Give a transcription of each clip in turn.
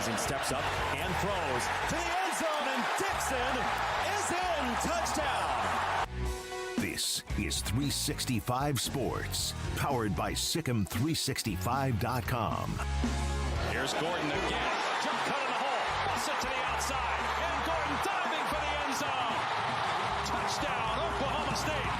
Rising steps up and throws to the end zone, and Dixon is in. Touchdown. This is 365 Sports, powered by Sikkim365.com. Here's Gordon again. Jump cut in the hole. Bust it to the outside. And Gordon diving for the end zone. Touchdown, Oklahoma State.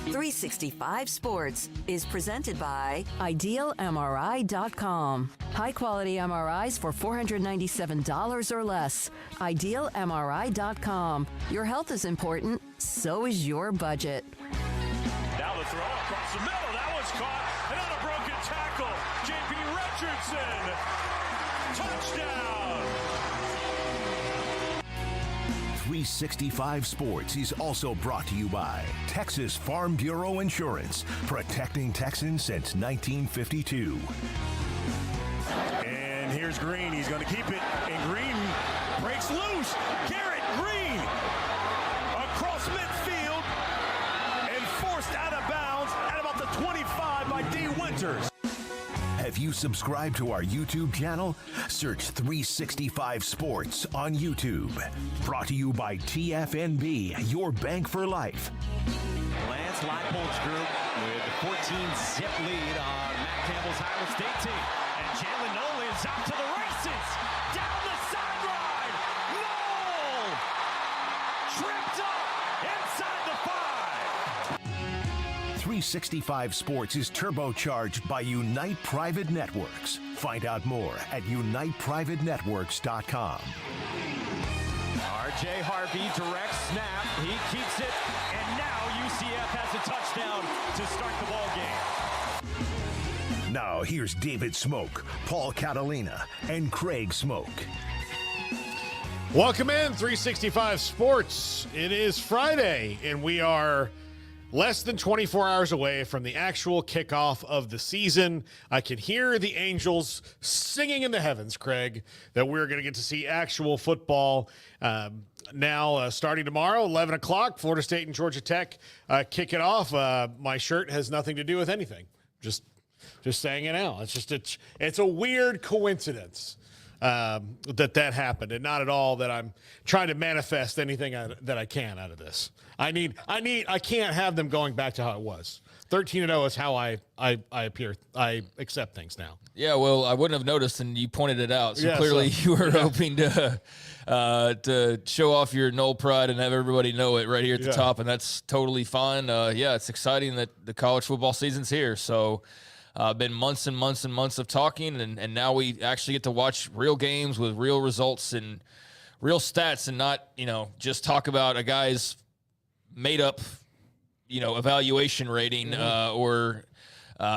365 Sports is presented by IdealMRI.com. High-quality MRIs for $497 or less. IdealMRI.com. Your health is important, so is your budget. Now the throw across the middle. That was caught. And on a broken tackle, J.P. Richardson. Touchdown. 365 Sports is also brought to you by Texas Farm Bureau Insurance, protecting Texans since 1952. And here's Green. He's going to keep it. And Green breaks loose. Garrett Green across midfield and forced out of bounds at about the 25 by D. Winters. Have you subscribed to our YouTube channel? Search 365 Sports on YouTube. Brought to you by TFNB, your bank for life. Lance Leipold's group with the 14-zip lead on Matt Campbell's Iowa State team. And Jalen Nolan is out to the races. Down the sideline. Noel tripped up inside the 5. 365 Sports is turbocharged by Unite Private Networks. Find out more at uniteprivatenetworks.com. R.J. Harvey, direct snap. He keeps it, and now UCF has a touchdown to start the ball game. Now here's David Smoak, Paul Catalina, and Craig Smoak. Welcome in, 365 Sports. It is Friday, and we are less than 24 hours away from the actual kickoff of the season. I can hear the angels singing in the heavens, Craig, that we're going to get to see actual football now starting tomorrow, 11 o'clock, Florida State and Georgia Tech kick it off. My shirt has nothing to do with anything. Just saying it now. It's a weird coincidence that happened, and not at all that I'm trying to manifest anything that I can out of this. I can't have them going back to how it was. 13-0 is how I appear. I accept things now. Yeah, well, I wouldn't have noticed, and you pointed it out. So yeah, clearly you were hoping to show off your Knoll pride and have everybody know it right here at the top, and that's totally fine. It's exciting that the college football season's here. So been months and months and months of talking, and now we actually get to watch real games with real results and real stats, and not, just talk about a guy's made up, evaluation rating or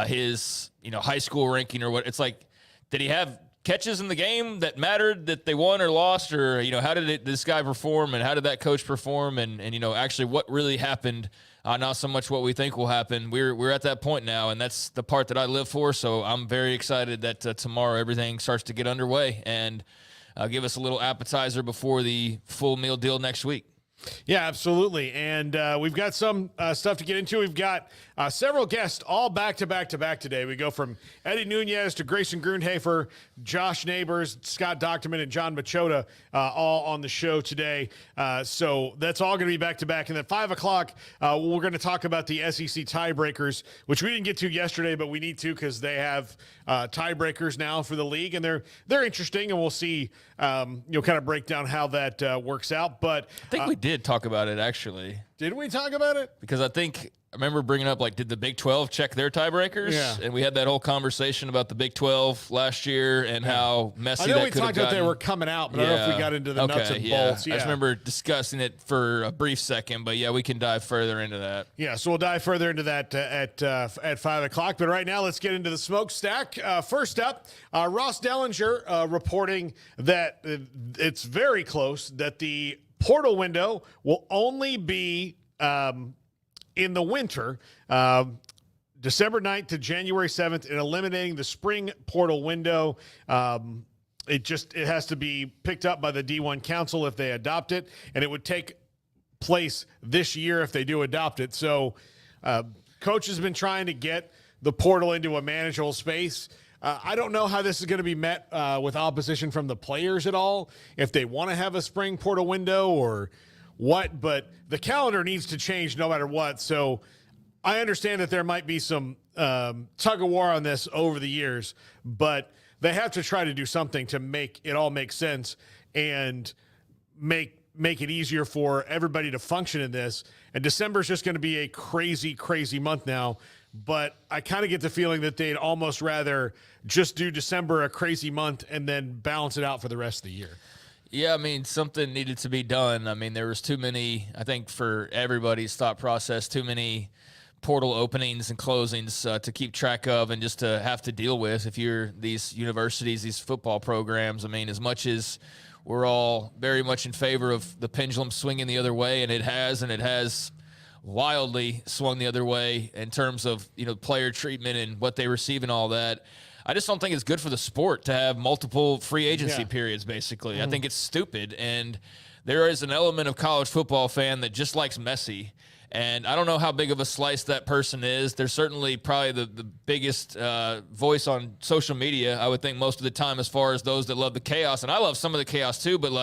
his, high school ranking or what. It's like, did he have catches in the game that mattered, that they won or lost, or, how did this guy perform, and how did that coach perform, and actually what really happened. Not so much what we think will happen. We're at that point now, and that's the part that I live for. So I'm very excited that tomorrow everything starts to get underway and give us a little appetizer before the full meal deal next week. Yeah, absolutely. And we've got some stuff to get into. We've got several guests all back to back today. We go from Eddie Nuñez to Grayson Grundhafer, Josh Neighbors, Scott Docterman, and John Machota all on the show today. So that's all going to be back to back. And at 5 o'clock, we're going to talk about the SEC tiebreakers, which we didn't get to yesterday, but we need to because they have tiebreakers now for the league, and they're interesting, and we'll see. Kind of break down how that works out. But I think we did talk about it, actually. Did we talk about it? Because I remember bringing up, did the Big 12 check their tiebreakers? Yeah. And we had that whole conversation about the Big 12 last year and how messy that could have gotten. I know we talked about they were coming out, but I don't know if we got into the nuts and bolts. Yeah. I just remember discussing it for a brief second, but we can dive further into that. Yeah, so we'll dive further into that at 5 o'clock. But right now, let's get into the smokestack. First up, Ross Dellinger reporting that it's very close that the portal window will only be in the winter, December 9th to January 7th, and eliminating the spring portal window. It has to be picked up by the D1 Council if they adopt it, and it would take place this year if they do adopt it. So Coach has been trying to get the portal into a manageable space. I don't know how this is going to be met with opposition from the players at all, if they want to have a spring portal window or what, but the calendar needs to change no matter what. So I understand that there might be some tug of war on this over the years, but they have to try to do something to make it all make sense and make it easier for everybody to function in this. And December is just going to be a crazy, crazy month now. But I kind of get the feeling that they'd almost rather just do December a crazy month and then balance it out for the rest of the year. Yeah, I mean, something needed to be done. I mean, there was too many, I think for everybody's thought process, too many portal openings and closings to keep track of and just to have to deal with. If you're these universities, these football programs, I mean, as much as we're all very much in favor of the pendulum swinging the other way, and it has wildly swung the other way in terms of, player treatment and what they receive and all that. I just don't think it's good for the sport to have multiple free agency periods, basically. I think it's stupid. And there is an element of college football fan that just likes messy. And I don't know how big of a slice that person is. They're certainly probably the biggest voice on social media, I would think, most of the time, as far as those that love the chaos. And I love some of the chaos too, but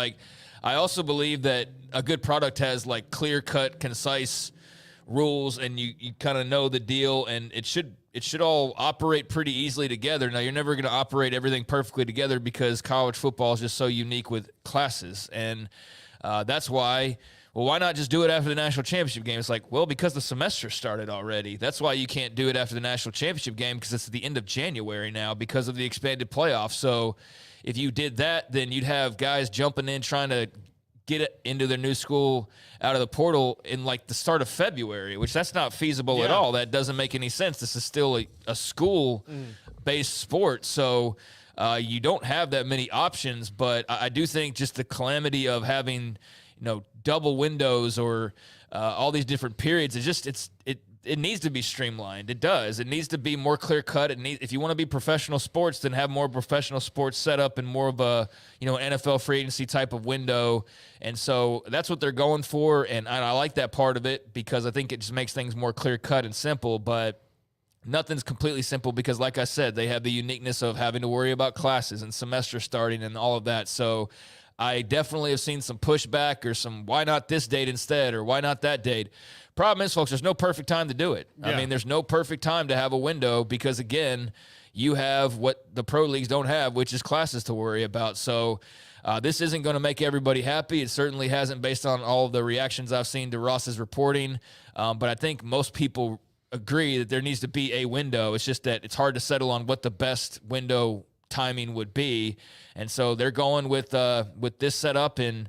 I also believe that a good product has clear-cut, concise rules, and you kind of know the deal, and it should all operate pretty easily together. Now, you're never going to operate everything perfectly together because college football is just so unique with classes, and that's why. Well, why not just do it after the national championship game? It's because the semester started already. That's why you can't do it after the national championship game, because it's the end of January now because of the expanded playoffs. So if you did that, then you'd have guys jumping in trying to get it into their new school out of the portal in the start of February, which that's not feasible at all. That doesn't make any sense. This is still a school-based sport. So you don't have that many options, but I do think just the calamity of having double windows or all these different periods. It needs to be streamlined. It does. It needs to be more clear cut. If you want to be professional sports, then have more professional sports set up in more of a NFL free agency type of window. And so that's what they're going for. And I like that part of it because I think it just makes things more clear cut and simple. But nothing's completely simple because, like I said, they have the uniqueness of having to worry about classes and semester starting and all of that. So I definitely have seen some pushback or some why not this date instead or why not that date. Problem is, folks, there's no perfect time to do it. I mean, there's no perfect time to have a window because, again, you have what the pro leagues don't have, which is classes to worry about. So this isn't going to make everybody happy. It certainly hasn't based on all of the reactions I've seen to Ross's reporting. But I think most people agree that there needs to be a window. It's just that it's hard to settle on what the best window timing would be. And so they're going with this setup in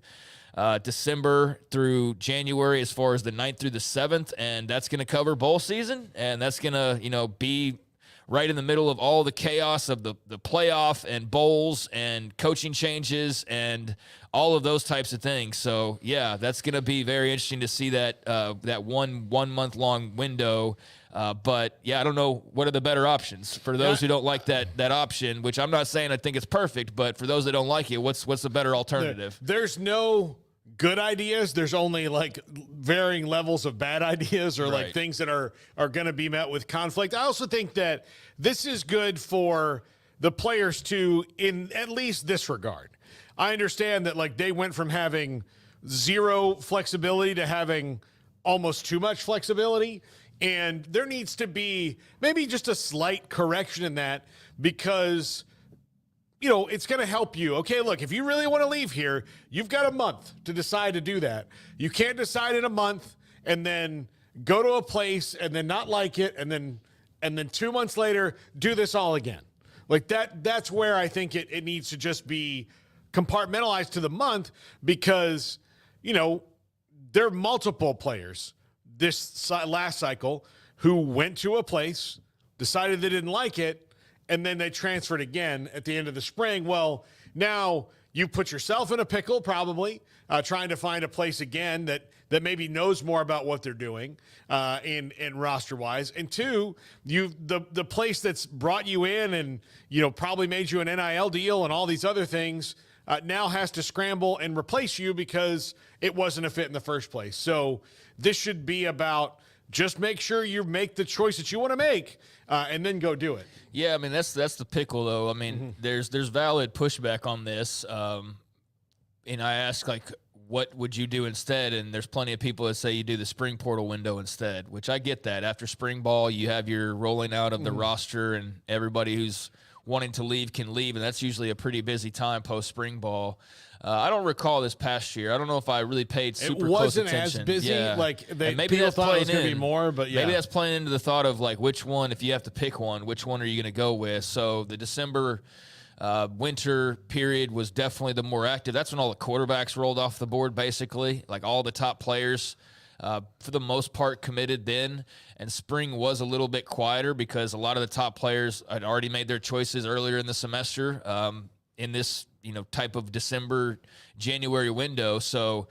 December through January as far as the 9th through the 7th, and that's going to cover bowl season, and that's going to be right in the middle of all the chaos of the playoff and bowls and coaching changes and all of those types of things. So yeah, that's going to be very interesting to see that that one month long window. But yeah, I don't know what are the better options for those who don't like that option, which I'm not saying I think it's perfect, but for those that don't like it, what's the better alternative? There's no good ideas. There's only varying levels of bad ideas or things that are going to be met with conflict. I also think that this is good for the players too, in at least this regard. I understand that they went from having zero flexibility to having almost too much flexibility. And there needs to be maybe just a slight correction in that because, it's going to help you. Okay, look, if you really want to leave here, you've got a month to decide to do that. You can't decide in a month and then go to a place and then not like it and then 2 months later do this all again. That's where I think it needs to just be compartmentalized to the month because, there are multiple players this last cycle who went to a place, decided they didn't like it, and then they transferred again at the end of the spring. Well, now you put yourself in a pickle probably trying to find a place again that maybe knows more about what they're doing and roster-wise. And two, the place that's brought you in and probably made you an NIL deal and all these other things now has to scramble and replace you because it wasn't a fit in the first place. So this should be about just make sure you make the choice that you want to make, and then go do it. Yeah, I mean, that's the pickle, though. I mean, there's valid pushback on this. And I ask, like, what would you do instead? And there's plenty of people that say you do the spring portal window instead, which I get that. After spring ball, you have your rolling out of the roster, and everybody who's wanting to leave can leave, and that's usually a pretty busy time post-spring ball. I don't recall this past year. I don't know if I really paid super close attention. It wasn't as busy. Yeah. Like, maybe people that's thought it was playing going to in. be more, but yeah. Maybe that's playing into the thought of, like, which one, if you have to pick one, which one are you going to go with? So the December winter period was definitely the more active. That's when all the quarterbacks rolled off the board, basically. Like, all the top players, for the most part, committed then. And spring was a little bit quieter because a lot of the top players had already made their choices earlier in the semester in this, type of December, January window. So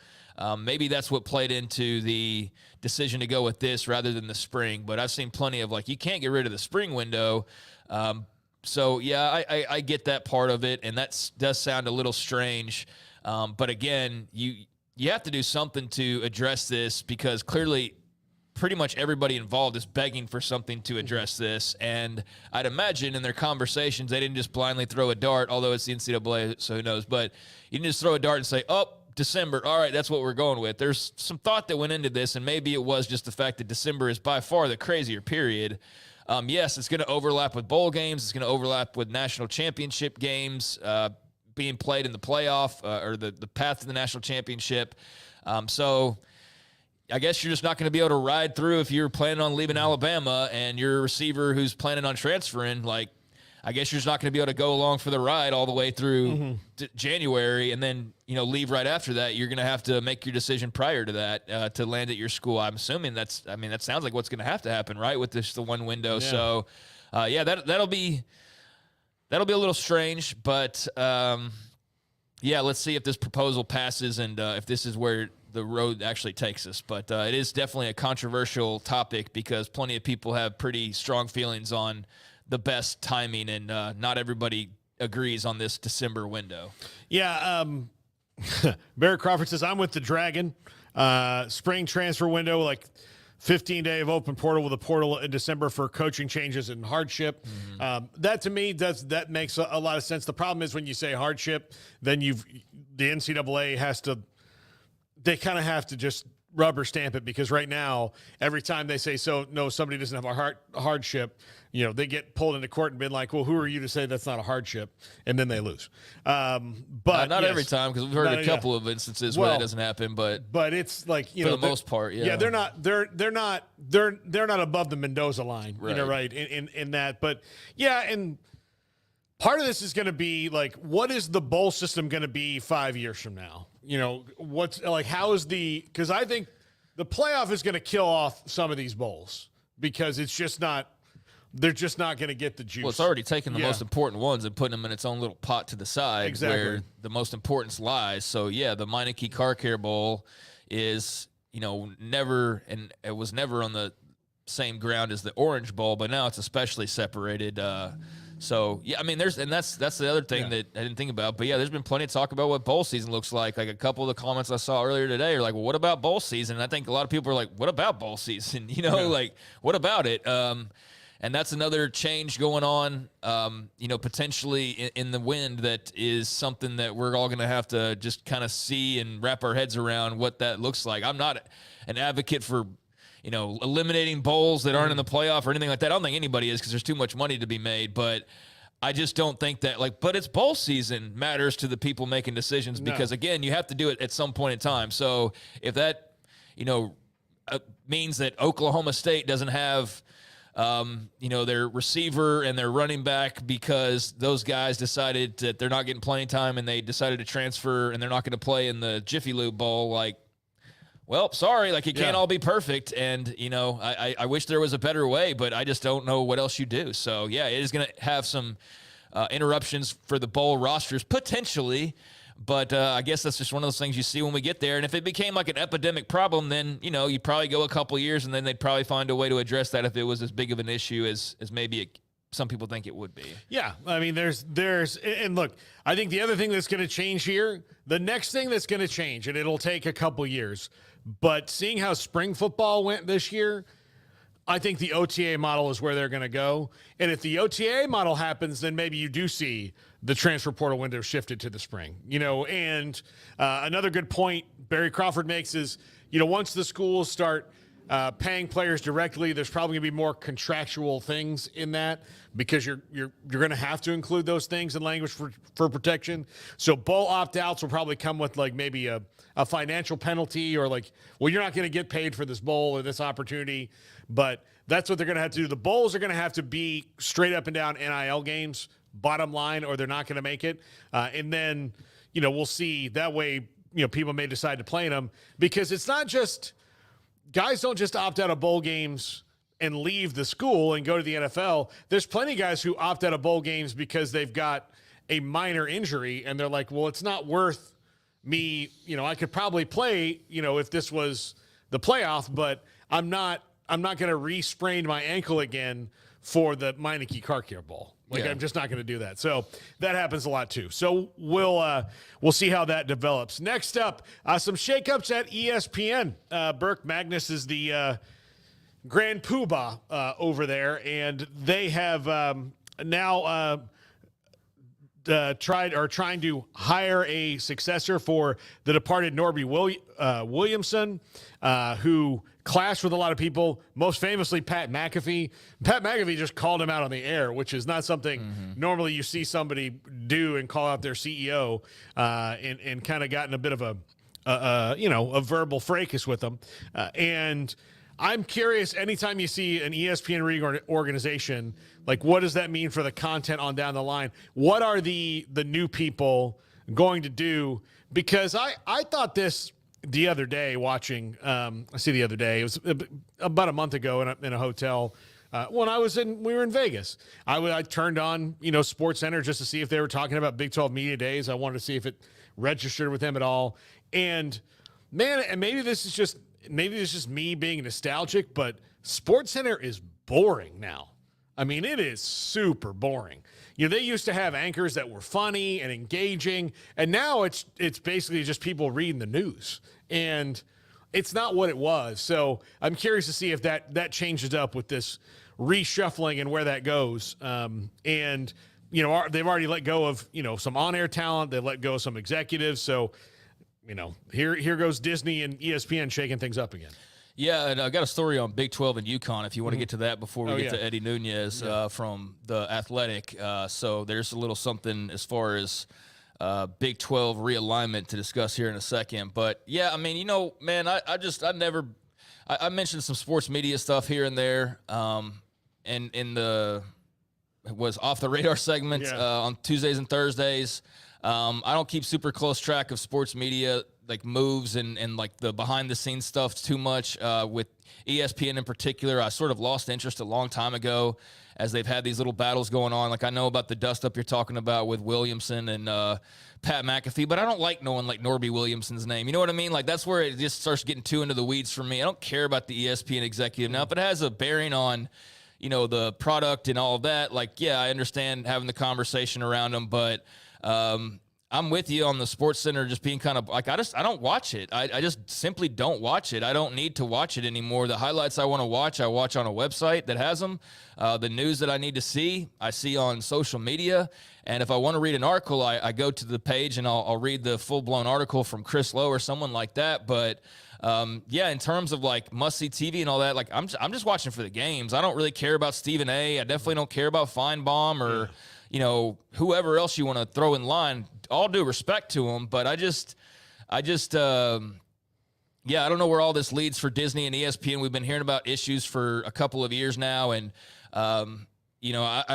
maybe that's what played into the decision to go with this rather than the spring. But I've seen plenty of, like, you can't get rid of the spring window. So, yeah, I get that part of it, and that does sound a little strange. But, again, you have to do something to address this because clearly pretty much everybody involved is begging for something to address this. And I'd imagine in their conversations they didn't just blindly throw a dart, although it's the NCAA, so who knows. But you didn't just throw a dart and say, oh, December, all right, that's what we're going with. There's some thought that went into this, and maybe it was just the fact that December is by far the crazier period. Yes, it's going to overlap with bowl games. It's going to overlap with national championship games being played in the playoff or the path to the national championship. So I guess you're just not going to be able to ride through if you're planning on leaving Alabama and you're a receiver who's planning on transferring. Like, I guess you're just not going to be able to go along for the ride all the way through January and then, leave right after that. You're going to have to make your decision prior to that to land at your school. I'm assuming that sounds like what's going to happen, right, with the one window. Yeah. So, that'll be a little strange, but let's see if this proposal passes and if this is where the road actually takes us. But it is definitely a controversial topic because plenty of people have pretty strong feelings on the best timing, and not everybody agrees on this December window. Yeah, Barrett Crawford says, I'm with the Dragon. Spring transfer window, like 15-day of open portal with a portal in December for coaching changes and hardship. That, to me, that makes a lot of sense. The problem is when you say hardship, then the NCAA they kind of have to just rubber stamp it, because right now, every time they say, somebody doesn't have a hardship, they get pulled into court and been like, well, who are you to say that's not a hardship? And then they lose. But not every time, because we've heard a couple of instances where that doesn't happen, but it's like, for the most part, yeah. Yeah, they're not above the Mendoza line, right. In that. But yeah, and part of this is going to be like, what is the bowl system going to be 5 years from now? Because I think the playoff is going to kill off some of these bowls because they're just not going to get the juice. Well, it's already taken the most important ones and putting them in its own little pot to the side where the most importance lies. So, yeah, the Meineke Car Care Bowl is, never, and it was never on the same ground as the Orange Bowl, but now it's especially separated. So, yeah, I mean, that's the other thing that I didn't think about. But, yeah, there's been plenty of talk about what bowl season looks like. Like, a couple of the comments I saw earlier today are like, well, what about bowl season? And I think a lot of people are like, what about bowl season? Like, what about it? And that's another change going on, potentially in the wind that is something that we're all going to have to just kind of see and wrap our heads around what that looks like. I'm not an advocate for eliminating bowls that aren't in the playoff or anything like that. I don't think anybody is, because there's too much money to be made. But I just don't think that, but it's bowl season matters to the people making decisions because, again, you have to do it at some point in time. So if that, means that Oklahoma State doesn't have, their receiver and their running back because those guys decided that they're not getting playing time and they decided to transfer and they're not going to play in the Jiffy Lube Bowl, well, sorry, it can't all be perfect. And, I wish there was a better way, but I just don't know what else you do. So, yeah, it is going to have some interruptions for the bowl rosters, potentially. But I guess that's just one of those things you see when we get there. And if it became like an epidemic problem, then, you'd probably go a couple years and then they'd probably find a way to address that if it was as big of an issue as maybe some people think it would be. Yeah. I mean, and look, I think the other thing that's going to change here, the next thing that's going to change, and it'll take a couple years, but seeing how spring football went this year, I think the OTA model is where they're going to go. And if the OTA model happens, then maybe you do see the transfer portal window shifted to the spring. And another good point Barry Crawford makes is, once the schools start paying players directly, there's probably going to be more contractual things in that because you're going to have to include those things in language for protection. So bowl opt-outs will probably come with like maybe a financial penalty or like, well, you're not going to get paid for this bowl or this opportunity. But that's what they're going to have to do. The bowls are going to have to be straight up and down NIL games, bottom line, or they're not going to make it. And then, we'll see. That way, people may decide to play in them because it's not just – guys don't just opt out of bowl games and leave the school and go to the NFL. There's plenty of guys who opt out of bowl games because they've got a minor injury, and they're like, well, it's not worth me. I could probably play, if this was the playoff, but I'm not going to re-sprain my ankle again for the Meineke Car Care Bowl. I'm just not going to do that. So that happens a lot too. So we'll see how that develops. Next up, some shakeups at ESPN. Burke Magnus is the grand poobah over there, and they have now trying to hire a successor for the departed Norby Williamson, who clashed with a lot of people, most famously Pat McAfee. Pat McAfee just called him out on the air, which is not something normally you see somebody do and call out their CEO, and kind of gotten a bit of a verbal fracas with them. And I'm curious, anytime you see an ESPN reorganization, like what does that mean for the content on down the line? What are the new people going to do? Because I thought this the other day watching, it was about a month ago in a hotel when we were in Vegas. I turned on, Sports Center just to see if they were talking about Big 12 Media Days. I wanted to see if it registered with them at all. And man, and maybe this is just me being nostalgic, but Sports Center is boring now. I mean, it is super boring. They used to have anchors that were funny and engaging, and now it's basically just people reading the news, and it's not what it was. So I'm curious to see if that changes up with this reshuffling and where that goes. And they've already let go of some on-air talent. They've let go of some executives. So here goes Disney and ESPN shaking things up again. Yeah, and I got a story on Big 12 and Yukon if you want to get to that before we get to Eddie Nuñez from The Athletic. So there's a little something as far as Big 12 realignment to discuss here in a second. But, yeah, I mean, man, I mentioned some sports media stuff here and there and in the was off the radar segment on Tuesdays and Thursdays. I don't keep super close track of sports media like moves and like the behind the scenes stuff too much with ESPN in particular. I sort of lost interest a long time ago as they've had these little battles going on. Like I know about the dust up you're talking about with Williamson and Pat McAfee, but I don't like knowing like Norby Williamson's name. You know what I mean? Like that's where it just starts getting too into the weeds for me. I don't care about the ESPN executive. Now, if it has a bearing on, the product and all of that, like, yeah, I understand having the conversation around them, but I'm with you on the Sports Center just being kind of like, I don't watch it. I just simply don't watch it. I don't need to watch it anymore. The highlights I want to watch, I watch on a website that has them. The news that I need to see, I see on social media. And if I want to read an article, I go to the page and I'll read the full-blown article from Chris Lowe or someone like that. But, in terms of like must-see TV and all that, like I'm just watching for the games. I don't really care about Stephen A. I definitely don't care about Feinbaum or whoever else you want to throw in line. All due respect to them, but I don't know where all this leads for Disney and ESPN. We've been hearing about issues for a couple of years now, and I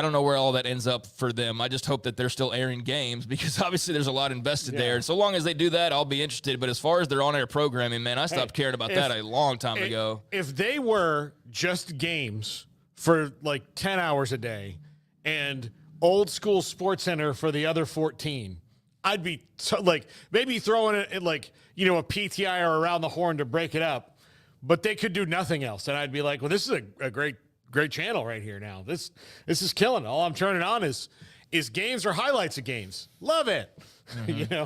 don't know where all that ends up for them. I just hope that they're still airing games because obviously there's a lot invested there. And so long as they do that, I'll be interested. But as far as their on-air programming, man, I stopped caring about that a long time ago. If they were just games for like 10 hours a day and old school Sports Center for the other 14, I'd be maybe throwing it like, a PTI or around the horn to break it up, but they could do nothing else. And I'd be like, well, this is a great channel right here now. This is killing it. All I'm turning on is games or highlights of games. Love it. Mm-hmm.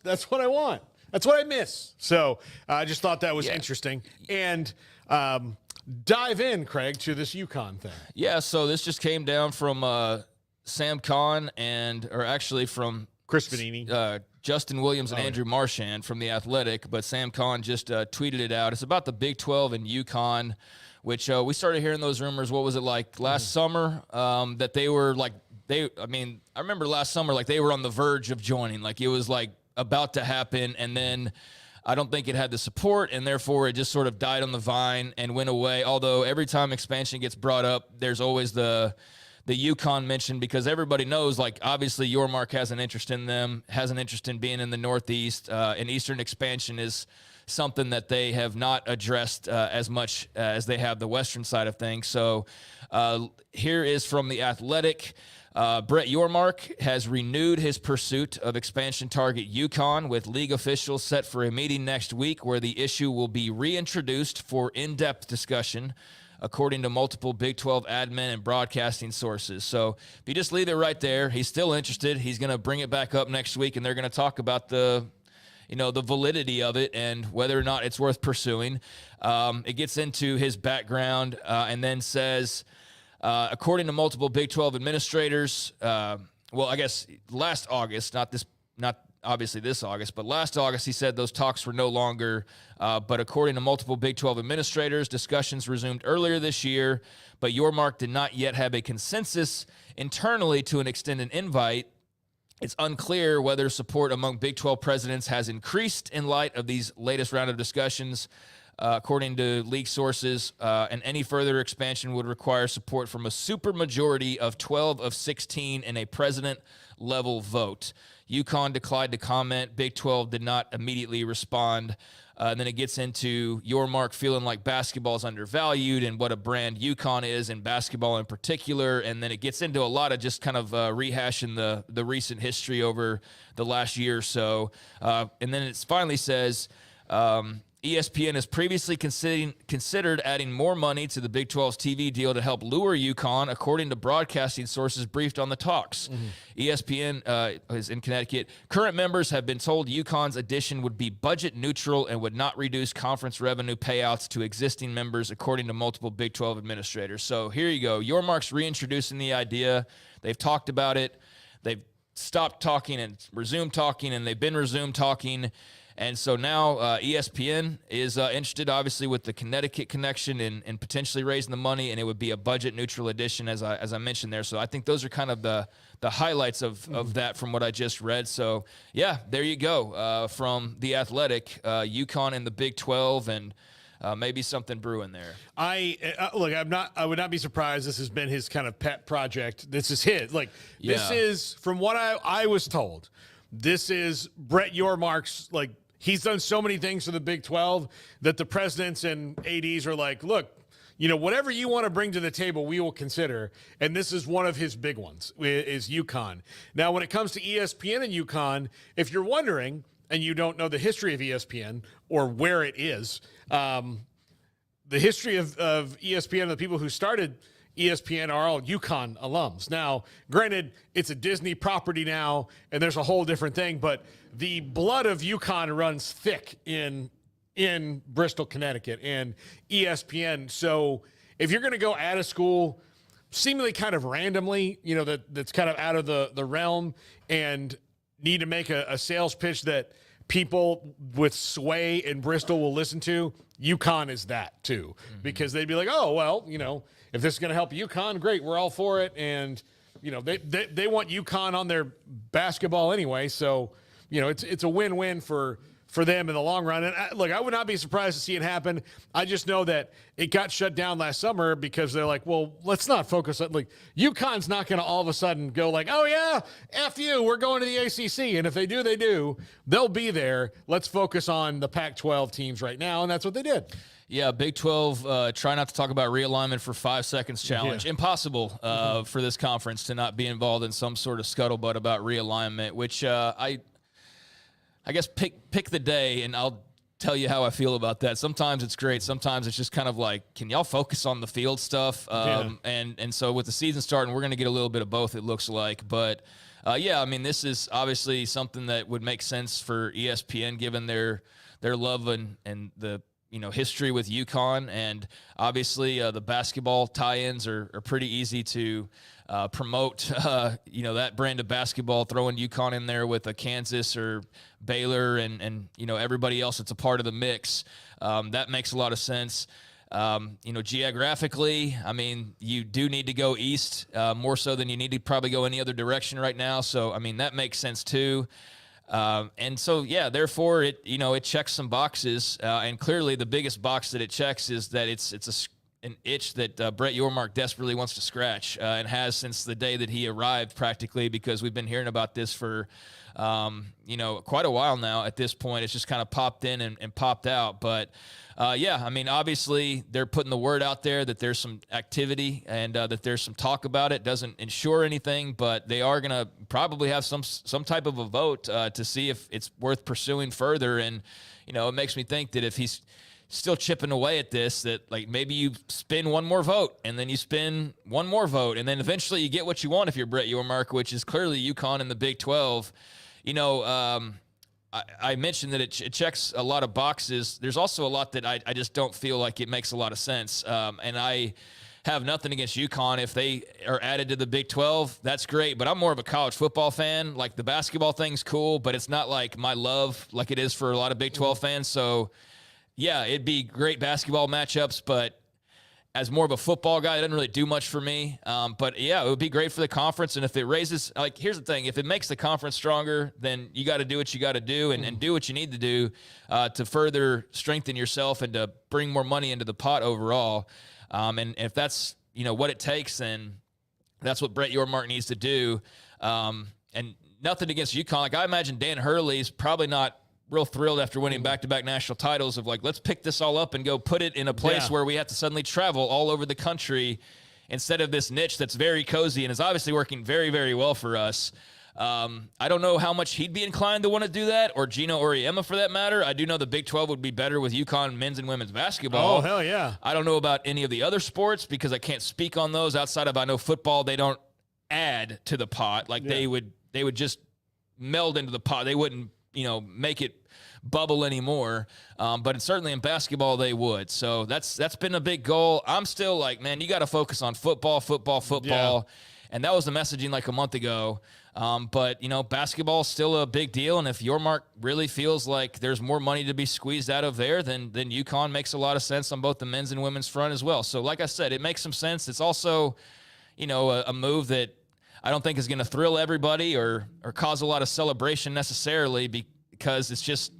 That's what I want. That's what I miss. So I just thought that was interesting. And dive in, Craig, to this Yukon thing. Yeah, so this just came down from Sam Kahn or actually from Chris Vanini. Justin Williams and Andrew Marchand from The Athletic, but Sam Kahn just tweeted it out. It's about the Big 12 and Yukon, which we started hearing those rumors. What was it like last summer? That they were like, I remember last summer, like they were on the verge of joining. Like it was like about to happen, and then I don't think it had the support, and therefore it just sort of died on the vine and went away. Although every time expansion gets brought up, there's always the Yukon mention, because everybody knows, like, obviously Yormark has an interest in them, has an interest in being in the Northeast, and Eastern expansion is something that they have not addressed as much as they have the Western side of things. So here is from The Athletic. Brett Yormark has renewed his pursuit of expansion target Yukon, with league officials set for a meeting next week where the issue will be reintroduced for in-depth discussion, according to multiple Big 12 admin and broadcasting sources. So if you just leave it right there, he's still interested. He's going to bring it back up next week, and they're going to talk about the validity of it and whether or not it's worth pursuing. It gets into his background and then says, according to multiple Big 12 administrators, I guess last August, not obviously this August, but last August, he said those talks were no longer. But according to multiple Big 12 administrators, discussions resumed earlier this year, but Yormark did not yet have a consensus internally to an extended invite. It's unclear whether support among Big 12 presidents has increased in light of these latest round of discussions. According to league sources, and any further expansion would require support from a supermajority of 12 of 16 in a president-level vote. Yukon declined to comment. Big 12 did not immediately respond. And then it gets into Yormark feeling like basketball is undervalued and what a brand Yukon is in basketball in particular. And then it gets into a lot of just kind of rehashing the recent history over the last year or so. And then it finally says, ESPN has previously considered adding more money to the Big 12's TV deal to help lure Yukon, according to broadcasting sources briefed on the talks. ESPN is in Connecticut. Current members have been told Yukon's addition would be budget neutral and would not reduce conference revenue payouts to existing members, according to multiple Big 12 administrators. So here you go. Yormark's reintroducing the idea. They've talked about it. They've stopped talking and resumed talking, and they've been resumed talking. And so now ESPN is interested, obviously, with the Connecticut connection and potentially raising the money, and it would be a budget-neutral addition, as I mentioned there. So I think those are kind of the highlights of that from what I just read. So, yeah, there you go. From The Athletic, Yukon in the Big 12, and maybe something brewing there. I would not be surprised. This has been his kind of pet project. This is his. This is, from what I was told, this is Brett Yormark's, he's done so many things for the Big 12 that the presidents and ADs are like, look, whatever you want to bring to the table, we will consider. And this is one of his big ones, is Yukon. Now, when it comes to ESPN and Yukon, if you're wondering and you don't know the history of ESPN or where it is, the history of ESPN, the people who started ESPN are all Yukon alums. Now, granted, it's a Disney property now, and there's a whole different thing, but the blood of Yukon runs thick in Bristol, Connecticut, and ESPN. So if you're going to go at a school seemingly kind of randomly, that's kind of out of the realm, and need to make a sales pitch that people with sway in Bristol will listen to, Yukon is that too. Because they'd be like, oh, well, if this is going to help Yukon, great, we're all for it. And, they want Yukon on their basketball anyway. So, it's a win-win for them in the long run. And I would not be surprised to see it happen. I just know that it got shut down last summer because they're like, well, let's not focus on, Yukon's not going to all of a sudden go oh yeah, F you, we're going to the ACC. And if they do, they'll be there. Let's focus on the Pac-12 teams right now. And that's what they did. Yeah, Big 12, try not to talk about realignment for 5 seconds challenge. Yeah. Impossible for this conference to not be involved in some sort of scuttlebutt about realignment, which I guess pick the day, and I'll tell you how I feel about that. Sometimes it's great. Sometimes it's just kind of like, can y'all focus on the field stuff? And so with the season starting, we're going to get a little bit of both, it looks like. But, this is obviously something that would make sense for ESPN given their love and the history with Yukon, and obviously the basketball tie-ins are pretty easy to promote, that brand of basketball, throwing Yukon in there with a Kansas or Baylor and everybody else that's a part of the mix. That makes a lot of sense. Geographically, I mean, you do need to go east more so than you need to probably go any other direction right now. So, I mean, that makes sense too. And so, therefore it checks some boxes. And clearly the biggest box that it checks is that it's an itch that Brett Yormark desperately wants to scratch and has since the day that he arrived practically, because we've been hearing about this for, quite a while now at this point. It's just kind of popped in and popped out. But, obviously they're putting the word out there that there's some activity and that there's some talk about it. Doesn't ensure anything, but they are going to probably have some type of a vote to see if it's worth pursuing further. And, it makes me think that if he's still chipping away at this, that like maybe you spin one more vote and then you spin one more vote and then eventually you get what you want if you're Brett Yormark, which is clearly Yukon in the Big 12. I mentioned that it checks a lot of boxes. There's also a lot that I just don't feel like it makes a lot of sense. And I have nothing against Yukon. If they are added to the Big 12, that's great. But I'm more of a college football fan. Like the basketball thing's cool, but it's not like my love like it is for a lot of Big 12 fans. So, yeah, it'd be great basketball matchups, but as more of a football guy, it doesn't really do much for me. But, yeah, it would be great for the conference. And if it raises – like, here's the thing. If it makes the conference stronger, then you got to do what you got to do and do what you need to do to further strengthen yourself and to bring more money into the pot overall. And if that's, what it takes, then that's what Brett Yormark needs to do. And nothing against UConn. Like, I imagine Dan Hurley's probably not real thrilled after winning back-to-back national titles of like, let's pick this all up and go put it in a place where we have to suddenly travel all over the country instead of this niche that's very cozy and is obviously working very, very well for us. I don't know how much he'd be inclined to want to do that, or Gino Auriemma for that matter. I do know the Big 12 would be better with UConn men's and women's basketball. Oh, hell yeah. I don't know about any of the other sports because I can't speak on those outside of, I know football, they don't add to the pot. Like they would just meld into the pot. They wouldn't, make it bubble anymore. But it's certainly in basketball they would. So that's been a big goal. I'm still like, man, you got to focus on football. Yeah. And that was the messaging like a month ago. But basketball is still a big deal. And if Yormark really feels like there's more money to be squeezed out of there, then UConn makes a lot of sense on both the men's and women's front as well. So like I said, it makes some sense. It's also, a move that I don't think is going to thrill everybody or cause a lot of celebration necessarily, because it's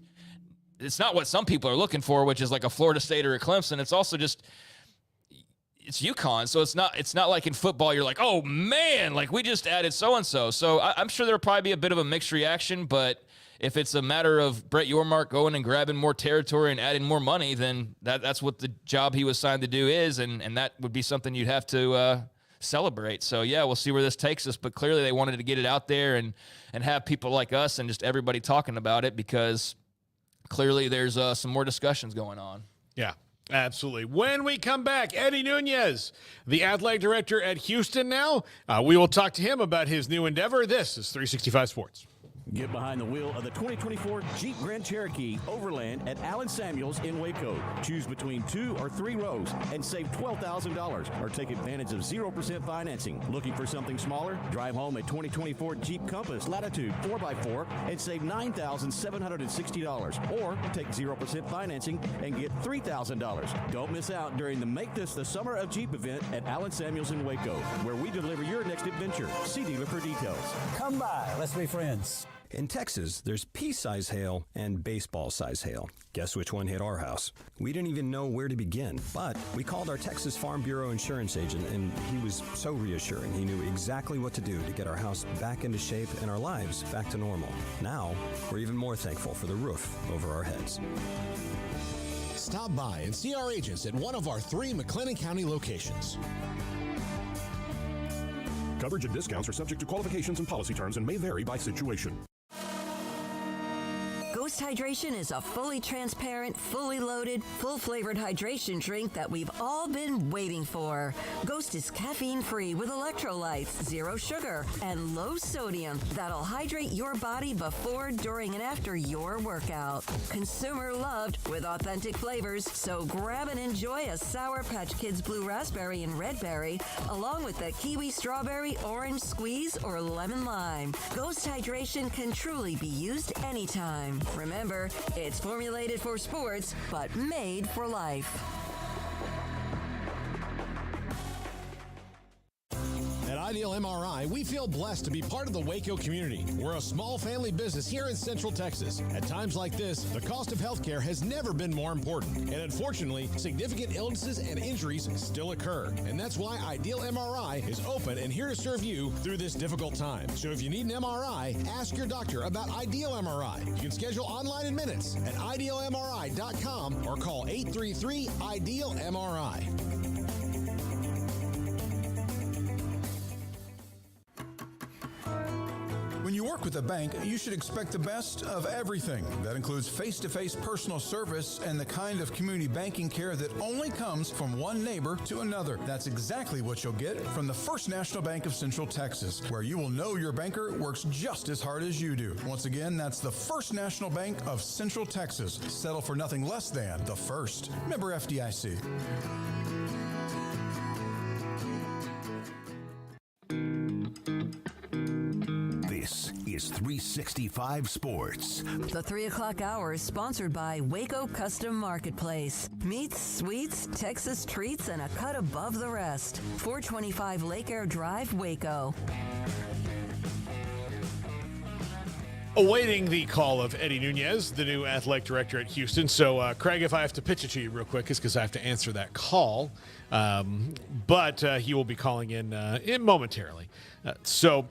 not what some people are looking for, which is like a Florida State or a Clemson. It's also just, it's UConn. So it's not like in football, you're like, oh man, like we just added so-and-so. So I'm sure there'll probably be a bit of a mixed reaction, but if it's a matter of Brett Yormark going and grabbing more territory and adding more money, then that's what the job he was signed to do is. And that would be something you'd have to, celebrate. So yeah, we'll see where this takes us, but clearly they wanted to get it out there and have people like us and just everybody talking about it, because clearly there's some more discussions going on. Yeah, absolutely. When we come back, Eddie Nuñez, the athletic director at Houston now, we will talk to him about his new endeavor. This is 365 Sports. Get behind the wheel of the 2024 Jeep Grand Cherokee Overland at Allen Samuels in Waco. Choose between 2 or 3 rows and save $12,000, or take advantage of 0% financing. Looking for something smaller? Drive home a 2024 Jeep Compass Latitude 4x4 and save $9,760, or take 0% financing and get $3,000. Don't miss out during the Make This the Summer of Jeep event at Allen Samuels in Waco, where we deliver your next adventure. See dealer for details. Come by. Let's be friends. In Texas, there's pea-size hail and baseball-size hail. Guess which one hit our house? We didn't even know where to begin, but we called our Texas Farm Bureau insurance agent, and he was so reassuring. He knew exactly what to do to get our house back into shape and our lives back to normal. Now, we're even more thankful for the roof over our heads. Stop by and see our agents at one of our 3 McLennan County locations. Coverage and discounts are subject to qualifications and policy terms and may vary by situation. Go Ghost Hydration is a fully transparent, fully loaded, full-flavored hydration drink that we've all been waiting for. Ghost is caffeine-free with electrolytes, zero sugar, and low sodium that'll hydrate your body before, during, and after your workout. Consumer loved with authentic flavors, so grab and enjoy a Sour Patch Kids Blue Raspberry and Red Berry, along with the Kiwi Strawberry, Orange Squeeze, or Lemon Lime. Ghost Hydration can truly be used anytime. Remember, it's formulated for sports, but made for life. At Ideal MRI, we feel blessed to be part of the Waco community. We're a small family business here in Central Texas. At times like this, the cost of healthcare has never been more important. And unfortunately, significant illnesses and injuries still occur. And that's why Ideal MRI is open and here to serve you through this difficult time. So if you need an MRI, ask your doctor about Ideal MRI. You can schedule online in minutes at idealmri.com or call 833-IDEAL-MRI. When you work with a bank, you should expect the best of everything. That includes face-to-face personal service and the kind of community banking care that only comes from one neighbor to another. That's exactly what you'll get from the First National Bank of Central Texas, where you will know your banker works just as hard as you do. Once again, that's the First National Bank of Central Texas. Settle for nothing less than the first. Member FDIC. This is 365 Sports. The 3 o'clock hour is sponsored by Waco Custom Marketplace. Meats, sweets, Texas treats, and a cut above the rest. 425 Lake Air Drive, Waco. Awaiting the call of Eddie Nuñez, the new athletic director at Houston. So, Craig, if I have to pitch it to you real quick, it's because I have to answer that call. But he will be calling in momentarily. It's an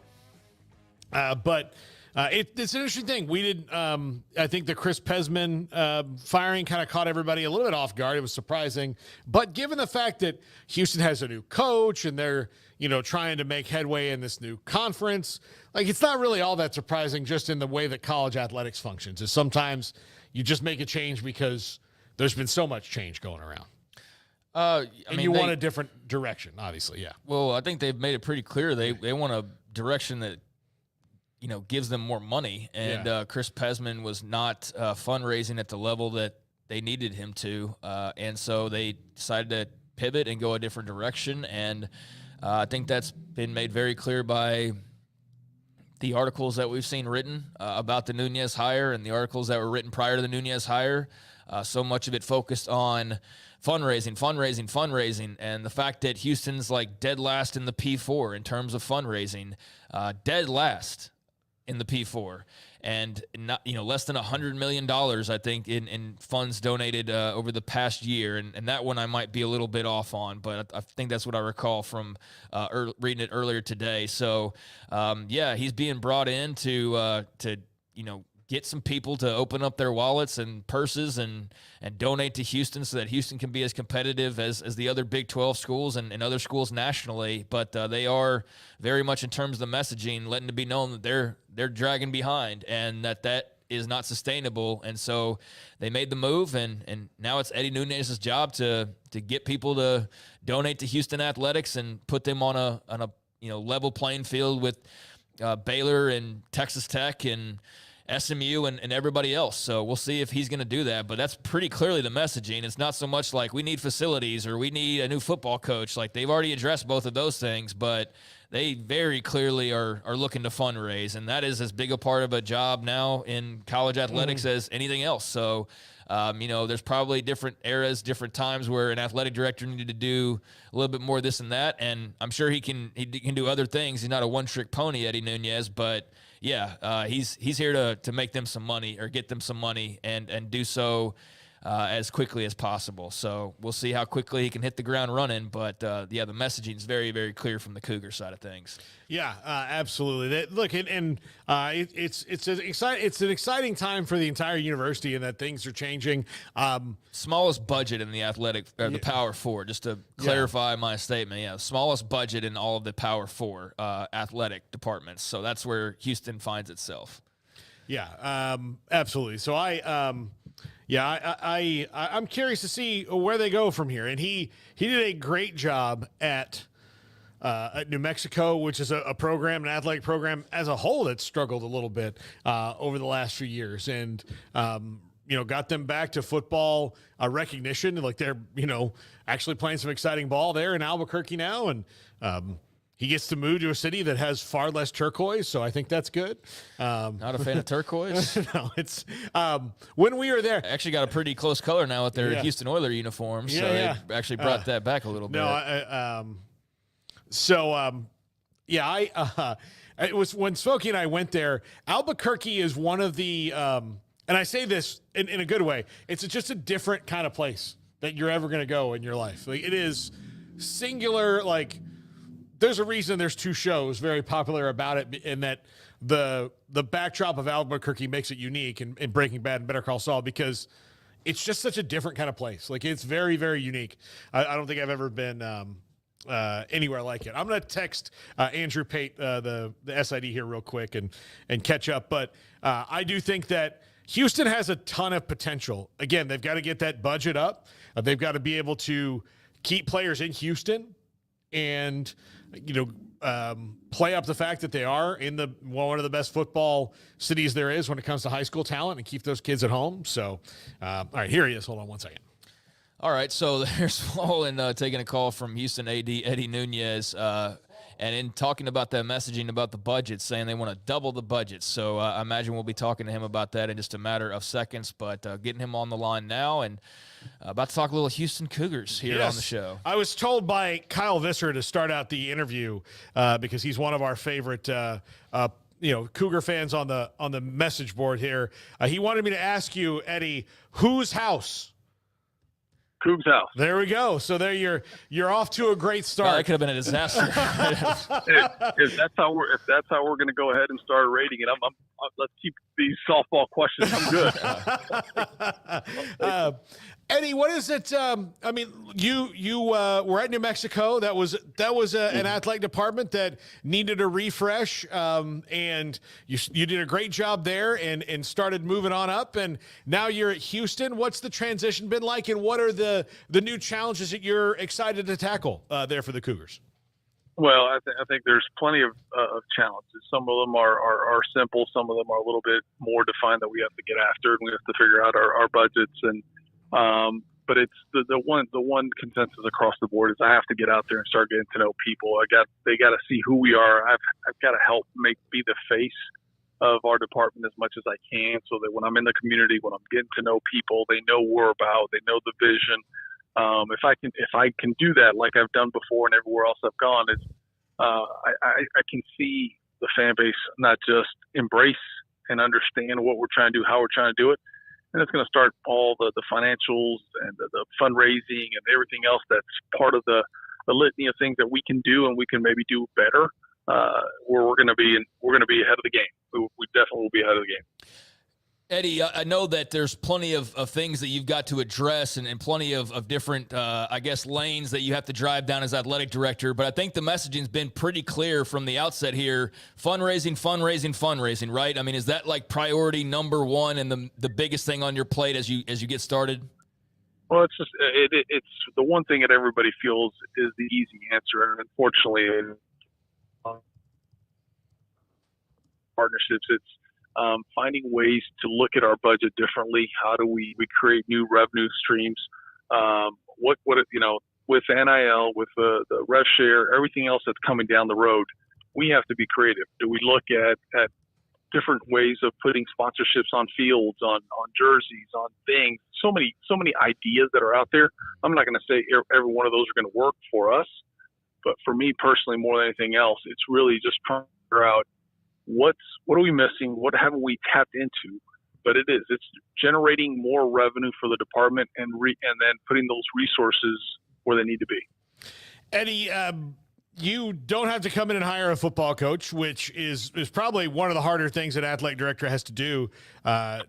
interesting thing. We did, I think the Chris Pesman firing kind of caught everybody a little bit off guard. It was surprising. But given the fact that Houston has a new coach and they're, trying to make headway in this new conference, it's not really all that surprising just in the way that college athletics functions. Is sometimes you just make a change because there's been so much change going around. They want a different direction, obviously, yeah. Well, I think they've made it pretty clear they want a direction that gives them more money. And Chris Pesman was not fundraising at the level that they needed him to. And so they decided to pivot and go a different direction. And I think that's been made very clear by the articles that we've seen written about the Nunez hire and the articles that were written prior to the Nunez hire. So much of it focused on fundraising. And the fact that Houston's dead last in the P4 in terms of fundraising, dead last in the P4, and not less than $100 million, I think, in funds donated over the past year, and that one I might be a little bit off on, but I think that's what I recall from reading it earlier today. So he's being brought in to get some people to open up their wallets and purses and donate to Houston so that Houston can be as competitive as the other Big 12 schools and other schools nationally. But they are very much, in terms of the messaging, letting it be known that they're dragging behind and that is not sustainable. And so they made the move, and now it's Eddie Nuñez's job to get people to donate to Houston athletics and put them on a level playing field with Baylor and Texas Tech and SMU and everybody else. So we'll see if he's going to do that, but that's pretty clearly the messaging. It's not so much we need facilities or we need a new football coach. They've already addressed both of those things, but they very clearly are looking to fundraise, and that is as big a part of a job now in college athletics as anything else. So there's probably different eras, different times where an athletic director needed to do a little bit more of this and that, and I'm sure he can do other things. He's not a one-trick pony, Eddie Nuñez, but he's here to make them some money or get them some money and do so as quickly as possible. So we'll see how quickly he can hit the ground running. But the messaging is very, very clear from the Cougar side of things. Yeah, absolutely. It's an exciting time for the entire university, and that things are changing. Smallest budget in the the Power Four, just to clarify my statement. Yeah, smallest budget in all of the Power Four athletic departments. So that's where Houston finds itself. Yeah, absolutely. So I'm curious to see where they go from here. And he did a great job at New Mexico, which is a program, an athletic program as a whole that struggled a little bit over the last few years, and got them back to football recognition. Like they're actually playing some exciting ball there in Albuquerque now, and he gets to move to a city that has far less turquoise, so I think that's good. Not a fan of turquoise? No, it's when we were there. Actually got a pretty close color now with their Houston Oilers uniforms, so they actually brought that back a little bit. No, it was when Smokey and I went there. Albuquerque is one of the, and I say this in a good way, it's just a different kind of place that you're ever going to go in your life. Like, it is singular. Like, there's a reason there's two shows very popular about it, and that the backdrop of Albuquerque makes it unique in Breaking Bad and Better Call Saul, because it's just such a different kind of place. Like, it's very, very unique. I don't think I've ever been anywhere like it. I'm going to text Andrew Pate, the SID here real quick and catch up. But I do think that Houston has a ton of potential. Again, they've got to get that budget up. They've got to be able to keep players in Houston and, play up the fact that they are in one of the best football cities there is when it comes to high school talent, and keep those kids at home. So, all right, here he is. Hold on one second. All right, so there's Swollen taking a call from Houston AD Eddie Nuñez, and in talking about that messaging about the budget, saying they want to double the budget. So I imagine we'll be talking to him about that in just a matter of seconds, but getting him on the line now, and about to talk a little Houston Cougars here on the show. I was told by Kyle Visser to start out the interview because he's one of our favorite Cougar fans on the message board here. He wanted me to ask you, Eddie, whose house? Coug's house. There we go. So there you're off to a great start. That could have been a disaster. if that's how we're going to go ahead and start rating it, I'm let's keep these softball questions. I'm good. Eddie, what is it? You were at New Mexico. That was an athletic department that needed a refresh, and you did a great job there and started moving on up. And now you're at Houston. What's the transition been like, and what are the new challenges that you're excited to tackle there for the Cougars? Well, I think there's plenty of challenges. Some of them are simple. Some of them are a little bit more defined that we have to get after, and we have to figure out our budgets. And but it's the one consensus across the board is I have to get out there and start getting to know people. They got to see who we are. I've got to help be the face of our department as much as I can, so that when I'm in the community, when I'm getting to know people, they know what we're about. They know the vision. If I can do that like I've done before and everywhere else I've gone, I can see the fan base not just embrace and understand what we're trying to do, how we're trying to do it, and it's going to start all the financials and the fundraising and everything else that's part of the litany of things that we can do and we can maybe do better. We're going to be ahead of the game. We definitely will be ahead of the game. Eddie, I know that there's plenty of things that you've got to address and plenty of different, lanes that you have to drive down as athletic director. But I think the messaging's been pretty clear from the outset here. Fundraising, right? I mean, is that like priority number one and the biggest thing on your plate as you get started? Well, it's just it's the one thing that everybody feels is the easy answer. And unfortunately, in partnerships, it's finding ways to look at our budget differently. How do we create new revenue streams? With NIL, with the rev share, everything else that's coming down the road, we have to be creative. Do we look at different ways of putting sponsorships on fields, on jerseys, on things? So many ideas that are out there. I'm not going to say every one of those are going to work for us, but for me personally, more than anything else, it's really just trying to figure out what are we missing? What haven't we tapped into? But it's generating more revenue for the department and then putting those resources where they need to be. Eddie, you don't have to come in and hire a football coach, which is probably one of the harder things an athletic director has to do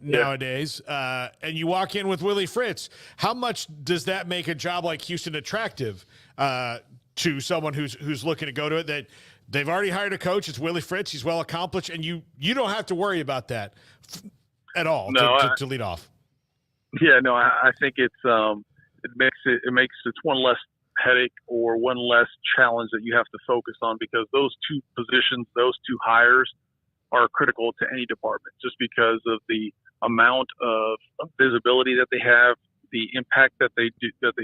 nowadays. And you walk in with Willie Fritz. How much does that make a job like Houston attractive to someone who's looking to go to it? That they've already hired a coach. It's Willie Fritz. He's well accomplished, and you don't have to worry about that at all to lead off? Yeah, no, I think it makes it one less headache or one less challenge that you have to focus on, because those two positions, those two hires are critical to any department, just because of the amount of visibility that they have, the impact that they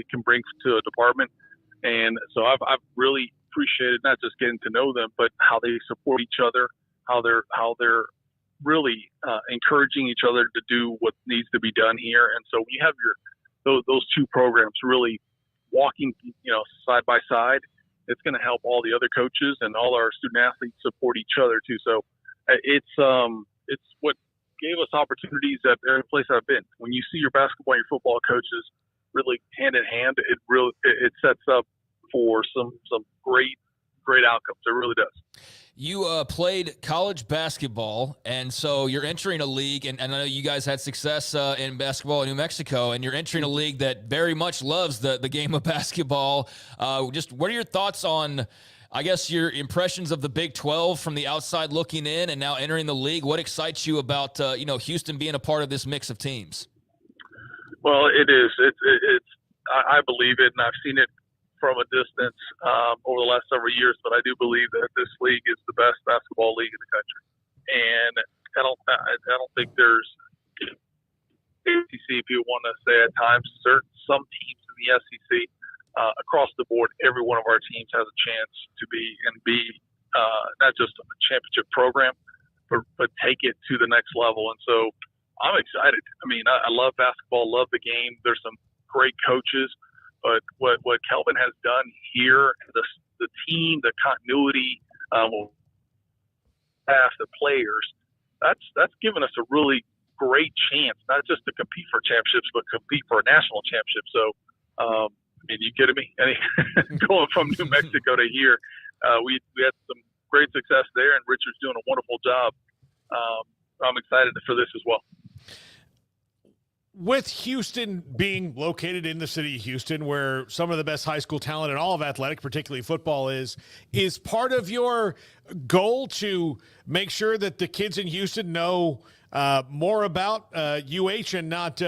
can bring to a department. And so I've really appreciated not just getting to know them, but how they support each other, how they're really encouraging each other to do what needs to be done here. And so when you have those two programs really walking, side by side, it's going to help all the other coaches and all our student athletes support each other too. So it's what gave us opportunities at every place I've been. When you see your basketball and your football coaches really hand in hand, it sets up for some great outcomes. It really does. You played college basketball, and so you're entering a league, and I know you guys had success in basketball in New Mexico, and you're entering a league that very much loves the game of basketball. Just what are your thoughts on, I guess, your impressions of the Big 12 from the outside looking in and now entering the league? What excites you about, Houston being a part of this mix of teams? Well, it is. I believe it, and I've seen it from a distance over the last several years, but I do believe that this league is the best basketball league in the country. And I don't think there's SEC, if you want to say at times, some teams in the SEC across the board, every one of our teams has a chance to be not just a championship program, but take it to the next level. And so I'm excited. I mean, I love basketball, love the game. There's some great coaches. But what Kelvin has done here, the team, the continuity, staff, the players, that's given us a really great chance, not just to compete for championships, but compete for a national championship. So, you kidding me? Going from New Mexico to here, we had some great success there, and Richard's doing a wonderful job. I'm excited for this as well. With Houston being located in the city of Houston, where some of the best high school talent in all of athletic, particularly football, is part of your goal to make sure that the kids in Houston know more about UH and not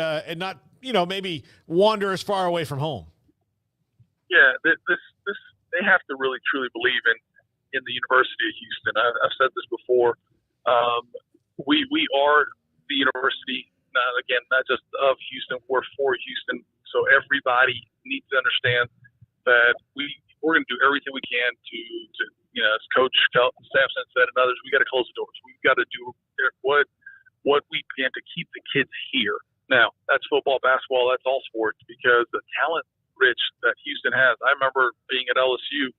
maybe wander as far away from home? Yeah, they have to really truly believe in the University of Houston. I've said this before. We are the university. Again, not just of Houston, we're for Houston. So everybody needs to understand that we're going to do everything we can to as Coach Sampson said and others, we got to close the doors. We've got to do what we can to keep the kids here. Now, that's football, basketball, that's all sports, because the talent rich that Houston has. I remember being at LSU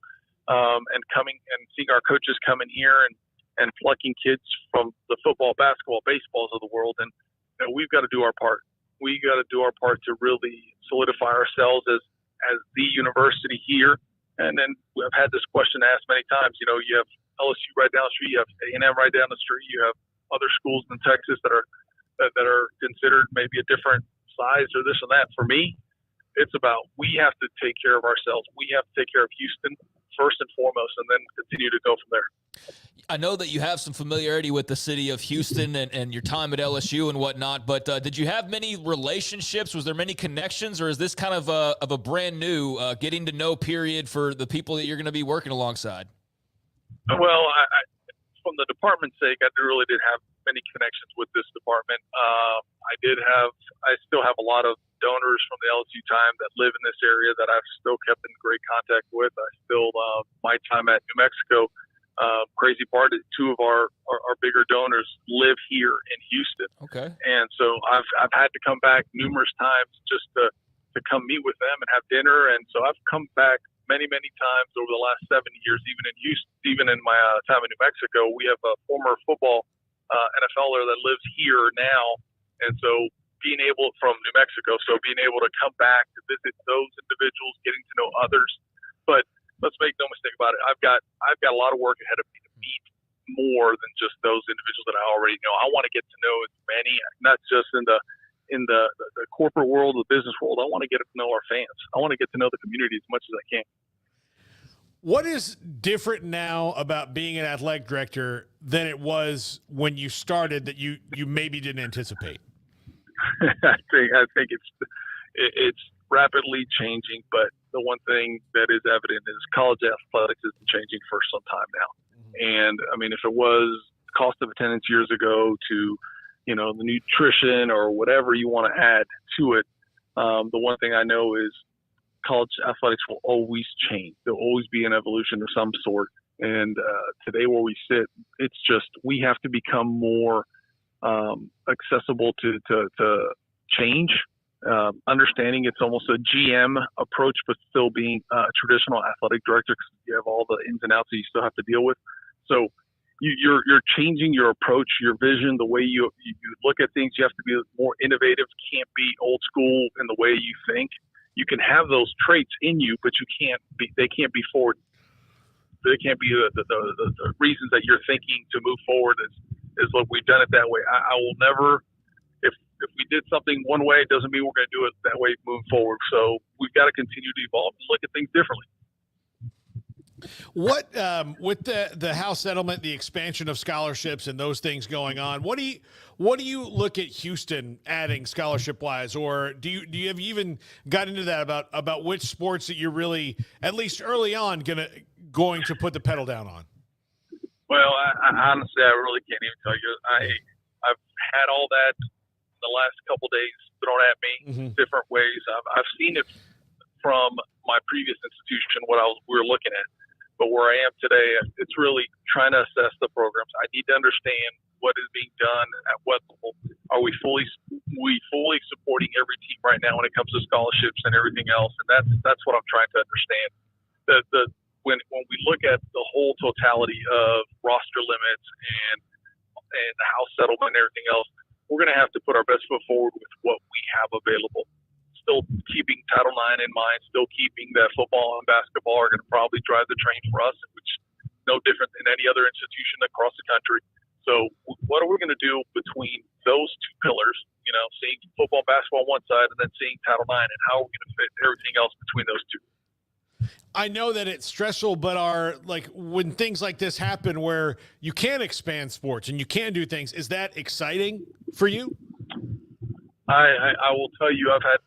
and coming and seeing our coaches come in here and plucking kids from the football, basketball, baseballs of the world. And we've got to do our part. We got to do our part to really solidify ourselves as the university here. And then I've had this question asked many times. You have LSU right down the street, you have A&M right down the street, you have other schools in Texas that are considered maybe a different size or this and that. For me, it's about we have to take care of ourselves. We have to take care of Houston first and foremost, and then continue to go from there. I know that you have some familiarity with the city of Houston and your time at LSU and whatnot, but did you have many relationships? Was there many connections, or is this kind of a brand new getting to know period for the people that you're going to be working alongside? Well, I from the department's sake, I really did have many connections with this department. I still have a lot of donors from the LSU time that live in this area that I've still kept in great contact with. I still, my time at New Mexico, crazy part is two of our bigger donors live here in Houston. Okay. And so I've had to come back numerous times just to come meet with them and have dinner. And so I've come back many times over the last 7 years, even in Houston, even in my time in New Mexico. We have a former football NFLer that lives here now. And so being able to come back to visit those individuals, getting to know others. But let's make no mistake about it. I've got a lot of work ahead of me to meet more than just those individuals that I already know. I want to get to know as many, not just in the corporate world, the business world. I want to get to know our fans. I want to get to know the community as much as I can. What is different now about being an athletic director than it was when you started that you maybe didn't anticipate? I think it's rapidly changing, but the one thing that is evident is college athletics has been changing for some time now. And I mean, if it was cost of attendance years ago to, you know, the nutrition or whatever you want to add to it, the one thing I know is college athletics will always change. There'll always be an evolution of some sort. And today where we sit, it's just we have to become more accessible to change, understanding it's almost a GM approach, but still being a traditional athletic director because you have all the ins and outs that you still have to deal with. So you're changing your approach, your vision, the way you look at things. You have to be more innovative. Can't be old school in the way you think. You can have those traits in you, but they can't be forward. They can't be the reasons that you're thinking to move forward is look, we've done it that way. I will never, if we did something one way, it doesn't mean we're going to do it that way moving forward. So we've got to continue to evolve and look at things differently. What with the House settlement, the expansion of scholarships and those things going on, what do you look at Houston adding scholarship wise, or do you have even got into that about which sports that you're really, at least early on, going to put the pedal down on? Well, I honestly, I really can't even tell you. I've had all that the last couple of days thrown at me different ways. I've seen it from my previous institution, what we were looking at. But where I am today, it's really trying to assess the programs. I need to understand what is being done at what level. Are we fully supporting every team right now when it comes to scholarships and everything else? And that's what I'm trying to understand. When we look at the whole totality of roster limits and the House settlement and everything else, we're going to have to put our best foot forward with what we have available. Still keeping Title IX in mind, still keeping that football and basketball are going to probably drive the train for us, which is no different than any other institution across the country. So what are we going to do between those two pillars, you know, seeing football, basketball on one side and then seeing Title IX, and how are we going to fit everything else between those two? I know that it's stressful, but when things like this happen where you can expand sports and you can do things, is that exciting for you? I will tell you, I've had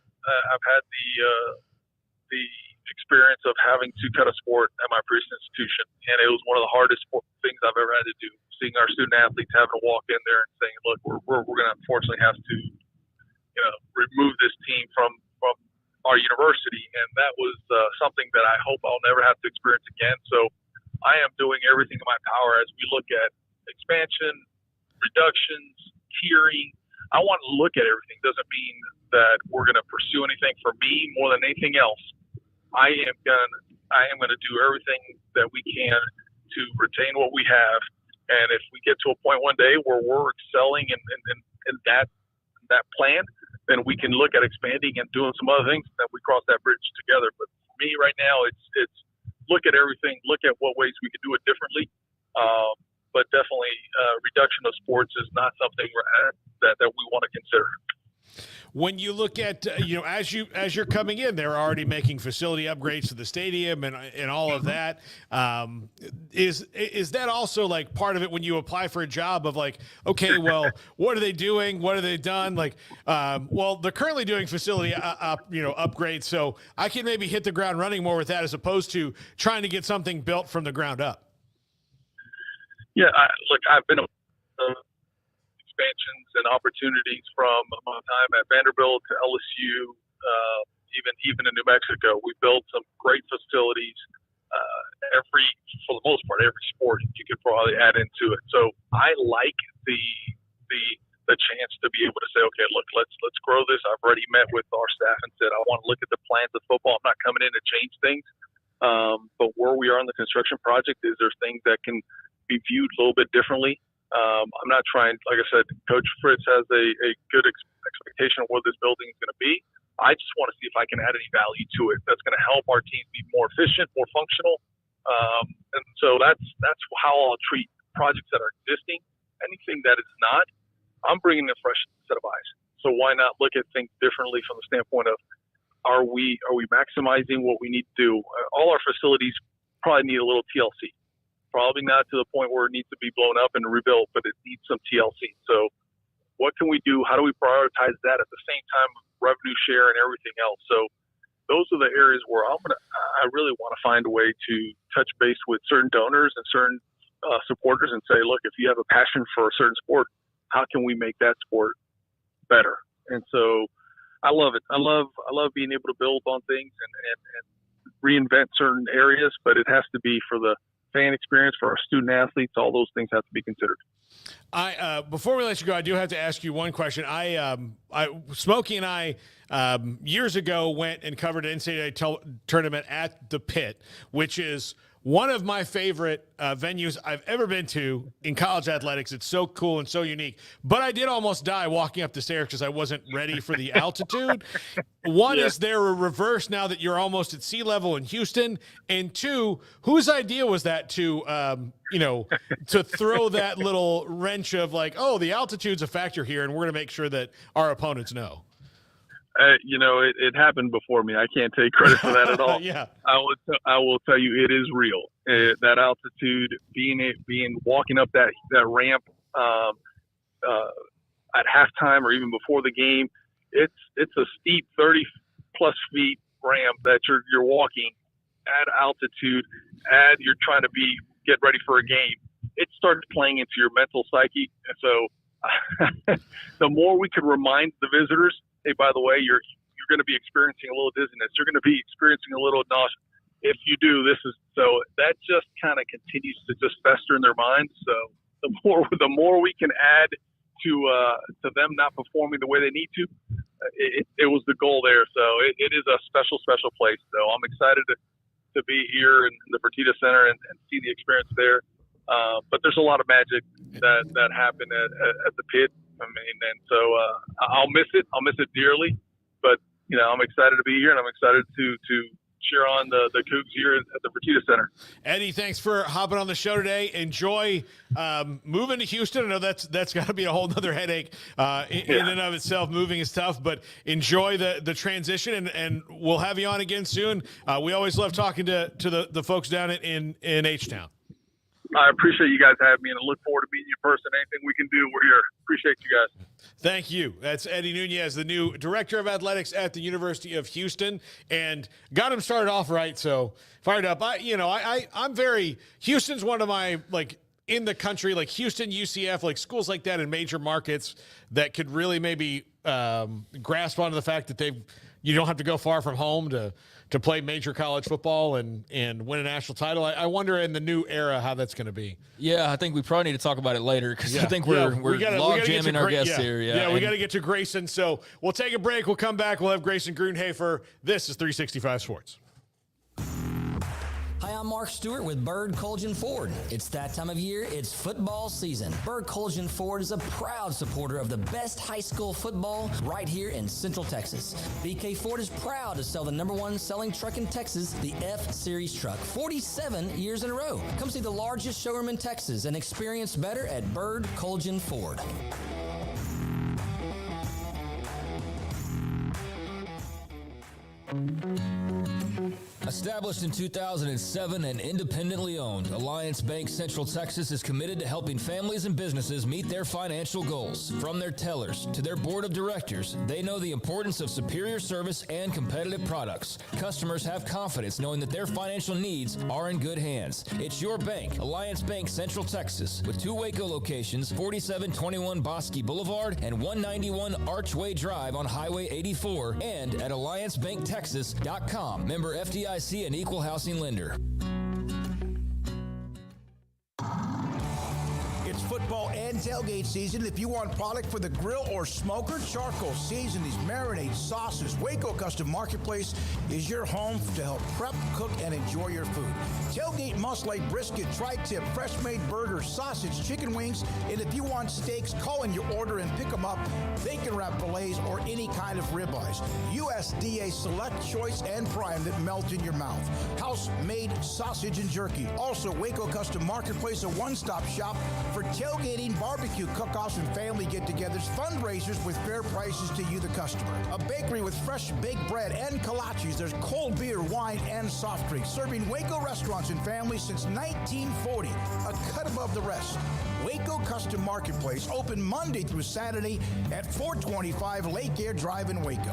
the experience of having to cut a sport at my previous institution, and it was one of the hardest things I've ever had to do. Seeing our student athletes having to walk in there and saying, "Look, we're going to unfortunately have to, you know, remove this team from our university," and that was something that I hope I'll never have to experience again. So I am doing everything in my power as we look at expansion, reductions, tiering. I want to look at everything. Doesn't mean that we're going to pursue anything. For me, more than anything else, I am going to do everything that we can to retain what we have. And if we get to a point one day where we're excelling in that plan, then we can look at expanding and doing some other things. Then we cross that bridge together. But for me, right now, it's look at everything, look at what ways we can do it differently. But definitely, reduction of sports is not something that we want to consider. When you look at, as you're coming in, they're already making facility upgrades to the stadium and all of that. Is that also like part of it when you apply for a job of like, okay, well, what are they doing? What have they done? Like, well, they're currently doing facility, upgrades. So I can maybe hit the ground running more with that as opposed to trying to get something built from the ground up. Yeah, I've been expansions and opportunities from my time at Vanderbilt to LSU, even in New Mexico. We built some great facilities. For the most part, every sport you could probably add into it. So I like the chance to be able to say, okay, look, let's grow this. I've already met with our staff and said I want to look at the plans of football. I'm not coming in to change things, but where we are in the construction project is there's things that can be viewed a little bit differently. I'm not trying, like I said, Coach Fritz has a good expectation of what this building is going to be. I just want to see if I can add any value to it that's going to help our teams be more efficient, more functional. And so that's how I'll treat projects that are existing. Anything that is not, I'm bringing a fresh set of eyes. So why not look at things differently from the standpoint of are we maximizing what we need to do? All our facilities probably need a little TLC. Probably not to the point where it needs to be blown up and rebuilt, but it needs some TLC. So what can we do? How do we prioritize that at the same time of revenue share and everything else? So those are the areas where I really want to find a way to touch base with certain donors and certain supporters and say, look, if you have a passion for a certain sport, how can we make that sport better? And so I love it. I love being able to build on things and reinvent certain areas, but it has to be for the fan experience, for our student athletes. All those things have to be considered. Before we let you go, I do have to ask you one question. Smokey and I years ago went and covered an NCAA tournament at the Pit, which is one of my favorite venues I've ever been to in college athletics. It's so cool and so unique. But I did almost die walking up the stairs because I wasn't ready for the altitude. One, is there a reverse now that you're almost at sea level in Houston? And two, whose idea was that to throw that little wrench of like, oh, the altitude's a factor here, and we're going to make sure that our opponents know? It happened before me. I can't take credit for that at all. Yeah. I will tell you, it is real. That altitude, walking up that ramp at halftime or even before the game, it's a steep 30+ feet ramp that you're walking at altitude. You're trying to get ready for a game. It starts playing into your mental psyche, and so the more we could remind the visitors, hey, by the way, you're going to be experiencing a little dizziness. You're going to be experiencing a little nausea. If you do, so that just kind of continues to just fester in their minds. So the more we can add to them not performing the way they need to, it was the goal there. So it is a special place. So I'm excited to be here in the Fertitta Center and see the experience there. But there's a lot of magic that happened at the Pit. I mean, and so I'll miss it. I'll miss it dearly. But I'm excited to be here, and I'm excited to cheer on the Cougs here at the Fertitta Center. Eddie, thanks for hopping on the show today. Enjoy moving to Houston. I know that's got to be a whole nother headache in and of itself. Moving is tough, but enjoy the transition, and we'll have you on again soon. We always love talking to the folks down in H-Town. I appreciate you guys having me, and I look forward to meeting you in person. Anything we can do, we're here. Appreciate you guys. Thank you. That's Eddie Nuñez, the new director of athletics at the University of Houston, and got him started off right. So fired up. I'm very Houston's one of my in the country, like Houston, UCF, like schools like that in major markets that could really maybe grasp onto the fact that you don't have to go far from home to play major college football and win a national title. I wonder in the new era how that's going to be. Yeah, I think we probably need to talk about it later because I think we're log jamming our guests here. Yeah, we got to get to Grayson. So we'll take a break. We'll come back. We'll have Grayson Grunhafer. This is 365 Sports. Hi, I'm Mark Stewart with Bird Colgin Ford. It's that time of year. It's football season. Bird Colgin Ford is a proud supporter of the best high school football right here in Central Texas. BK Ford is proud to sell the #1 selling truck in Texas, the F-Series truck, 47 years in a row. Come see the largest showroom in Texas and experience better at Bird Colgin Ford. Established in 2007 and independently owned, Alliance Bank Central Texas is committed to helping families and businesses meet their financial goals. From their tellers to their board of directors, they know the importance of superior service and competitive products. Customers have confidence knowing that their financial needs are in good hands. It's your bank, Alliance Bank Central Texas, with 2 Waco locations, 4721 Bosque Boulevard and 191 Archway Drive on Highway 84, and at AllianceBankTexas.com. Member FDIC and equal housing lender. It's football and tailgate season. If you want product for the grill or smoker, charcoal, seasonings, marinades, sauces, Waco Custom Marketplace is your home to help prep, cook, and enjoy your food. Tailgate must-like brisket, tri-tip, fresh-made burgers, sausage, chicken wings, and if you want steaks, call in your order and pick them up. Bacon wrap fillets or any kind of ribeyes. USDA Select Choice and Prime that melt in your mouth. House-made sausage and jerky. Also, Waco Custom Marketplace, a one-stop shop for tailgating, barbecue, barbecue cook-offs and family get-togethers, fundraisers with fair prices to you, the customer. A bakery with fresh baked bread and kolaches. There's cold beer, wine, and soft drinks. Serving Waco restaurants and families since 1940. A cut above the rest. Waco Custom Marketplace, open Monday through Saturday at 425 Lake Air Drive in Waco.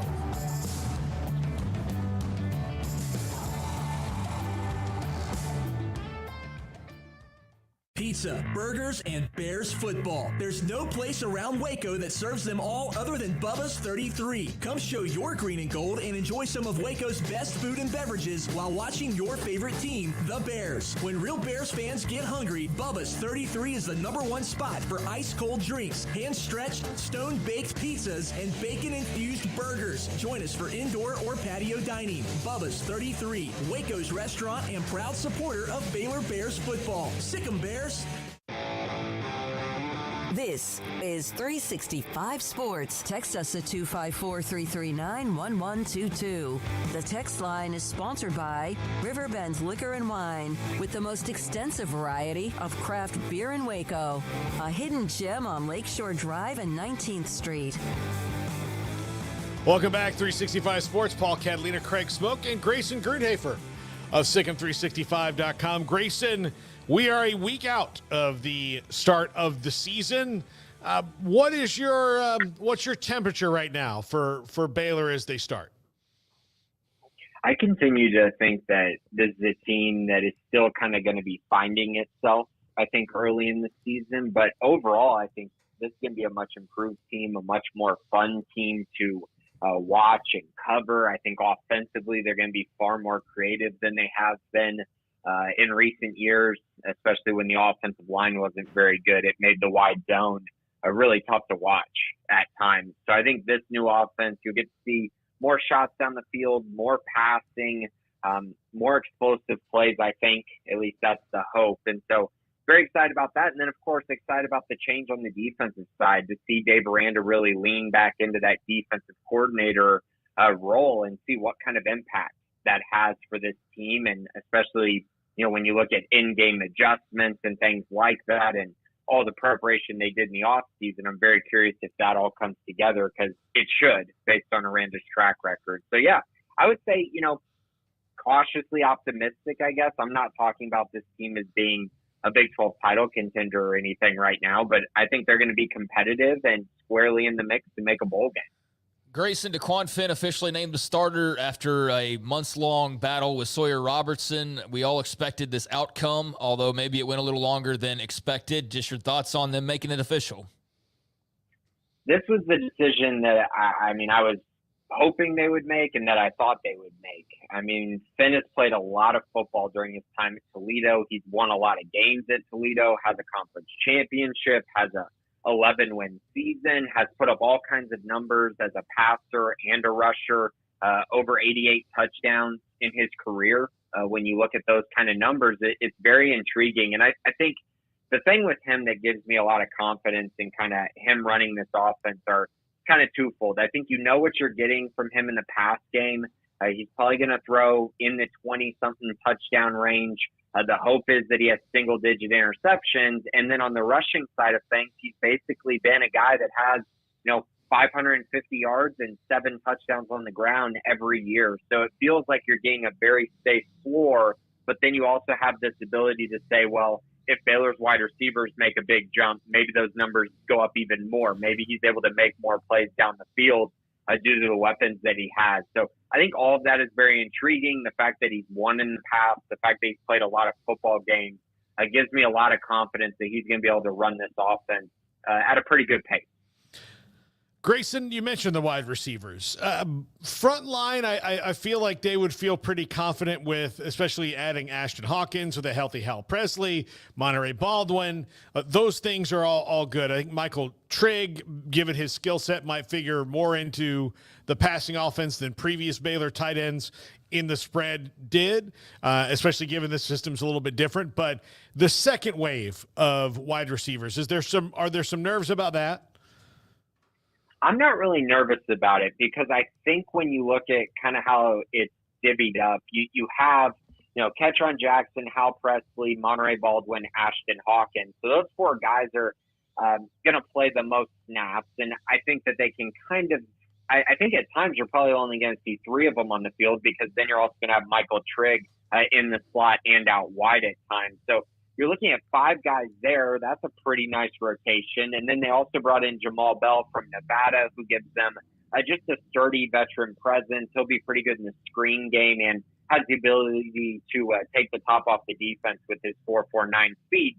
Pizza, burgers, and Bears football. There's no place around Waco that serves them all other than Bubba's 33. Come show your green and gold and enjoy some of Waco's best food and beverages while watching your favorite team, the Bears. When real Bears fans get hungry, Bubba's 33 is the #1 spot for ice-cold drinks, hand-stretched, stone-baked pizzas, and bacon-infused burgers. Join us for indoor or patio dining. Bubba's 33, Waco's restaurant and proud supporter of Baylor Bears football. Sick 'em, Bears. This is 365 Sports. Text us at 254-339-1122. The text line is sponsored by Riverbend's Liquor and Wine, with the most extensive variety of craft beer in Waco. A hidden gem on Lakeshore Drive and 19th Street. Welcome back, 365 Sports. Paul Catalina, Craig Smoak, and Grayson Grunhafer of SicEm365.com. Grayson, we are a week out of the start of the season. What's your temperature right now for Baylor as they start? I continue to think that this is a team that is still kind of going to be finding itself, I think, early in the season. But overall, I think this is going to be a much improved team, a much more fun team to watch and cover. I think offensively, they're going to be far more creative than they have been in recent years, especially when the offensive line wasn't very good. It made the wide zone really tough to watch at times. So I think this new offense, you'll get to see more shots down the field, more passing, more explosive plays, I think. At least that's the hope. And so very excited about that. And then, of course, excited about the change on the defensive side to see Dave Aranda really lean back into that defensive coordinator role and see what kind of impact that has for this team. And especially, when you look at in-game adjustments and things like that and all the preparation they did in the offseason, I'm very curious if that all comes together, because it should, based on Aranda's track record. So, yeah, I would say, cautiously optimistic, I guess. I'm not talking about this team as being a Big 12 title contender or anything right now, but I think they're going to be competitive and squarely in the mix to make a bowl game. Grayson, DeQuan Finn officially named the starter after a months-long battle with Sawyer Robertson. We all expected this outcome, although maybe it went a little longer than expected. Just your thoughts on them making it official. This was the decision that I was hoping they would make and that I thought they would make. Finn has played a lot of football during his time at Toledo. He's won a lot of games at Toledo, has a conference championship, has a 11-win season, has put up all kinds of numbers as a passer and a rusher, over 88 touchdowns in his career. When you look at those kind of numbers, it's very intriguing. And I think the thing with him that gives me a lot of confidence in kind of him running this offense are kind of twofold. I think you know what you're getting from him in the pass game. He's probably going to throw in the 20-something touchdown range. The hope is that he has single-digit interceptions. And then on the rushing side of things, he's basically been a guy that has, 550 yards and 7 touchdowns on the ground every year. So it feels like you're getting a very safe floor, but then you also have this ability to say, well, if Baylor's wide receivers make a big jump, maybe those numbers go up even more. Maybe he's able to make more plays down the field due to the weapons that he has. So I think all of that is very intriguing. The fact that he's won in the past, the fact that he's played a lot of football games, gives me a lot of confidence that he's going to be able to run this offense at a pretty good pace. Grayson, you mentioned the wide receivers. Front line, I feel like they would feel pretty confident with, especially adding Ashton Hawkins with a healthy Hal Presley, Monterey Baldwin. Those things are all good. I think Michael Trigg, given his skill set, might figure more into the passing offense than previous Baylor tight ends in the spread did, especially given the system's a little bit different. But the second wave of wide receivers, are there some nerves about that? I'm not really nervous about it because I think when you look at kind of how it's divvied up, you have, Ketron Jackson, Hal Presley, Monterey Baldwin, Ashton Hawkins. So those 4 guys are going to play the most snaps. And I think that they can kind of, I think at times you're probably only going to see 3 of them on the field, because then you're also going to have Michael Trigg in the slot and out wide at times. So you're looking at 5 guys there. That's a pretty nice rotation. And then they also brought in Jamal Bell from Nevada, who gives them just a sturdy veteran presence. He'll be pretty good in the screen game and has the ability to take the top off the defense with his 4.49 speed.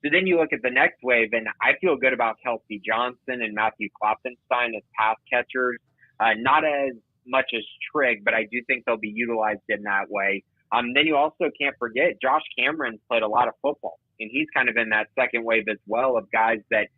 So then you look at the next wave, and I feel good about Kelsey Johnson and Matthew Klopfenstein as pass catchers. Not as much as Trigg, but I do think they'll be utilized in that way. Then you also can't forget Josh Cameron's played a lot of football, and he's kind of in that second wave as well of guys that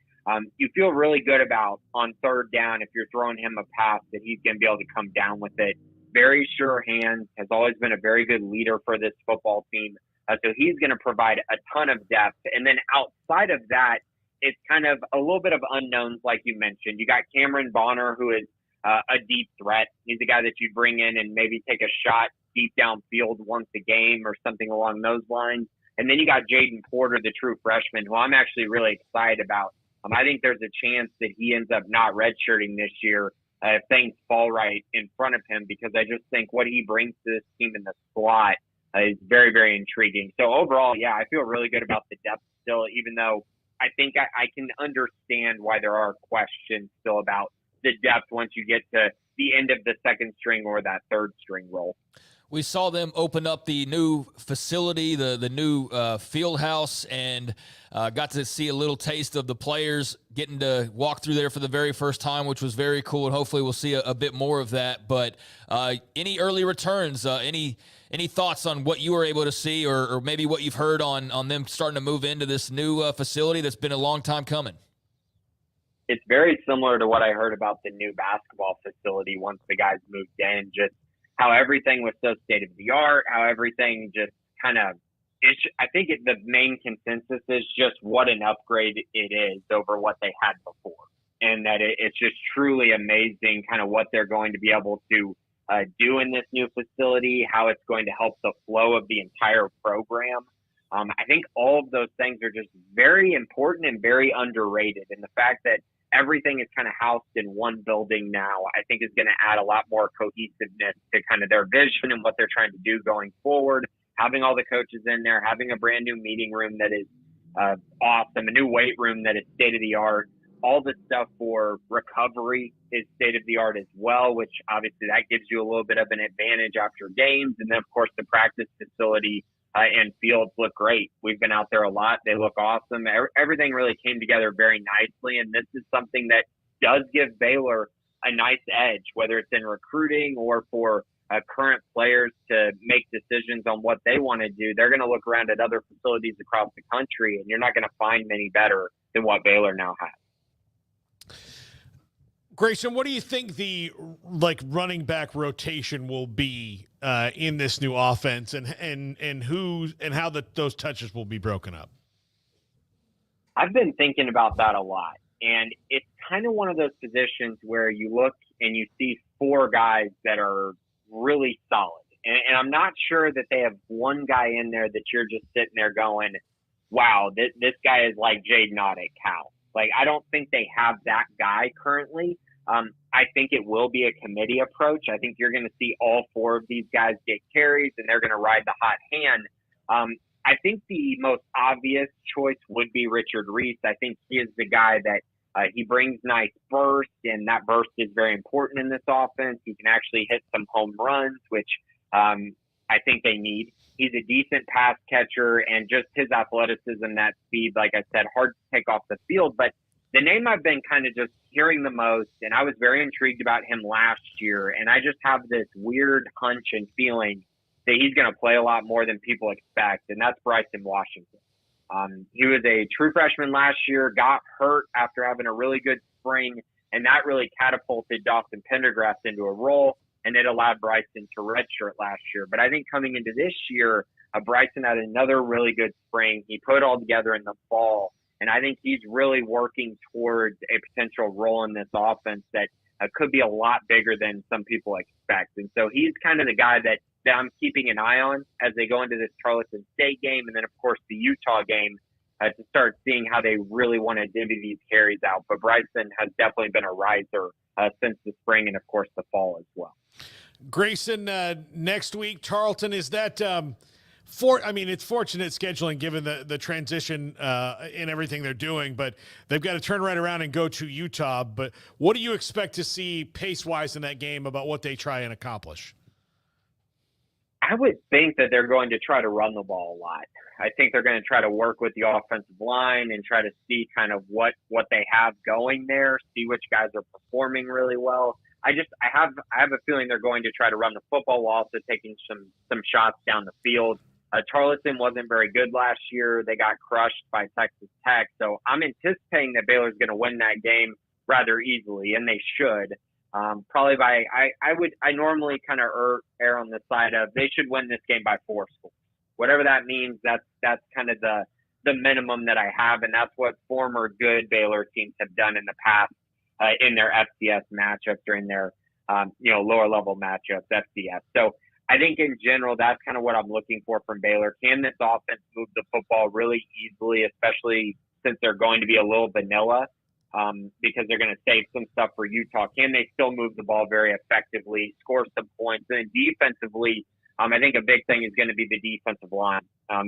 you feel really good about on third down. If you're throwing him a pass, that he's going to be able to come down with it. Very sure hands, has always been a very good leader for this football team. So he's going to provide a ton of depth. And then outside of that, it's kind of a little bit of unknowns, like you mentioned. You got Cameron Bonner, who is a deep threat. He's a guy that you bring in and maybe take a shot deep downfield once a game or something along those lines. And then you got Jaden Porter, the true freshman, who I'm actually really excited about. I think there's a chance that he ends up not redshirting this year if things fall right in front of him, because I just think what he brings to this team in the slot is very, very intriguing. So overall, yeah, I feel really good about the depth still, even though I think I can understand why there are questions still about the depth once you get to the end of the second string or that third string role. We saw them open up the new facility, the new field house, and got to see a little taste of the players getting to walk through there for the very first time, which was very cool, and hopefully we'll see a bit more of that. But any early returns, any thoughts on what you were able to see, or maybe what you've heard on them starting to move into this new facility that's been a long time coming? It's very similar to what I heard about the new basketball facility once the guys moved in, just how everything was so state-of-the-art, how everything just kind of – I think the main consensus is just what an upgrade it is over what they had before, and that it's just truly amazing kind of what they're going to be able to do in this new facility, how it's going to help the flow of the entire program. I think all of those things are just very important and very underrated, and the fact that everything is kind of housed in one building now, I think is going to add a lot more cohesiveness to kind of their vision and what they're trying to do going forward. Having all the coaches in there, having a brand new meeting room that is awesome, a new weight room that is state of the art, all the stuff for recovery is state of the art as well, which obviously that gives you a little bit of an advantage after games. And then of course the practice facility and fields look great. We've been out there a lot. They look awesome. Everything really came together very nicely. And this is something that does give Baylor a nice edge, whether it's in recruiting or for current players to make decisions on what they want to do. They're going to look around at other facilities across the country, and you're not going to find many better than what Baylor now has. Grayson, what do you think the running back rotation will be in this new offense, and who and how those touches will be broken up? I've been thinking about that a lot, and it's kind of one of those positions where you look and you see 4 guys that are really solid, and I'm not sure that they have one guy in there that you're just sitting there going, wow, this guy is like Jaden Ott at Cal. Like, I don't think they have that guy currently. I think it will be a committee approach. I think you're going to see all 4 of these guys get carries, and they're going to ride the hot hand. I think the most obvious choice would be Richard Reese. I think he is the guy that he brings nice burst, and that burst is very important in this offense. He can actually hit some home runs, which I think they need. He's a decent pass catcher, and just his athleticism, that speed, like I said, hard to take off the field. But the name I've been kind of just hearing the most, and I was very intrigued about him last year, and I just have this weird hunch and feeling that he's going to play a lot more than people expect, and that's Bryson Washington. He was a true freshman last year, got hurt after having a really good spring, and that really catapulted Dawson Pendergrass into a role, and it allowed Bryson to redshirt last year. But I think coming into this year, Bryson had another really good spring. He put it all together in the fall, and I think he's really working towards a potential role in this offense that could be a lot bigger than some people expect. And so he's kind of the guy that I'm keeping an eye on as they go into this Tarleton State game, and then, of course, the Utah game to start seeing how they really want to divvy these carries out. But Bryson has definitely been a riser since the spring and, of course, the fall as well. Grayson, next week, Tarleton, is that it's fortunate scheduling given the transition in everything they're doing, but they've got to turn right around and go to Utah. But what do you expect to see pace-wise in that game about what they try and accomplish? I would think that they're going to try to run the ball a lot. I think they're going to try to work with the offensive line and try to see kind of what they have going there, see which guys are performing really well. I have a feeling they're going to try to run the football while also taking some shots down the field. Tarleton wasn't very good last year. They got crushed by Texas Tech. So I'm anticipating that Baylor's going to win that game rather easily, and they should. Probably by I normally kind of err on the side of they should win this game by 4 scores. Whatever that means, that's kind of the minimum that I have, and that's what former good Baylor teams have done in the past in their FCS matchups or in their lower level matchups, FCS. So I think in general, that's kind of what I'm looking for from Baylor. Can this offense move the football really easily, especially since they're going to be a little vanilla because they're going to save some stuff for Utah? Can they still move the ball very effectively, score some points? And defensively, I think a big thing is going to be the defensive line.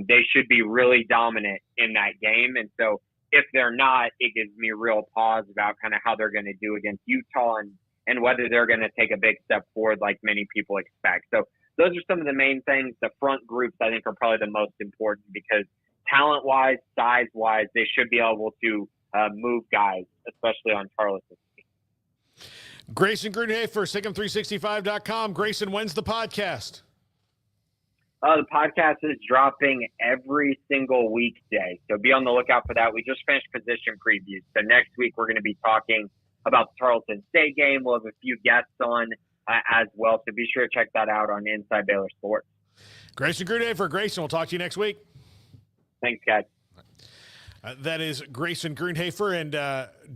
They should be really dominant in that game. And so if they're not, it gives me a real pause about kind of how they're going to do against Utah and whether they're going to take a big step forward like many people expect. So those are some of the main things. The front groups, I think, are probably the most important because talent-wise, size-wise, they should be able to move guys, especially on Tarleton's team. Grayson Grunhafer, SicEm365.com. Grayson, when's the podcast? The podcast is dropping every single weekday, so be on the lookout for that. We just finished position previews, so next week we're going to be talking about the Tarleton State game. We'll have a few guests on as well, so be sure to check that out on Inside Baylor Sports. Grayson Grunhafer. Grayson, we'll talk to you next week. Thanks, guys. That is Grayson Grunhafer, and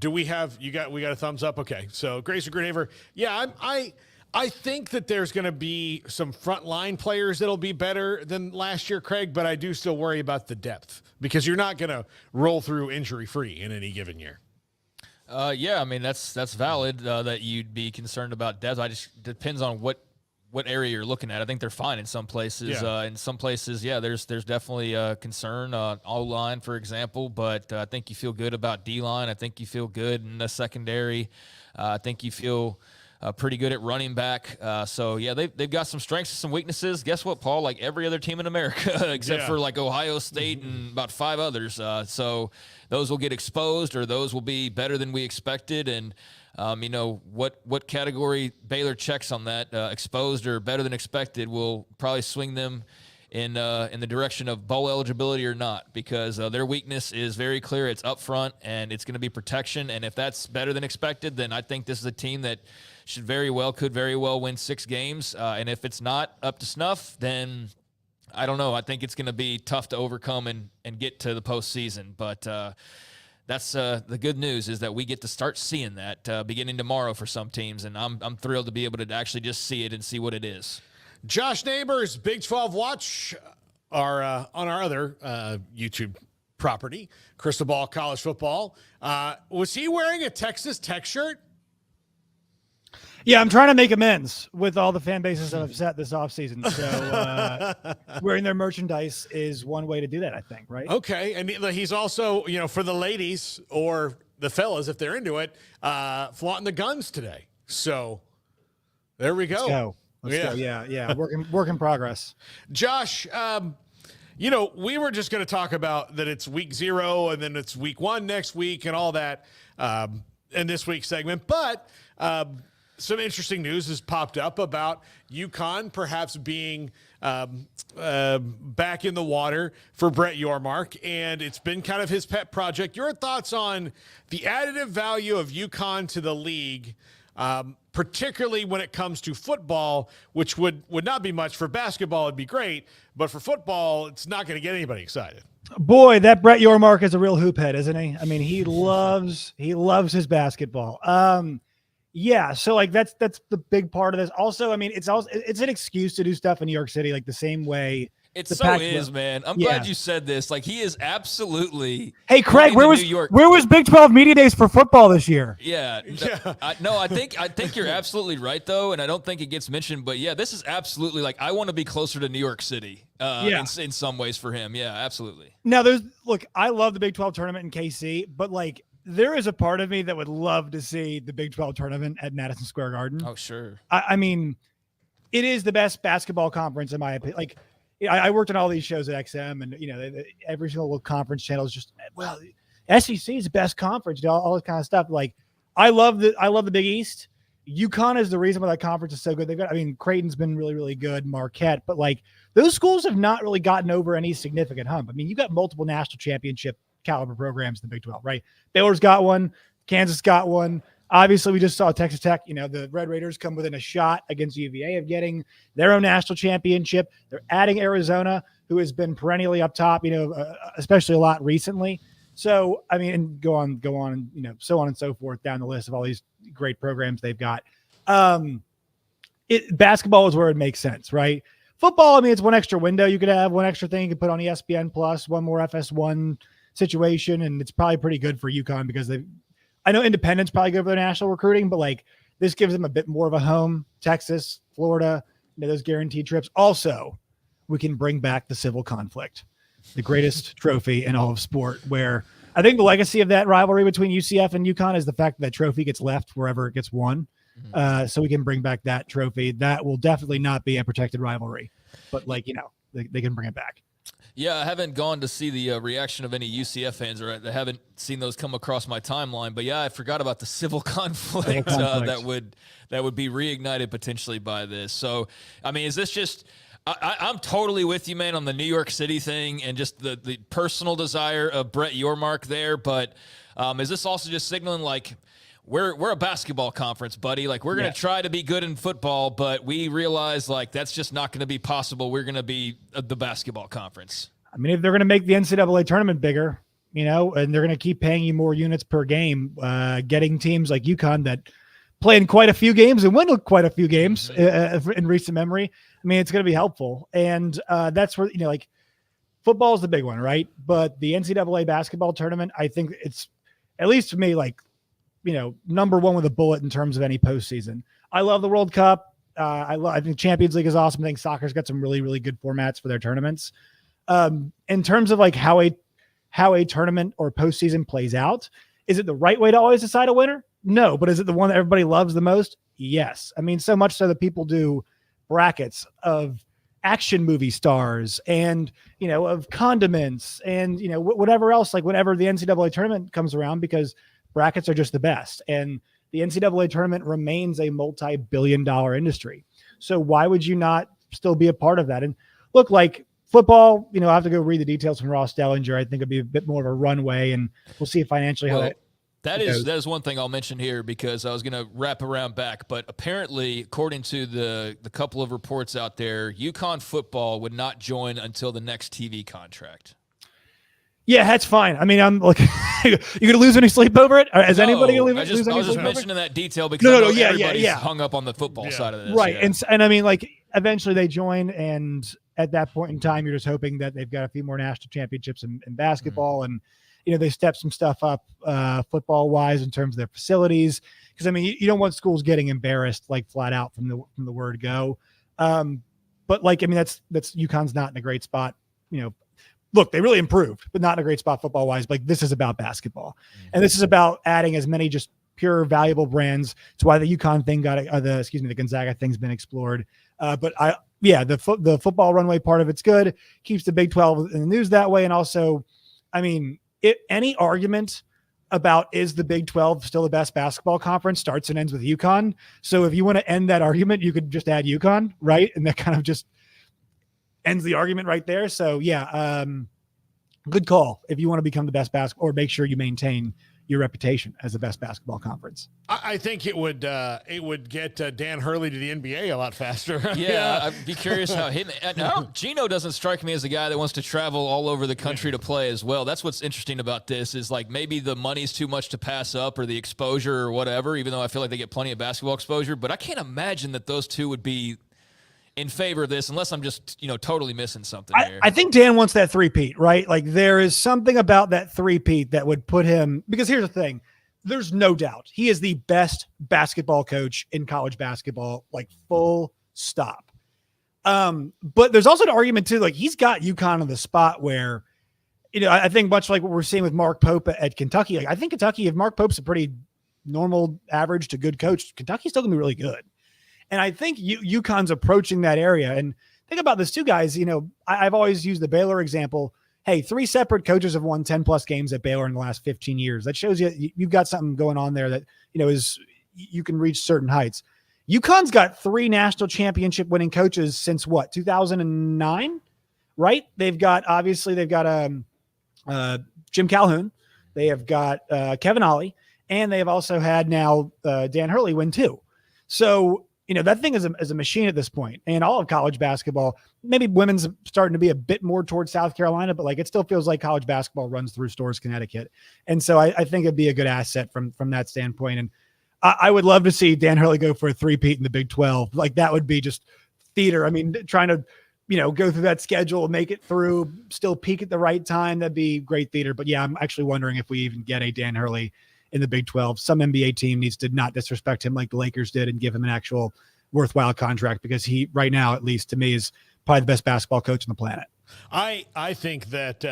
do we got a thumbs up? Okay, so Grayson Grunhafer. Yeah, I think that there's going to be some frontline players that'll be better than last year, Craig, but I do still worry about the depth because you're not going to roll through injury-free in any given year. Yeah, I mean, that's valid that you'd be concerned about depth. I just depends on what area you're looking at. I think they're fine in some places. Yeah. In some places, yeah, there's definitely a concern on O-line, for example, but I think you feel good about D-line. I think you feel good in the secondary. I think you feel pretty good at running back. So, yeah, they've got some strengths and some weaknesses. Guess what, Paul? Like every other team in America except for like Ohio State and about 5 others. So those will get exposed or those will be better than we expected. And, what category Baylor checks on that, exposed or better than expected, will probably swing them in the direction of bowl eligibility or not, because their weakness is very clear. It's up front, and it's going to be protection. And if that's better than expected, then I think this is a team that could very well win 6 games. And if it's not up to snuff, then I don't know. I think it's going to be tough to overcome and get to the postseason. But that's the good news is that we get to start seeing that beginning tomorrow for some teams, and I'm thrilled to be able to actually just see it and see what it is. Josh Neighbors, Big 12 Watch, are on our other YouTube property, Crystal Ball College Football. Was he wearing a Texas Tech shirt? Yeah, I'm trying to make amends with all the fan bases that I've set this offseason. So wearing their merchandise is one way to do that, I think, right? Okay, and he's also, for the ladies or the fellas, if they're into it, flaunting the guns today. So there we go. Let's go. Yeah. Work in progress. Josh, we were just going to talk about that it's week 0 and then it's week 1 next week and all that in this week's segment. But some interesting news has popped up about Yukon perhaps being back in the water for Brett Yormark, and it's been kind of his pet project. Your thoughts on the additive value of Yukon to the league, particularly when it comes to football, which would not be much. For basketball, it'd be great, but for football, it's not going to get anybody excited. Boy, that Brett Yormark is a real hoop head, isn't he? I mean, he loves his basketball. Yeah, so like that's the big part of this. Also, I mean, it's an excuse to do stuff in New York City like the same way. It the so Pac-12 is, man. I'm glad you said this. Like, he is absolutely. Hey, Craig, where was New York. where was Big 12 Media Days for football this year? Yeah, I think you're absolutely right though, and I don't think it gets mentioned. But yeah, this is absolutely like I want to be closer to New York City. In some ways for him. Yeah, absolutely. Now, I love the Big 12 tournament in KC, but like there is a part of me that would love to see the Big 12 tournament at Madison Square Garden. Oh, sure. I mean, it is the best basketball conference in my opinion. Like, I worked on all these shows at XM, and every single little conference channel is just SEC is the best conference, all this kind of stuff. Like, I love the Big East. Yukon is the reason why that conference is so good. Creighton's been really, really good, Marquette, but like those schools have not really gotten over any significant hump. I mean, you got multiple national championship caliber programs in the Big 12, right? Baylor's got one, Kansas got one. Obviously, we just saw Texas Tech. The Red Raiders come within a shot against UVA of getting their own national championship. They're adding Arizona, who has been perennially up top, especially a lot recently. So, I mean, and go on, so on and so forth down the list of all these great programs they've got. Basketball is where it makes sense, right? Football, I mean, it's one extra window you could have, one extra thing you could put on ESPN Plus, one more FS1 situation, and it's probably pretty good for UConn because I know Independent's probably good for their national recruiting, but like this gives them a bit more of a home. Texas, Florida, those guaranteed trips. Also, we can bring back the civil conflict, the greatest trophy in all of sport, where I think the legacy of that rivalry between UCF and UConn is the fact that trophy gets left wherever it gets won. So we can bring back that trophy. That will definitely not be a protected rivalry, but they can bring it back. Yeah, I haven't gone to see the reaction of any UCF fans, or I haven't seen those come across my timeline. But yeah, I forgot about the civil conflict that would be reignited potentially by this. So, I mean, is this just? I'm totally with you, man, on the New York City thing and just the personal desire of Brett Yormark there. But is this also just signaling like? We're a basketball conference, buddy. Like, we're going to try to be good in football, but we realize, like, that's just not going to be possible. We're going to be the basketball conference. I mean, if they're going to make the NCAA tournament bigger, and they're going to keep paying you more units per game, getting teams like UConn that play in quite a few games and win quite a few games in recent memory, I mean, it's going to be helpful. And that's where, football is the big one, right? But the NCAA basketball tournament, I think it's, at least to me, like, number one with a bullet in terms of any postseason. I love the World Cup. I think Champions League is awesome. I think soccer's got some really, really good formats for their tournaments. In terms of like how a tournament or postseason plays out, is it the right way to always decide a winner? No, but is it the one that everybody loves the most? Yes. I mean, so much so that people do brackets of action movie stars and, of condiments and, whatever else, like whenever the NCAA tournament comes around, because brackets are just the best. And the NCAA tournament remains a multi-billion-dollar industry. So why would you not still be a part of that? And look, like football, I have to go read the details from Ross Dellinger. I think it'd be a bit more of a runway, and we'll see financially how that is one thing I'll mention here, because I was going to wrap around back. But apparently, according to the couple of reports out there, UConn football would not join until the next TV contract. Yeah, that's fine. I mean, I'm like, you gonna lose any sleep over it? Is anybody gonna lose any sleep? I was just mentioning that detail because everybody's hung up on the football side of this, right? Yeah. And I mean, like, eventually they join, and at that point in time, you're just hoping that they've got a few more national championships in basketball, and they step some stuff up football wise in terms of their facilities. Because I mean, you don't want schools getting embarrassed like flat out from the word go. But like, I mean, that's UConn's not in a great spot, Look, they really improved, but not in a great spot football-wise. Like, this is about basketball. And this is about adding as many just pure, valuable brands. It's why the UConn thing the Gonzaga thing's been explored. But the football runway part of it's good. Keeps the Big 12 in the news that way. And also, I mean, any argument about is the Big 12 still the best basketball conference starts and ends with UConn. So if you want to end that argument, you could just add UConn, right? And that kind of just ends the argument right there. So good call if you want to become the best basketball or make sure you maintain your reputation as the best basketball conference. I think it would get Dan Hurley to the NBA a lot faster. Yeah, I'd be curious how Gino doesn't strike me as a guy that wants to travel all over the country to play as well. That's what's interesting about this is like maybe the money's too much to pass up or the exposure or whatever, even though I feel like they get plenty of basketball exposure. But I can't imagine that those two would be in favor of this unless I'm just, totally missing something here. I think Dan wants that three-peat, right? Like there is something about that three-peat that would put him, because here's the thing, there's no doubt he is the best basketball coach in college basketball, like full stop. But there's also an argument too, like he's got Yukon on the spot where, I think much like what we're seeing with Mark Pope at Kentucky, like I think Kentucky, if Mark Pope's a pretty normal, average to good coach, Kentucky's still gonna be really good. And I think UConn's approaching that area. And think about this too, guys. I've always used the Baylor example. Hey, 3 separate coaches have won 10+ games at Baylor in the last 15 years. That shows you've got something going on there that, is you can reach certain heights. UConn's got 3 national championship winning coaches since what, 2009, right? They've got Jim Calhoun. They have got Kevin Ollie, and they have also had now Dan Hurley win 2. So, that thing is a machine at this point. And all of college basketball, maybe women's starting to be a bit more towards South Carolina, but like it still feels like college basketball runs through Storrs, Connecticut. And so I think it'd be a good asset from that standpoint. And I would love to see Dan Hurley go for a three-peat in the Big 12. Like that would be just theater. I mean, trying to, go through that schedule, make it through, still peak at the right time. That'd be great theater. But yeah, I'm actually wondering if we even get a Dan Hurley in the Big 12. Some NBA team needs to not disrespect him like the Lakers did and give him an actual worthwhile contract, because he, right now, at least to me, is probably the best basketball coach on the planet. I think that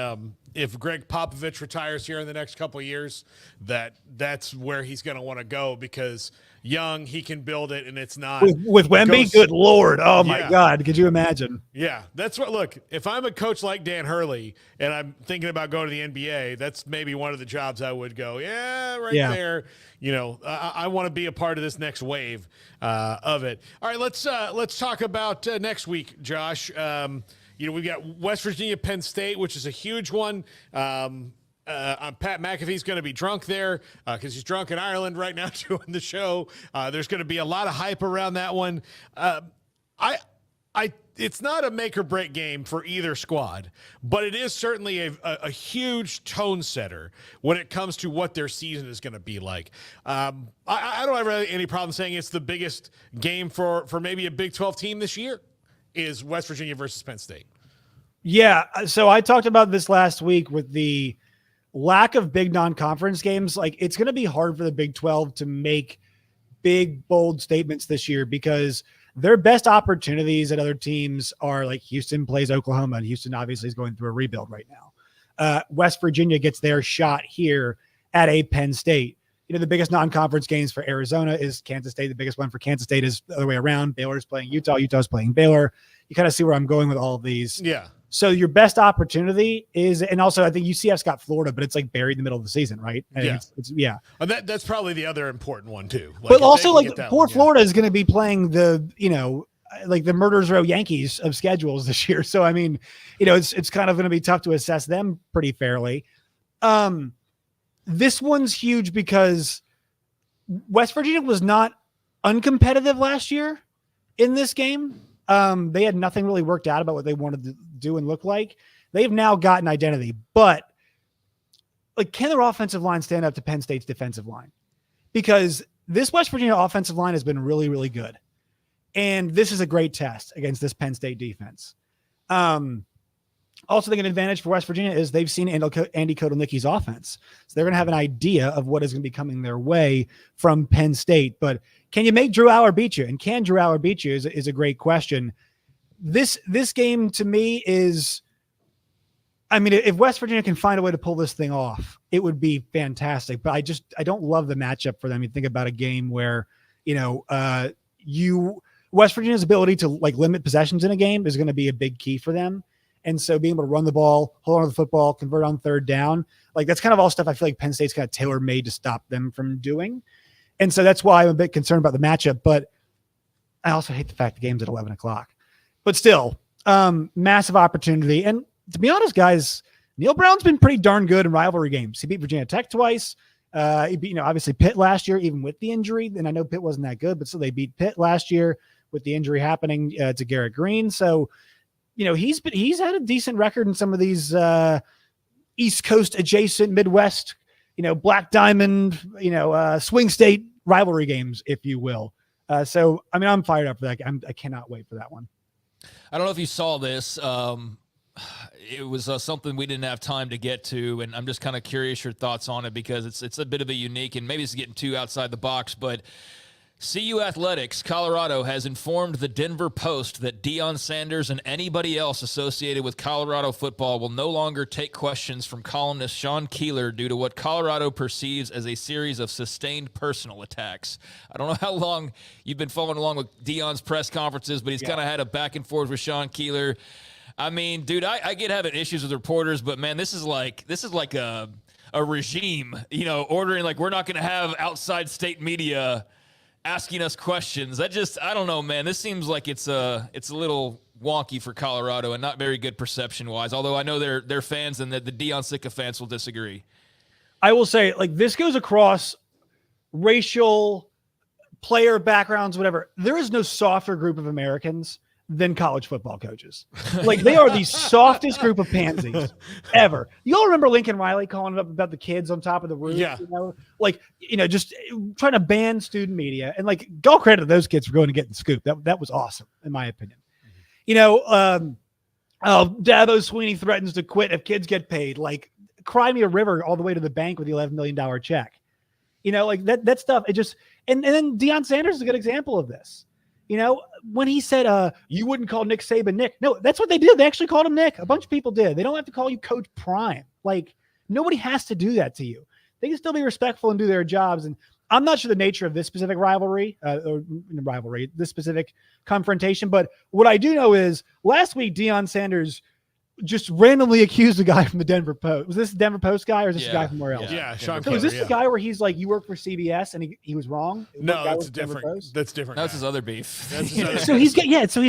if Greg Popovich retires here in the next couple of years, that's where he's going to want to go, because young, he can build it, and it's not with Wemby. Good Lord. Oh my God. Could you imagine? Yeah. That's what, look, if I'm a coach like Dan Hurley and I'm thinking about going to the NBA, that's maybe one of the jobs I would go, there. I want to be a part of this next wave of it. All right, let's talk about next week, Josh. We've got West Virginia, Penn State, which is a huge one. Pat McAfee's going to be drunk there because he's drunk in Ireland right now doing the show. There's going to be a lot of hype around that one. It's not a make or break game for either squad, but it is certainly a huge tone setter when it comes to what their season is going to be like. I don't have any problem saying it's the biggest game for maybe a Big 12 team this year is West Virginia versus Penn State. Yeah. So I talked about this last week with the lack of big non-conference games. Like it's going to be hard for the Big 12 to make big, bold statements this year because their best opportunities at other teams are like Houston plays Oklahoma, and Houston obviously is going through a rebuild right now. West Virginia gets their shot here at a Penn State. The biggest non-conference games for Arizona is Kansas State. The biggest one for Kansas State is the other way around. Baylor's playing Utah. Utah's playing Baylor. You kind of see where I'm going with all of these. Yeah. So your best opportunity is, and also I think UCF's got Florida, but it's like buried in the middle of the season, right? Yeah. And that's probably the other important one too. But also like poor Florida is going to be playing the, like the murderers row Yankees of schedules this year. So, I mean, it's kind of going to be tough to assess them pretty fairly. This one's huge because West Virginia was not uncompetitive last year in this game. They had nothing really worked out about what they wanted to do and look like. They've now got an identity, but like, can their offensive line stand up to Penn State's defensive line? Because this West Virginia offensive line has been really, really good. And this is a great test against this Penn State defense. Also, think an advantage for West Virginia is they've seen Andy Kotelnicki's offense. So they're going to have an idea of what is going to be coming their way from Penn State. But can you make Drew Aller beat you? And can Drew Aller beat you is a great question. This game to me is, I mean, if West Virginia can find a way to pull this thing off, it would be fantastic. But I don't love the matchup for them. You think about a game where, West Virginia's ability to like limit possessions in a game is going to be a big key for them. And so being able to run the ball, hold on to the football, convert on third down, like that's kind of all stuff I feel like Penn State's kind of tailor-made to stop them from doing. And so that's why I'm a bit concerned about the matchup. But I also hate the fact the game's at 11 o'clock. But still, massive opportunity. And to be honest, guys, Neil Brown's been pretty darn good in rivalry games. He beat Virginia Tech twice. He beat, obviously Pitt last year, even with the injury. And I know Pitt wasn't that good, but still they beat Pitt last year with the injury happening to Garrett Green. So, he's had a decent record in some of these East Coast adjacent Midwest, Black Diamond, swing state rivalry games, if you will. So, I'm fired up for that. I cannot wait for that one. I don't know if you saw this. It was something we didn't have time to get to, and I'm just kind of curious your thoughts on it because it's a bit of a unique, and maybe it's getting too outside the box, but CU Athletics, Colorado, has informed the Denver Post that Deion Sanders and anybody else associated with Colorado football will no longer take questions from columnist Sean Keeler due to what Colorado perceives as a series of sustained personal attacks. I don't know how long you've been following along with Deion's press conferences, but he's kind of had a back and forth with Sean Keeler. I mean, dude, I get having issues with reporters, but man, this is like a regime, ordering like we're not going to have outside state media asking us questions. I don't know, man. This seems like it's a little wonky for Colorado and not very good perception wise. Although I know they're fans and that the Deion sycophants will disagree. I will say, like, this goes across racial, player backgrounds, whatever. There is no softer group of Americans than college football coaches. Like, they are the softest group of pansies ever. You all remember Lincoln Riley calling up about the kids on top of the roof? Yeah. Just trying to ban student media. And like, all credit to those kids for going and getting the scoop. That was awesome, in my opinion. Dabo Sweeney threatens to quit if kids get paid. Like, cry me a river all the way to the bank with the $11 million check. That stuff. It just, and then Deion Sanders is a good example of this. When he said, you wouldn't call Nick Saban Nick. No, that's what they did. They actually called him Nick. A bunch of people did. They don't have to call you Coach Prime. Like, nobody has to do that to you. They can still be respectful and do their jobs. And I'm not sure the nature of this specific this specific confrontation. But what I do know is last week, Deion Sanders just randomly accused a guy from the Denver Post. Was this the Denver Post guy or is this a guy from where else? Yeah, Sean. So is this the guy where he's like, you work for CBS and he was wrong? No, that's different. That's different. That's his other beef. So he's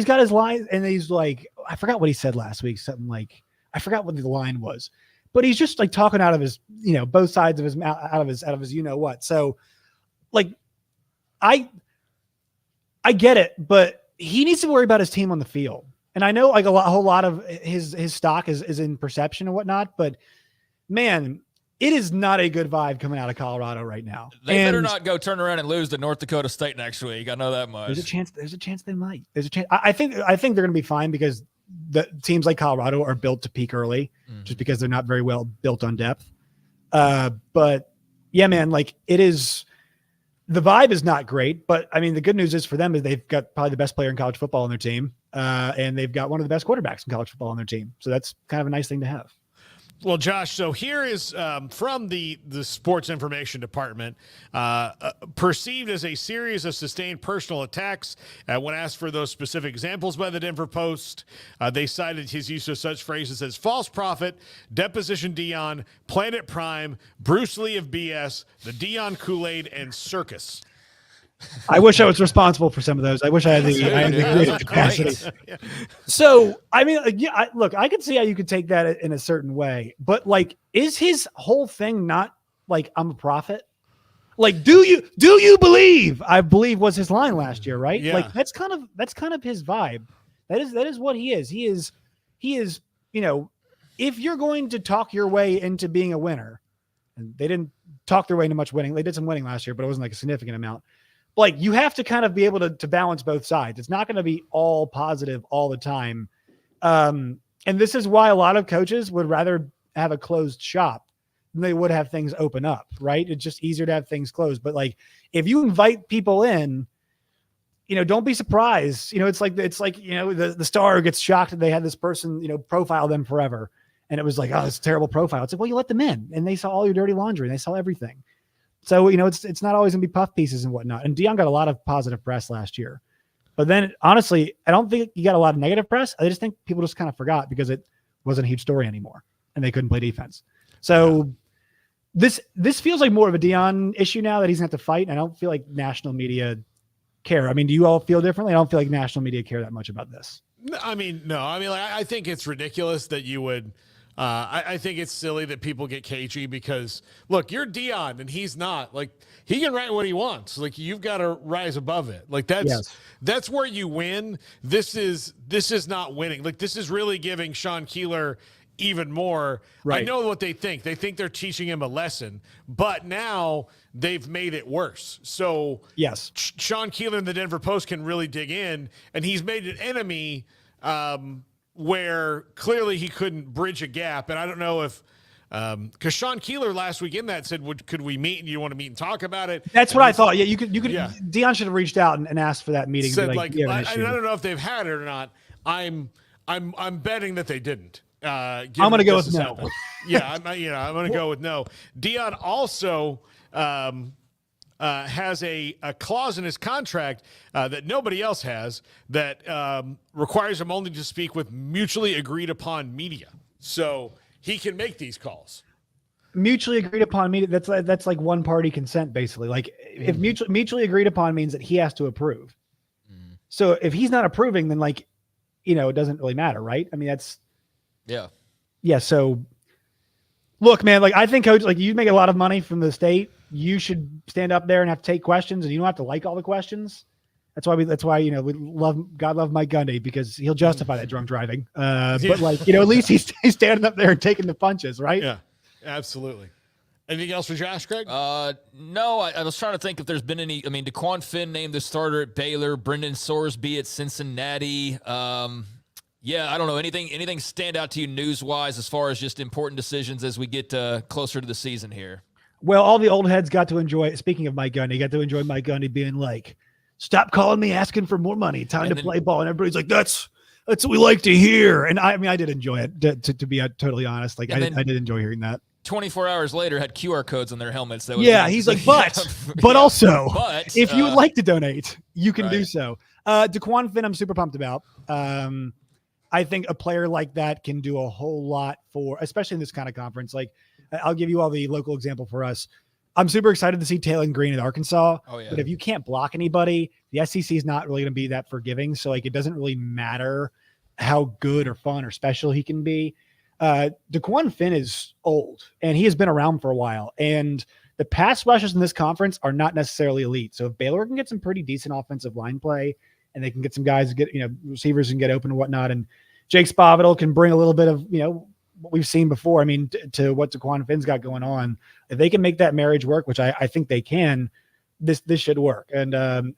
got his line, and he's like, I forgot what he said last week. Something like, I forgot what the line was, but he's just like talking out of his, both sides of his mouth, out of his, what. So, like, I get it, but he needs to worry about his team on the field. And I know like a whole lot of his stock is in perception and whatnot, but man, it is not a good vibe coming out of Colorado right now. They better not go turn around and lose to North Dakota State next week. I know that much. There's a chance they might. There's a chance. I think they're going to be fine because the teams like Colorado are built to peak early, just because they're not very well built on depth. But yeah, man, like it is. The vibe is not great, but I mean, the good news is for them is they've got probably the best player in college football on their team. And they've got one of the best quarterbacks in college football on their team. So that's kind of a nice thing to have. Well, Josh, so here is from the sports information department, perceived as a series of sustained personal attacks. When asked for those specific examples by the Denver Post, they cited his use of such phrases as false prophet, deposition Deion, Planet Prime, Bruce Lee of BS, the Deion Kool-Aid, and circus. I wish I was responsible for some of those. I wish I had the creative capacity. So, I mean, I could see how you could take that in a certain way, but like, is his whole thing not like, I'm a prophet? Like, do you believe? I believe was his line last year, right? Yeah. Like, that's kind of his vibe. That is what he is. He is, if you're going to talk your way into being a winner, and they didn't talk their way into much winning. They did some winning last year, but it wasn't like a significant amount. Like, you have to kind of be able to balance both sides. It's not going to be all positive all the time. And this is why a lot of coaches would rather have a closed shop than they would have things open up, right? It's just easier to have things closed. But like, if you invite people in, don't be surprised. It's like, the Star gets shocked that they had this person, profile them forever. And it was like, oh, it's a terrible profile. It's like, well, you let them in and they saw all your dirty laundry and they saw everything. So, it's not always going to be puff pieces and whatnot. And Deion got a lot of positive press last year. But then, honestly, I don't think he got a lot of negative press. I just think people just kind of forgot because it wasn't a huge story anymore and they couldn't play defense. So this feels like more of a Deion issue now that he's going to have to fight. And I don't feel like national media care. I mean, do you all feel differently? I don't feel like national media care that much about this. I mean, no. I mean, like, I think it's ridiculous that you would I think it's silly that people get cagey because, look, you're Dion and he's not. Like, he can write what he wants. Like, you've got to rise above it. Like, that's where you win. This is not winning. Like, this is really giving Sean Keeler even more. Right. I know what they think. They think they're teaching him a lesson, but now they've made it worse. So yes, Sean Keeler in the Denver Post can really dig in, and he's made an enemy where clearly he couldn't bridge a gap. And I don't know if because Sean Keeler last week in that said, could we meet? And you want to meet and talk about it? That's what I thought. Yeah, you could. Yeah. Dion should have reached out and asked for that meeting. Said, I don't know if they've had it or not. I'm betting that they didn't. I'm going to go with no. Yeah, I'm going to go with no. Dion also has a clause in his contract that nobody else has that requires him only to speak with mutually agreed upon media. So he can make these calls. Mutually agreed upon media. That's like one party consent, basically. Like if mutually agreed upon means that he has to approve. So if he's not approving, then it doesn't really matter, right? I mean, that's. Yeah. So look, man, I think coach, you make a lot of money from the state. You should stand up there and have to take questions, and you don't have to like all the questions. That's why we love Mike Gundy, because he'll justify that drunk driving. But at least he's standing up there and taking the punches, right? Yeah, absolutely. Anything else for Josh, Craig? No, I was trying to think if there's been any. I mean, DeQuan Finn named the starter at Baylor, Brendan Sorsby at Cincinnati. Yeah, I don't know. Anything stand out to you news-wise as far as just important decisions as we get closer to the season here? Well, all the old heads got to enjoy, speaking of Mike Gundy, got to enjoy Mike Gundy being like, stop calling me asking for more money. Time to play ball. And everybody's like, that's what we like to hear. And I did enjoy it, to be totally honest. I did enjoy hearing that. 24 hours later, had QR codes on their helmets. He's like, but also, if you would like to donate, you can do so. DeQuan Finn, I'm super pumped about. I think a player like that can do a whole lot especially in this kind of conference. Like, I'll give you all the local example for us. I'm super excited to see Taylon Green at Arkansas. Oh, yeah. But if you can't block anybody, the SEC is not really going to be that forgiving. So it doesn't really matter how good or fun or special he can be. DeQuan Finn is old, and he has been around for a while. And the pass rushers in this conference are not necessarily elite. So if Baylor can get some pretty decent offensive line play, and they can get some guys, receivers and get open and whatnot. And Jake Spavital can bring a little bit of, what we've seen before. I mean, to what DeQuan Finn's got going on. If they can make that marriage work, which I think they can, this should work. And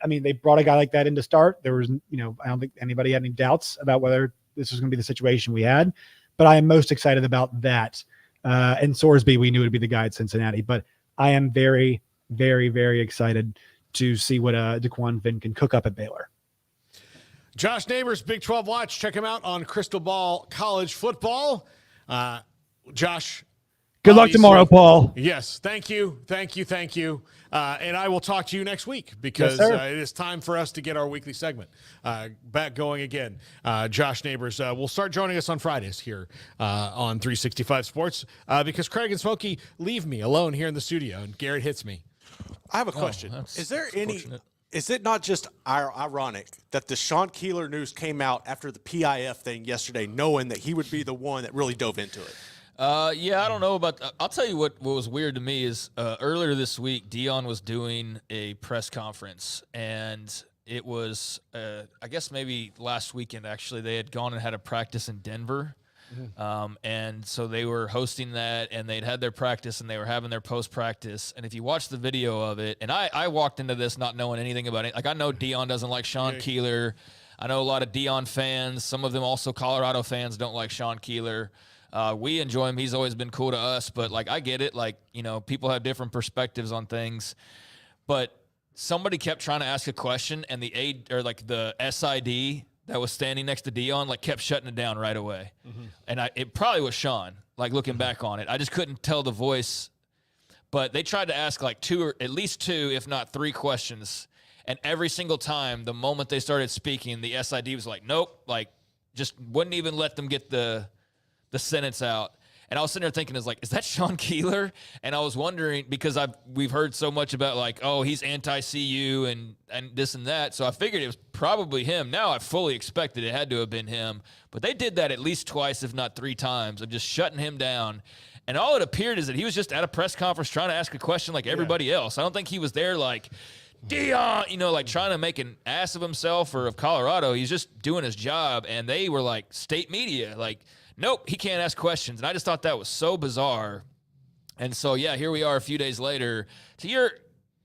they brought a guy like that in to start. There was, I don't think anybody had any doubts about whether this was going to be the situation we had. But I am most excited about that. And Sorsby, we knew would be the guy at Cincinnati. But I am very, very, very excited to see what DeQuan Finn can cook up at Baylor. Josh Neighbors, Big 12 Watch. Check him out on Crystal Ball College Football. Josh. Good luck tomorrow, Paul. Yes. Thank you. And I will talk to you next week because it is time for us to get our weekly segment back going again. Josh Neighbors will start joining us on Fridays here on 365 Sports because Craig and Smokey leave me alone here in the studio and Garrett hits me. I have a question. Is it not just ironic that the Sean Keeler news came out after the PIF thing yesterday, knowing that he would be the one that really dove into it? Yeah, I don't know about – I'll tell you what was weird to me is earlier this week, Dion was doing a press conference, and it was I guess maybe last weekend, actually. They had gone and had a practice in Denver. And so they were hosting that, and they'd had their practice, and they were having their post-practice. And if you watch the video of it, and I walked into this not knowing anything about it. Like, I know Dion doesn't like Sean Keeler. I know a lot of Dion fans. Some of them also Colorado fans don't like Sean Keeler. We enjoy him. He's always been cool to us. But, I get it. People have different perspectives on things. But somebody kept trying to ask a question, and the SID – that was standing next to Dion, kept shutting it down right away. Mm-hmm. And it probably was Sean, looking back on it. I just couldn't tell the voice. But they tried to ask, at least two, if not three questions. And every single time, the moment they started speaking, the SID was like, nope, just wouldn't even let them get the sentence out. And I was sitting there thinking, is that Sean Keeler? And I was wondering, because we've heard so much about he's anti-CU and this and that. So I figured it was probably him. Now I fully expected it had to have been him. But they did that at least twice, if not 3 times, of just shutting him down. And all it appeared is that he was just at a press conference trying to ask a question like everybody else. I don't think he was there like, Deion, like trying to make an ass of himself or of Colorado. He's just doing his job. And they were like, state media, like, nope, he can't ask questions. And I just thought that was so bizarre. And so, yeah, here we are a few days later. To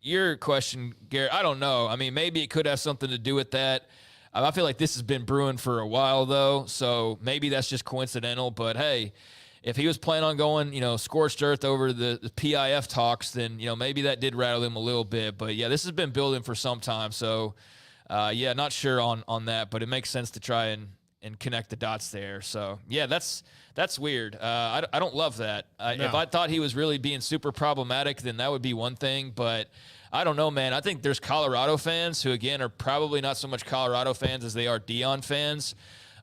your question, Garrett, I don't know. I mean, maybe it could have something to do with that. I feel like this has been brewing for a while, though, so maybe that's just coincidental. But, hey, if he was planning on going, scorched earth over the PIF talks, then, maybe that did rattle him a little bit. But, yeah, this has been building for some time. So, yeah, not sure on that, but it makes sense to try and connect the dots there. So, yeah, that's weird. I don't love that. No. If I thought he was really being super problematic, then that would be one thing. But I don't know, man. I think there's Colorado fans who, again, are probably not so much Colorado fans as they are Deion fans.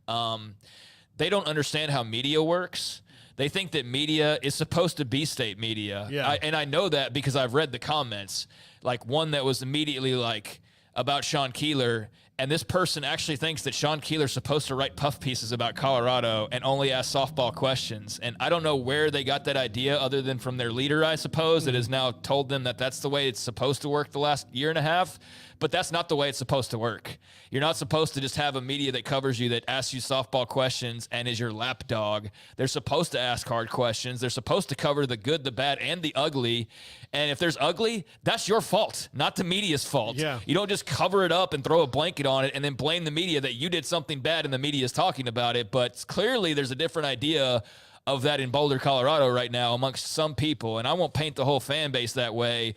They don't understand how media works. They think that media is supposed to be state media. Yeah. And I know that because I've read the comments, like one that was immediately like about Sean Keeler. And this person actually thinks that Sean Keeler's supposed to write puff pieces about Colorado and only ask softball questions. And I don't know where they got that idea other than from their leader, I suppose, that has now told them that that's the way it's supposed to work the last year and a half. But that's not the way it's supposed to work. You're not supposed to just have a media that covers you, that asks you softball questions and is your lapdog. They're supposed to ask hard questions. They're supposed to cover the good, the bad, and the ugly. And if there's ugly, that's your fault, not the media's fault. Yeah. You don't just cover it up and throw a blanket on it and then blame the media that you did something bad and the media is talking about it. But clearly there's a different idea of that in Boulder, Colorado right now amongst some people. And I won't paint the whole fan base that way,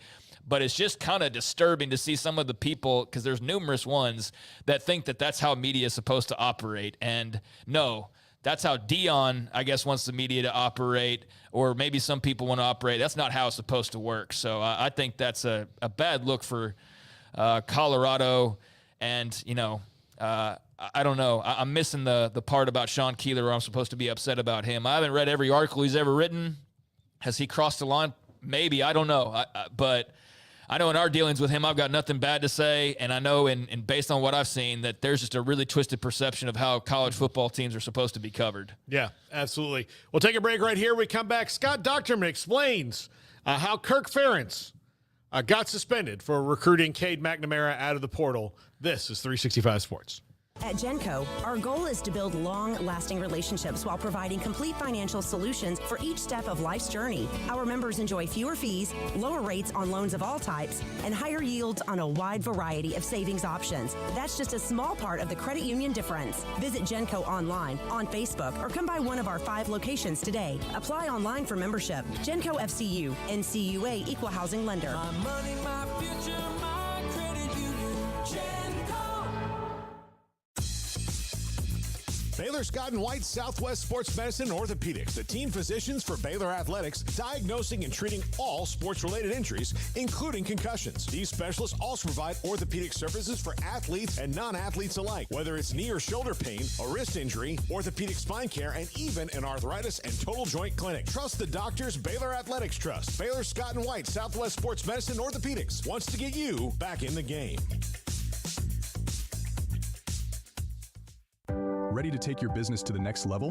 but it's just kind of disturbing to see some of the people, because there's numerous ones that think that that's how media is supposed to operate. And no, that's how Deion, I guess, wants the media to operate, or maybe some people want to operate. That's not how it's supposed to work. So I think that's a bad look for Colorado. And, I don't know. I'm missing the part about Sean Keeler where I'm supposed to be upset about him. I haven't read every article he's ever written. Has he crossed the line? Maybe. I don't know. But I know in our dealings with him, I've got nothing bad to say, and I know, and based on what I've seen, that there's just a really twisted perception of how college football teams are supposed to be covered. Yeah, absolutely. We'll take a break right here. We come back. Scott Docterman explains how Kirk Ferentz got suspended for recruiting Cade McNamara out of the portal. This is 365 Sports. At Genco, our goal is to build long-lasting relationships while providing complete financial solutions for each step of life's journey. Our members enjoy fewer fees, lower rates on loans of all types, and higher yields on a wide variety of savings options. That's just a small part of the credit union difference. Visit Genco online, on Facebook, or come by one of our 5 locations today. Apply online for membership. Genco FCU, NCUA Equal Housing Lender. My money, my future, my credit union, Genco. Baylor Scott and White Southwest Sports Medicine and Orthopedics, the team physicians for Baylor Athletics, diagnosing and treating all sports-related injuries, including concussions. These specialists also provide orthopedic services for athletes and non-athletes alike, whether it's knee or shoulder pain, a wrist injury, orthopedic spine care, and even an arthritis and total joint clinic. Trust the doctors Baylor Athletics trust. Baylor Scott and White Southwest Sports Medicine and Orthopedics wants to get you back in the game. Ready to take your business to the next level?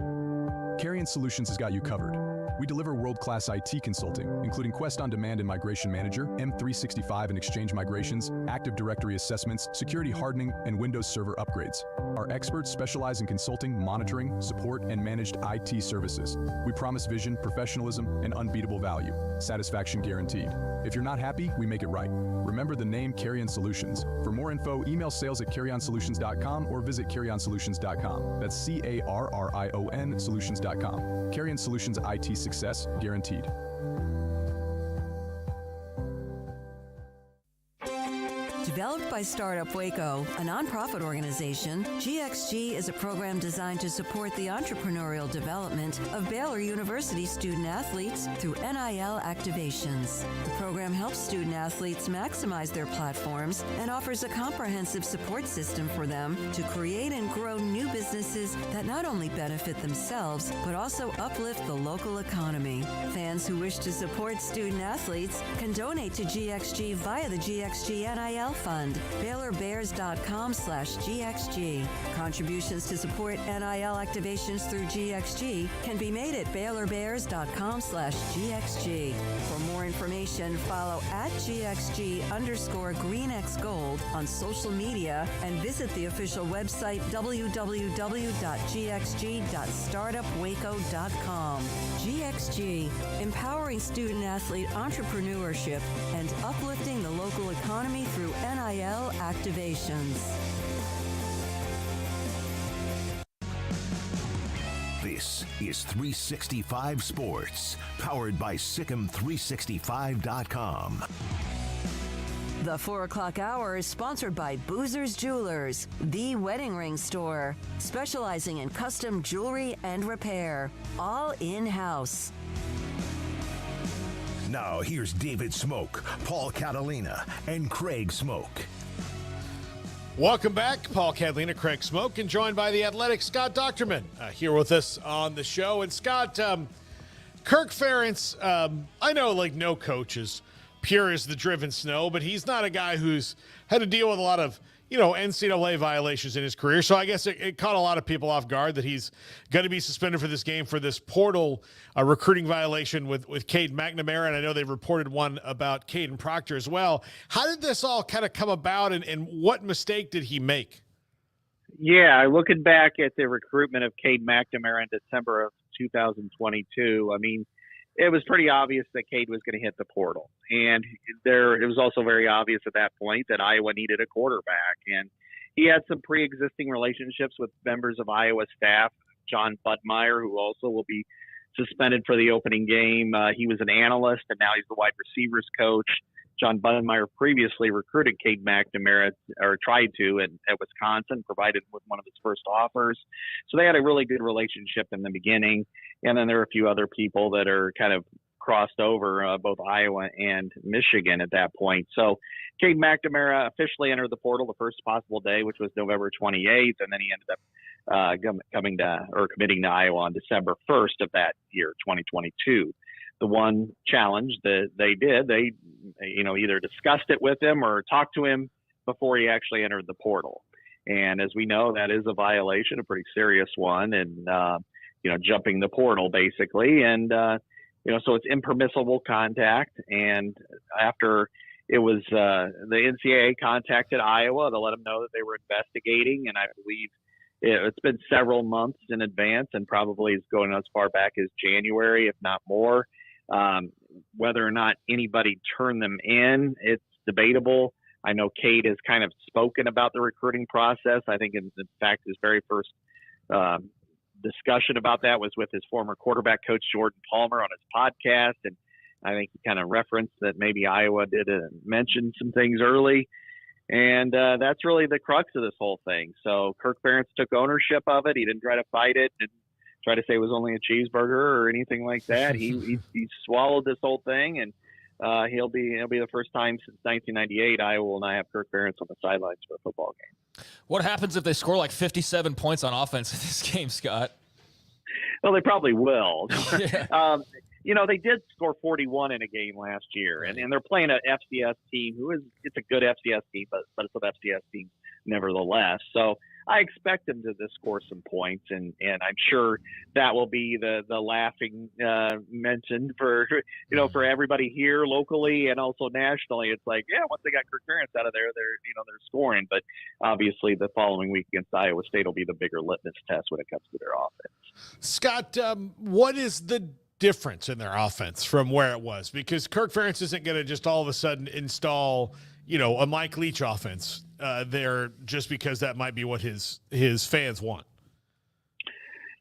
Carrion Solutions has got you covered. We deliver world-class IT consulting, including Quest On Demand and Migration Manager, M365 and Exchange migrations, Active Directory assessments, security hardening, and Windows Server upgrades. Our experts specialize in consulting, monitoring, support, and managed IT services. We promise vision, professionalism, and unbeatable value. Satisfaction guaranteed. If you're not happy, we make it right. Remember the name Carrion Solutions. For more info, email sales@carrionsolutions.com or visit carrionsolutions.com. That's CARRION solutions.com. Carrion Solutions IT success guaranteed. Developed by Startup Waco, a nonprofit organization, GXG is a program designed to support the entrepreneurial development of Baylor University student-athletes through NIL activations. The program helps student-athletes maximize their platforms and offers a comprehensive support system for them to create and grow new businesses that not only benefit themselves, but also uplift the local economy. Fans who wish to support student-athletes can donate to GXG via the GXG NIL Fund. BaylorBears.com/GXG. Contributions to support NIL activations through GXG can be made at BaylorBears.com/GXG. For more information, follow @GXG_GreenXGold on social media and visit the official website www.gxg.startupwaco.com. GXG, empowering student-athlete entrepreneurship and uplifting the local economy through NIL activations. This is 365 Sports, powered by Sikkim365.com. The 4 o'clock hour is sponsored by Boozer's Jewelers, the wedding ring store, specializing in custom jewelry and repair, all in-house. Now here's David Smoak, Paul Catalina, and Craig Smoak. Welcome back. Paul Catalina, Craig Smoak, and joined by the Athletic Scott Docterman here with us on the show. And Scott, Kirk Ferentz, I know like no coach is pure as the driven snow, but he's not a guy who's had to deal with a lot of, NCAA violations in his career. So I guess it caught a lot of people off guard that he's going to be suspended for this game for this portal recruiting violation with Cade McNamara. And I know they've reported one about Caden Proctor as well. How did this all kind of come about, and what mistake did he make? Yeah, looking back at the recruitment of Cade McNamara in December of 2022, I mean, it was pretty obvious that Cade was going to hit the portal. And it was also very obvious at that point that Iowa needed a quarterback. And he had some pre-existing relationships with members of Iowa staff, John Budmeyer, who also will be suspended for the opening game. He was an analyst, and now he's the wide receivers coach. John Budmeyer previously recruited Cade McNamara, or tried to, at Wisconsin, provided with one of his first offers. So they had a really good relationship in the beginning. And then there are a few other people that are kind of crossed over, both Iowa and Michigan at that point. So Cade McNamara officially entered the portal the first possible day, which was November 28th, and then he ended up committing to Iowa on December 1st of that year, 2022. The one challenge that they either discussed it with him or talked to him before he actually entered the portal. And as we know, that is a violation, a pretty serious one, and jumping the portal basically. And so it's impermissible contact. And after it was the NCAA contacted Iowa to let them know that they were investigating, and I believe it's been several months in advance, and probably is going as far back as January, if not more. Whether or not anybody turned them in, it's debatable. I know Cade has kind of spoken about the recruiting process. I think, in fact, his very first discussion about that was with his former quarterback coach, Jordan Palmer, on his podcast. And I think he kind of referenced that maybe Iowa did mention some things early. And that's really the crux of this whole thing. So Kirk Ferentz took ownership of it. He didn't try to fight it, didn't try to say it was only a cheeseburger or anything like that. He swallowed this whole thing, and it'll be the first time since 1998 Iowa will not have Kirk Ferentz on the sidelines for a football game. What happens if they score like 57 points on offense in this game, Scott? Well, they probably will. Yeah. They did score 41 in a game last year, and they're playing an FCS team it's a good FCS team, but it's an FCS team nevertheless. So I expect them to score some points, and I'm sure that will be the laughing mention for everybody here locally and also nationally. It's like, yeah, once they got Kirk Ferentz out of there, they're scoring. But obviously, the following week against Iowa State will be the bigger litmus test when it comes to their offense. Scott, what is the difference in their offense from where it was? Because Kirk Ferentz isn't going to just all of a sudden install a Mike Leach offense there just because that might be what his fans want.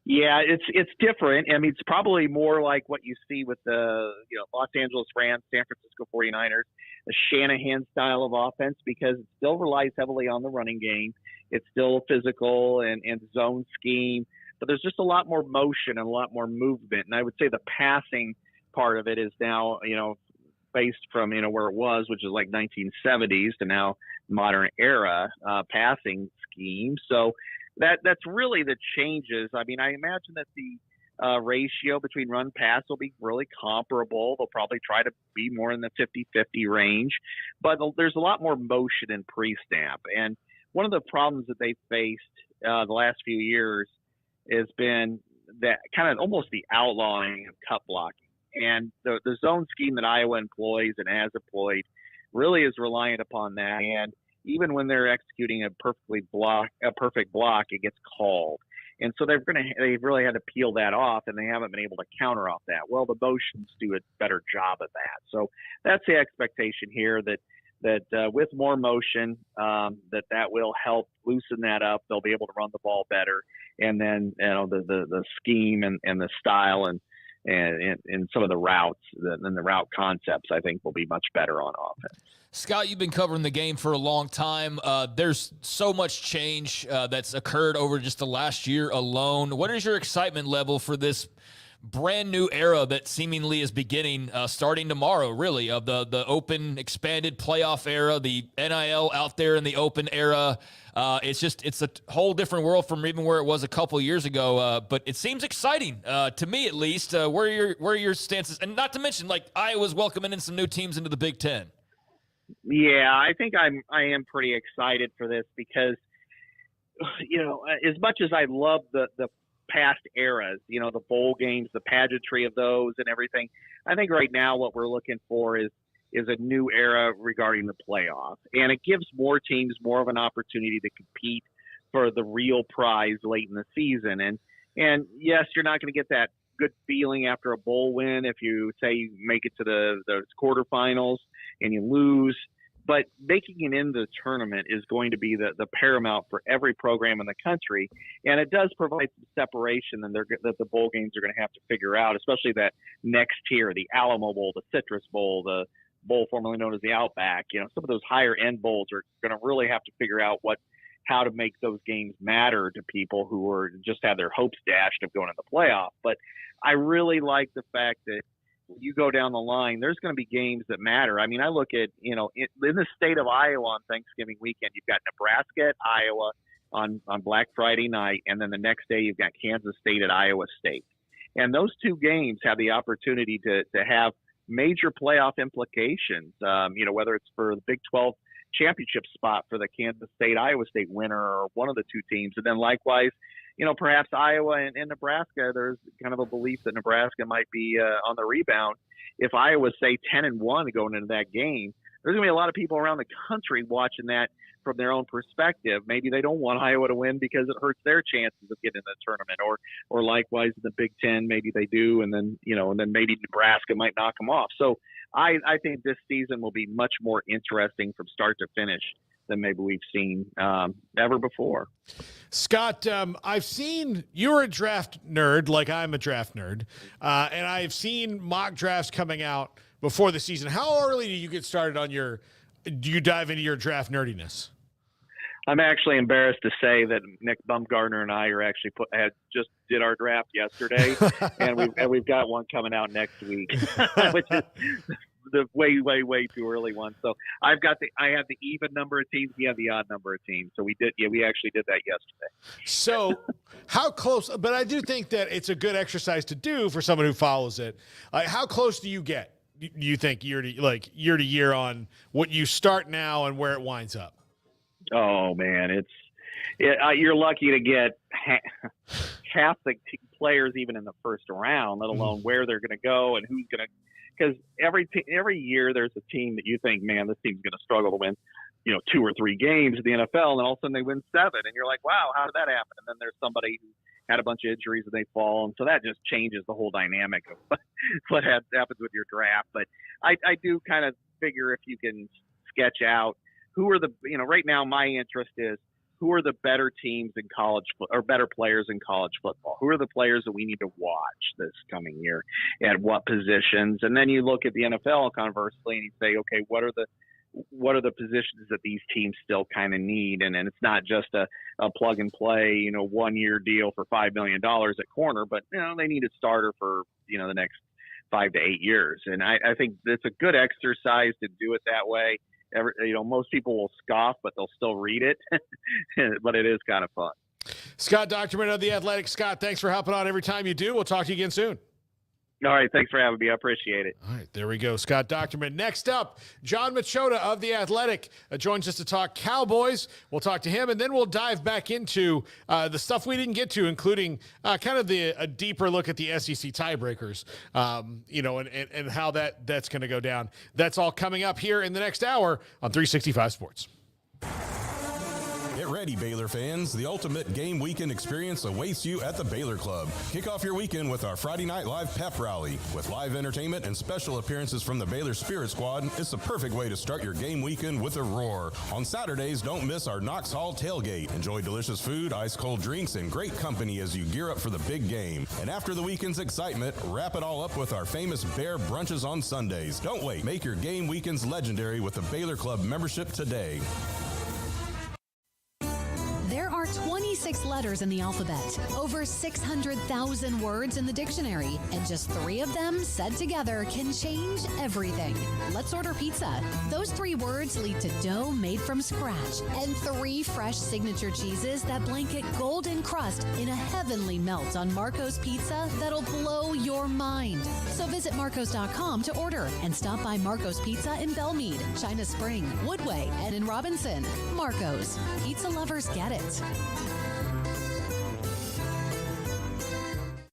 Yeah, it's different. I mean, it's probably more like what you see with the Los Angeles Rams, San Francisco 49ers, a Shanahan style of offense, because it still relies heavily on the running game. It's still physical and zone scheme, but there's just a lot more motion and a lot more movement. And I would say the passing part of it is now, based from where it was, which is like 1970s, to now modern era passing scheme. So that's really the changes. I mean, I imagine that ratio between run pass will be really comparable. They'll probably try to be more in the 50-50 range, but there's a lot more motion in pre-snap. And one of the problems that they faced the last few years has been that kind of almost the outlawing of cut blocking. And the zone scheme that Iowa employs and has employed really is reliant upon that. And even when they're executing a perfect block, it gets called. And so they've really had to peel that off, and they haven't been able to counter off that. Well, the motions do a better job of that. So that's the expectation here, that with more motion, that will help loosen that up. They'll be able to run the ball better, and then the scheme and the style and some of the routes and the route concepts, I think, will be much better on offense. Scott, you've been covering the game for a long time. There's so much change that's occurred over just the last year alone. What is your excitement level for this brand new era that seemingly is beginning starting tomorrow, really, of the open, expanded playoff era, the NIL out there in the open era? It's a whole different world from even where it was a couple years ago. But it seems exciting to me, at least. Where are your stances? And not to mention, like, Iowa's welcoming in some new teams into the Big Ten. Yeah, I think I am pretty excited for this because, as much as I love the past eras, the bowl games, the pageantry of those and everything, I think right now what we're looking for is a new era regarding the playoff. And it gives more teams more of an opportunity to compete for the real prize late in the season. And yes, you're not going to get that good feeling after a bowl win if you say you make it to the quarterfinals and you lose, but making it into the tournament is going to be the paramount for every program in the country. And it does provide some separation that the bowl games are going to have to figure out, especially that next tier, the Alamo Bowl, the Citrus Bowl, the bowl formerly known as the Outback. Some of those higher end bowls are going to really have to figure out how to make those games matter to people who are just have their hopes dashed of going to the playoff. But I really like the fact that when you go down the line, there's going to be games that matter. I mean, I look at, in the state of Iowa on Thanksgiving weekend, you've got Nebraska at Iowa on Black Friday night, and then the next day you've got Kansas State at Iowa State. And those two games have the opportunity to have major playoff implications, whether it's for the Big 12 championship spot for the Kansas State, Iowa State winner or one of the two teams. And then likewise, perhaps Iowa and Nebraska, there's kind of a belief that Nebraska might be on the rebound. If Iowa's, say, 10-1 going into that game, there's going to be a lot of people around the country watching that from their own perspective. Maybe they don't want Iowa to win because it hurts their chances of getting in the tournament, or likewise in the Big Ten, maybe they do, and then maybe Nebraska might knock them off. So I think this season will be much more interesting from start to finish than maybe we've seen ever before. Scott, I've seen you're a draft nerd, like I'm a draft nerd, and I've seen mock drafts coming out before the season. How early do you get started on do you dive into your draft nerdiness? I'm actually embarrassed to say that Nick Bumgarner and I are actually just did our draft yesterday, and we've got one coming out next week, which is the way too early one. So I have the even number of teams, he had the odd number of teams. So we actually did that yesterday. So how close? But I do think that it's a good exercise to do for someone who follows it. How close do you get? Do you think year to year on what you start now and where it winds up? Oh man, you're lucky to get half the players even in the first round, let alone where they're going to go and who's going to. Because every year there's a team that you think, man, this team's going to struggle to win, 2 or 3 games in the NFL, and all of a sudden they win 7, and you're like, wow, how did that happen? And then there's somebody who had a bunch of injuries and they fall, and so that just changes the whole dynamic of what happens with your draft. But I do kind of figure if you can sketch out who are right now my interest is who are the better teams in college or better players in college football? Who are the players that we need to watch this coming year at what positions? And then you look at the NFL conversely and you say, okay, what are the positions that these teams still kind of need? And it's not just a plug and play, 1-year deal for $5 million at corner, but they need a starter for, the next 5 to 8 years. And I think it's a good exercise to do it that way. Most people will scoff, but they'll still read it. But it is kind of fun. Scott Docterman of The Athletic. Scott, thanks for helping out every time you do. We'll talk to you again soon. All right. Thanks for having me. I appreciate it. All right. There we go. Scott Docterman. Next up, John Machota of The Athletic joins us to talk Cowboys. We'll talk to him, and then we'll dive back into the stuff we didn't get to, including kind of a deeper look at the SEC tiebreakers, and how that's going to go down. That's all coming up here in the next hour on 365 Sports. Get ready, Baylor fans. The ultimate game weekend experience awaits you at the Baylor Club. Kick off your weekend with our Friday Night Live pep rally. With live entertainment and special appearances from the Baylor Spirit Squad, it's the perfect way to start your game weekend with a roar. On Saturdays, don't miss our Knox Hall tailgate. Enjoy delicious food, ice-cold drinks, and great company as you gear up for the big game. And after the weekend's excitement, wrap it all up with our famous Bear brunches on Sundays. Don't wait. Make your game weekends legendary with the Baylor Club membership today. There are 26 letters in the alphabet, over 600,000 words in the dictionary, and just 3 of them said together can change everything. Let's order pizza. Those 3 words lead to dough made from scratch and 3 fresh signature cheeses that blanket golden crust in a heavenly melt on Marco's Pizza that'll blow your mind. So visit marcos.com to order and stop by Marco's Pizza in Belmead, China Spring, Woodway, and in Robinson. Marco's. Pizza lovers get it.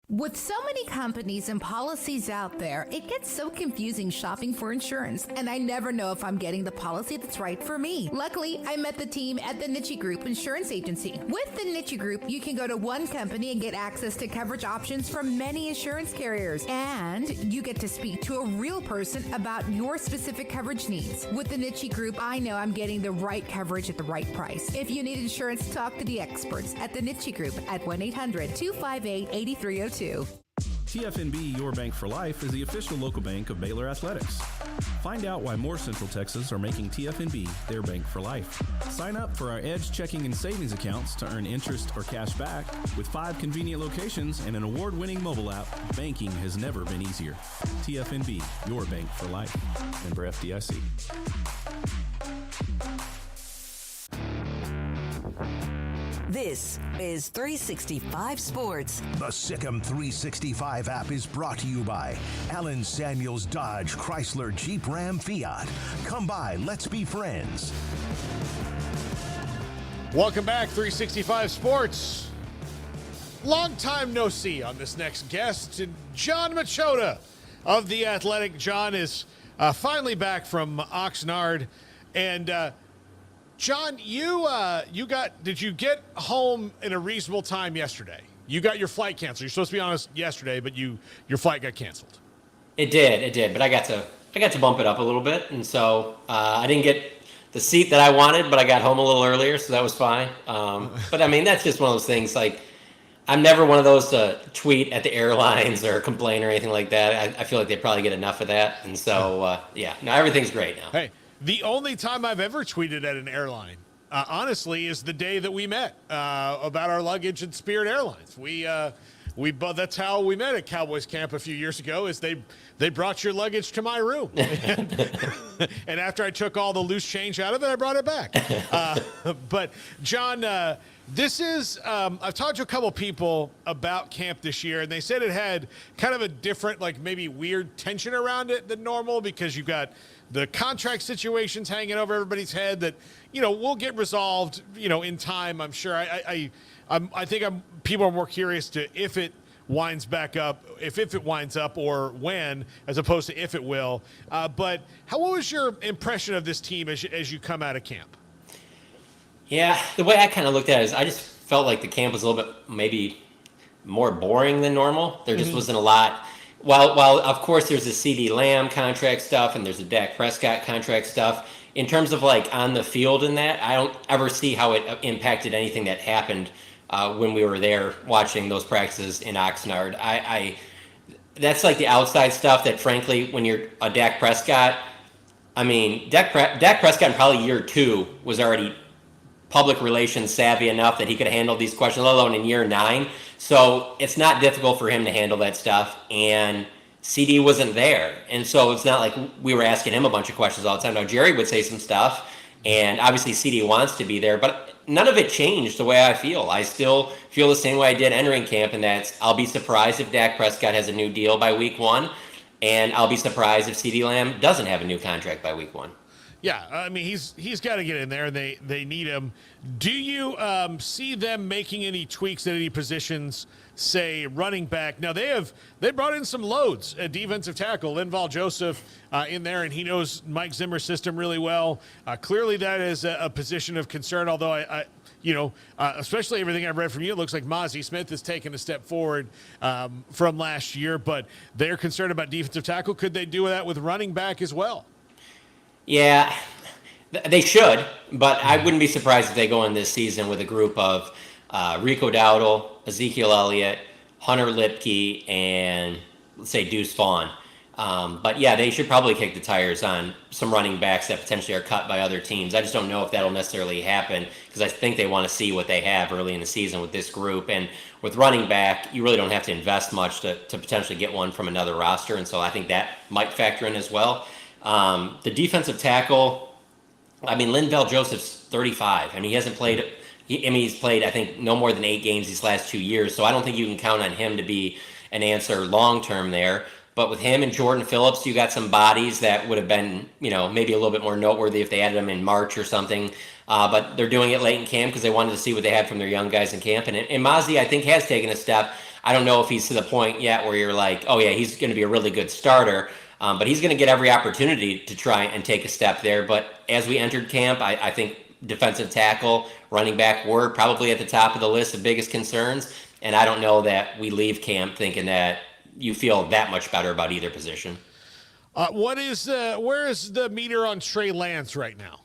With so many companies and policies out there, it gets so confusing shopping for insurance, and I never know if I'm getting the policy that's right for me. Luckily, I met the team at the Niche Group Insurance Agency. With the Niche Group, you can go to one company and get access to coverage options from many insurance carriers, and you get to speak to a real person about your specific coverage needs. With the Niche Group, I know I'm getting the right coverage at the right price. If you need insurance, talk to the experts at the Niche Group at 1-800-258-8302. TFNB Your Bank for Life is the official local bank of Baylor Athletics. Find out why more Central Texas are making TFNB their bank for life. Sign up for our Edge checking and savings accounts to earn interest or cash back. With 5 convenient locations and an award-winning mobile app, banking has never been easier. TFNB Your Bank for Life. Member FDIC. This is 365 Sports. The Sikkim 365 app is brought to you by Allen Samuels Dodge Chrysler Jeep Ram Fiat. Come by, let's be friends. Welcome back, 365 Sports. Long time no see on this next guest, John Machota of The Athletic. John is finally back from Oxnard, and John, did you get home in a reasonable time yesterday? You got your flight canceled. You're supposed to be on us yesterday, but your flight got canceled. It did, but I got to bump it up a little bit, and so I didn't get the seat that I wanted, but I got home a little earlier, so that was fine. But I mean, that's just one of those things. Like, I'm never one of those to tweet at the airlines or complain or anything like that. I feel like they probably get enough of that, and so everything's great now. Hey. The only time I've ever tweeted at an airline, honestly, is the day that we met about our luggage at Spirit Airlines. That's how we met at Cowboys camp a few years ago. Is they brought your luggage to my room, and after I took all the loose change out of it, I brought it back. But John, this is I've talked to a couple people about camp this year, and they said it had kind of a different, like maybe weird tension around it than normal because you've got the contract situations hanging over everybody's head that, will get resolved, in time, I'm sure. I think people are more curious to if it winds back up, if it winds up or when, as opposed to if it will. But what was your impression of this team as you come out of camp? Yeah, the way I kind of looked at it is I just felt like the camp was a little bit maybe more boring than normal. There just wasn't a lot. While of course there's the CeeDee Lamb contract stuff and there's the Dak Prescott contract stuff, in terms of like on the field and that, I don't ever see how it impacted anything that happened when we were there watching those practices in Oxnard. That's like the outside stuff that frankly, when you're a Dak Prescott, I mean, Dak Prescott in probably year 2 was already public relations savvy enough that he could handle these questions, let alone in year 9. So it's not difficult for him to handle that stuff. And CD wasn't there. And so it's not like we were asking him a bunch of questions all the time. Now, Jerry would say some stuff, And obviously CD wants to be there, but none of it changed the way I feel. I still feel the same way I did entering camp, and that's I'll be surprised if Dak Prescott has a new deal by week 1, and I'll be surprised if CD Lamb doesn't have a new contract by week 1. Yeah, I mean, he's got to get in there. They need him. Do you see them making any tweaks at any positions, say running back? Now they brought in some loads at defensive tackle. Linval Joseph in there, and he knows Mike Zimmer's system really well. Clearly, that is a position of concern. Although I especially everything I've read from you, it looks like Mozzie Smith has taken a step forward from last year. But they're concerned about defensive tackle. Could they do that with running back as well? Yeah, they should, but I wouldn't be surprised if they go in this season with a group of Rico Dowdle, Ezekiel Elliott, Hunter Lipke, and let's say Deuce Vaughn. But yeah, they should probably kick the tires on some running backs that potentially are cut by other teams. I just don't know if that'll necessarily happen because I think they want to see what they have early in the season with this group. And with running back, you really don't have to invest much to potentially get one from another roster. And so I think that might factor in as well. The defensive tackle, I mean, Linval Joseph's 35. I mean, he hasn't played. He's played, I think, no more than 8 games these last 2 years. So I don't think you can count on him to be an answer long term there. But with him and Jordan Phillips, you got some bodies that would have been, maybe a little bit more noteworthy if they added them in March or something. But they're doing it late in camp because they wanted to see what they had from their young guys in camp. And Mozzie, I think, has taken a step. I don't know if he's to the point yet where you're like, oh, yeah, he's going to be a really good starter. But he's going to get every opportunity to try and take a step there. But as we entered camp, I think defensive tackle, running back were probably at the top of the list of biggest concerns. And I don't know that we leave camp thinking that you feel that much better about either position. Where is the meter on Trey Lance right now?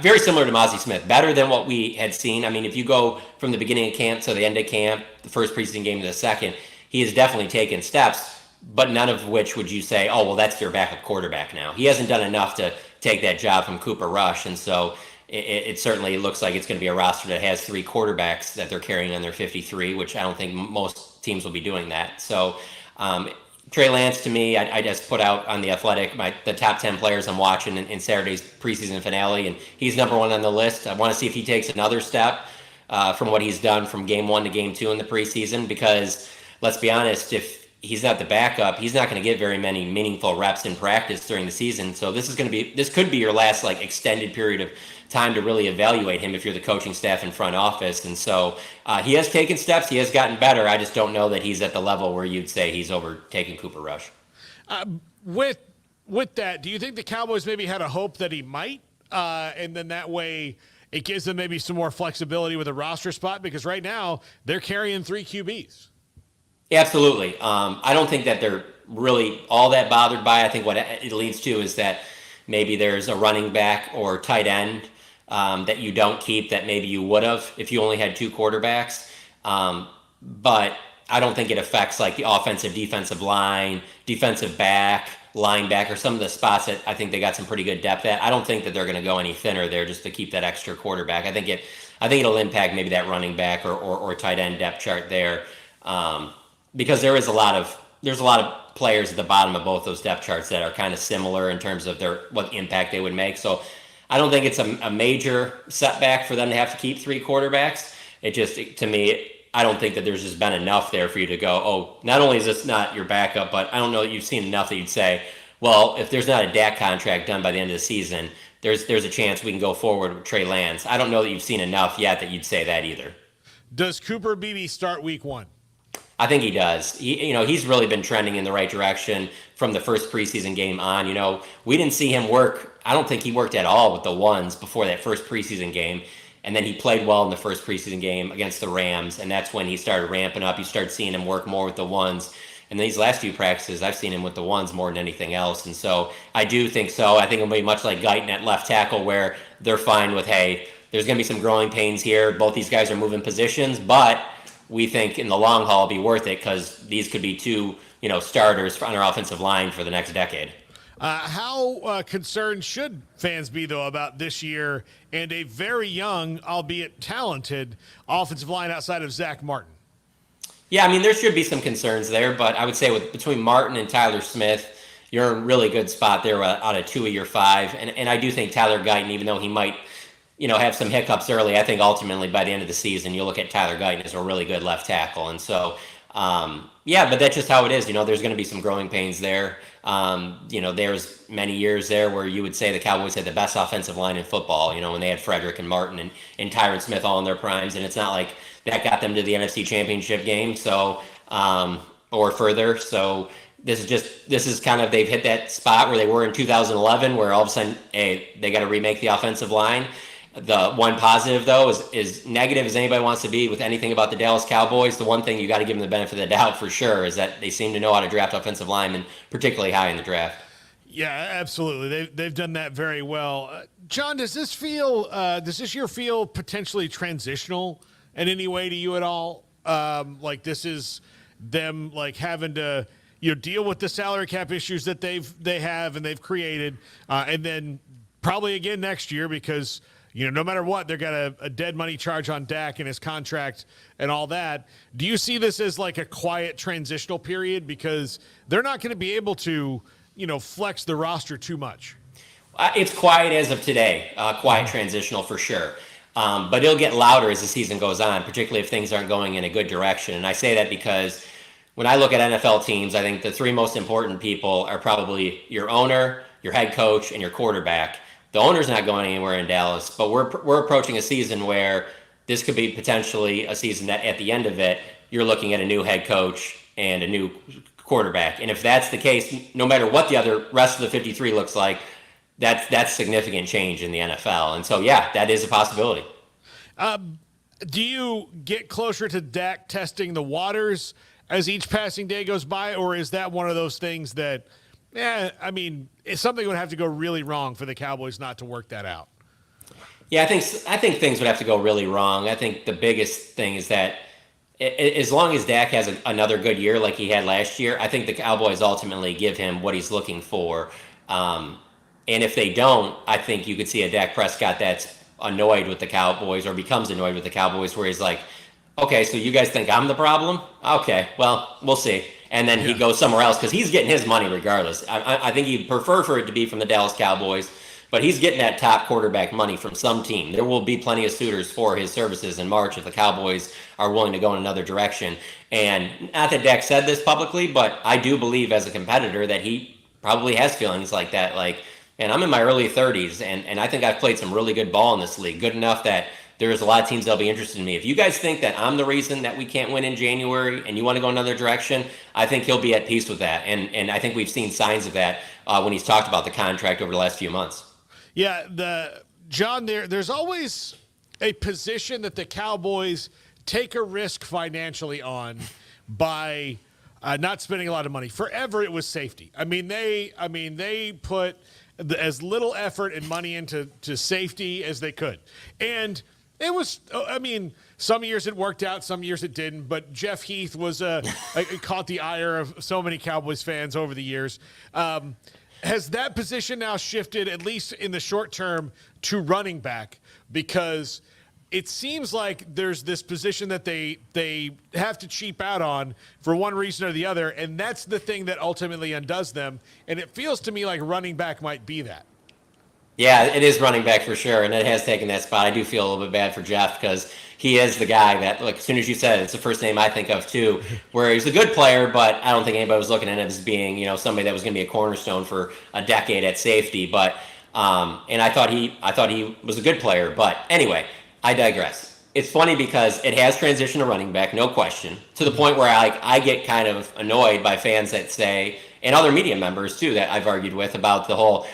Very similar to Mozzie Smith, better than what we had seen. I mean, if you go from the beginning of camp to the end of camp, the first preseason game to the second, he has definitely taken steps. But none of which would you say, oh, well, that's their backup quarterback now. He hasn't done enough to take that job from Cooper Rush. And so it certainly looks like it's going to be a roster that has 3 quarterbacks that they're carrying on their 53, which I don't think most teams will be doing that. So Trey Lance, to me, I just put out on The Athletic the top 10 players I'm watching in Saturday's preseason finale, and he's number 1 on the list. I want to see if he takes another step from what he's done from game 1 to game 2 in the preseason, because let's be honest, if he's not the backup, he's not going to get very many meaningful reps in practice during the season. So this could be your last extended period of time to really evaluate him if you're the coaching staff and front office. And so he has taken steps. He has gotten better. I just don't know that he's at the level where you'd say he's overtaken Cooper Rush. With that, do you think the Cowboys maybe had a hope that he might? And then that way it gives them maybe some more flexibility with a roster spot? Because right now they're carrying 3 QBs. Absolutely. I don't think that they're really all that bothered by it. I think what it leads to is that maybe there's a running back or tight end that you don't keep that maybe you would have if you only had 2 quarterbacks. But I don't think it affects the offensive, defensive line, defensive back, linebacker, some of the spots that I think they got some pretty good depth at. I don't think that they're going to go any thinner there just to keep that extra quarterback. I think it'll impact maybe that running back or tight end depth chart there. Because there's a lot of players at the bottom of both those depth charts that are kind of similar in terms of what impact they would make. So I don't think it's a major setback for them to have to keep 3 quarterbacks. To me, I don't think that there's just been enough there for you to go, oh, not only is this not your backup, but I don't know that you've seen enough that you'd say, well, if there's not a Dak contract done by the end of the season, there's a chance we can go forward with Trey Lance. I don't know that you've seen enough yet that you'd say that either. Does Cooper Beebe start week 1? I think he does. He's really been trending in the right direction from the first preseason game on. We didn't see him work. I don't think he worked at all with the ones before that first preseason game. And then he played well in the first preseason game against the Rams. And that's when he started ramping up. You start seeing him work more with the ones. And these last few practices, I've seen him with the ones more than anything else. And so I do think so. I think it'll be much like Guyton at left tackle where they're fine with, hey, there's going to be some growing pains here. Both these guys are moving positions, but we think in the long haul it'll be worth it because these could be 2, starters on our offensive line for the next decade. How concerned should fans be, though, about this year and a very young, albeit talented, offensive line outside of Zach Martin? Yeah, I mean, there should be some concerns there, but I would say between Martin and Tyler Smith, you're in a really good spot there on a 2-year 5. And I do think Tyler Guyton, even though he might, have some hiccups early, I think ultimately by the end of the season, you'll look at Tyler Guyton as a really good left tackle. And so, but that's just how it is. There's going to be some growing pains there. There's many years there where you would say the Cowboys had the best offensive line in football, when they had Frederick and Martin and Tyron Smith all in their primes. And it's not like that got them to the NFC Championship game. So, or further. So this is kind of, they've hit that spot where they were in 2011, where all of a sudden, they got to remake the offensive line. The one positive, though, is negative as anybody wants to be with anything about the Dallas Cowboys. The one thing you got to give them the benefit of the doubt for sure is that they seem to know how to draft offensive linemen, particularly high in the draft. Yeah, absolutely. They've done that very well. John, does this year feel potentially transitional in any way to you at all? Like this is them like having to deal with the salary cap issues that they have and they've created, and then probably again next year because no matter what, they're got a dead money charge on Dak and his contract and all that. Do you see this as like a quiet transitional period because they're not going to be able to, flex the roster too much? It's quiet as of today, quiet transitional for sure. But it'll get louder as the season goes on, particularly if things aren't going in a good direction. And I say that because when I look at NFL teams, I think the three most important people are probably your owner, your head coach, and your quarterback. The owner's not going anywhere in Dallas, but we're approaching a season where this could be potentially a season that at the end of it, you're looking at a new head coach and a new quarterback. And if that's the case, no matter what the rest of the 53 looks like, that's significant change in the NFL. And so, yeah, that is a possibility. Do you get closer to Dak testing the waters as each passing day goes by, or is that one of those things that – something would have to go really wrong for the Cowboys not to work that out? Yeah, I think things would have to go really wrong. I think the biggest thing is that as long as Dak has another good year like he had last year, I think the Cowboys ultimately give him what he's looking for. And if they don't, I think you could see a Dak Prescott that's annoyed with the Cowboys or becomes annoyed with the Cowboys where he's like, okay, so you guys think I'm the problem? Okay, well, we'll see. And then he goes somewhere else because he's getting his money regardless. I think he'd prefer for it to be from the Dallas Cowboys, but he's getting that top quarterback money from some team. There will be plenty of suitors for his services in March if the Cowboys are willing to go in another direction. And not that Dak said this publicly, but I do believe as a competitor that he probably has feelings like that. Like, and I'm in my early 30s, and I think I've played some really good ball in this league, good enough that there's a lot of teams that'll be interested in me. If you guys think that I'm the reason that we can't win in January and you want to go another direction, I think he'll be at peace with that. And I think we've seen signs of that when he's talked about the contract over the last few months. Yeah, John, there's always a position that the Cowboys take a risk financially on by not spending a lot of money. Forever it was safety. They put as little effort and money into safety as they could. And it was, some years it worked out, some years it didn't, but Jeff Heath was caught the ire of so many Cowboys fans over the years. Has that position now shifted, at least in the short term, to running back? Because it seems like there's this position that they have to cheap out on for one reason or the other, and that's the thing that ultimately undoes them. And it feels to me like running back might be that. Yeah, it is running back for sure, and it has taken that spot. I do feel a little bit bad for Jeff because he is the guy that, like, as soon as you said it, it's the first name I think of too, where he's a good player, but I don't think anybody was looking at him as being, somebody that was going to be a cornerstone for a decade at safety. But and I thought he was a good player. But anyway, I digress. It's funny because it has transitioned to running back, no question, to the point where I get kind of annoyed by fans that say, and other media members too that I've argued with about the whole,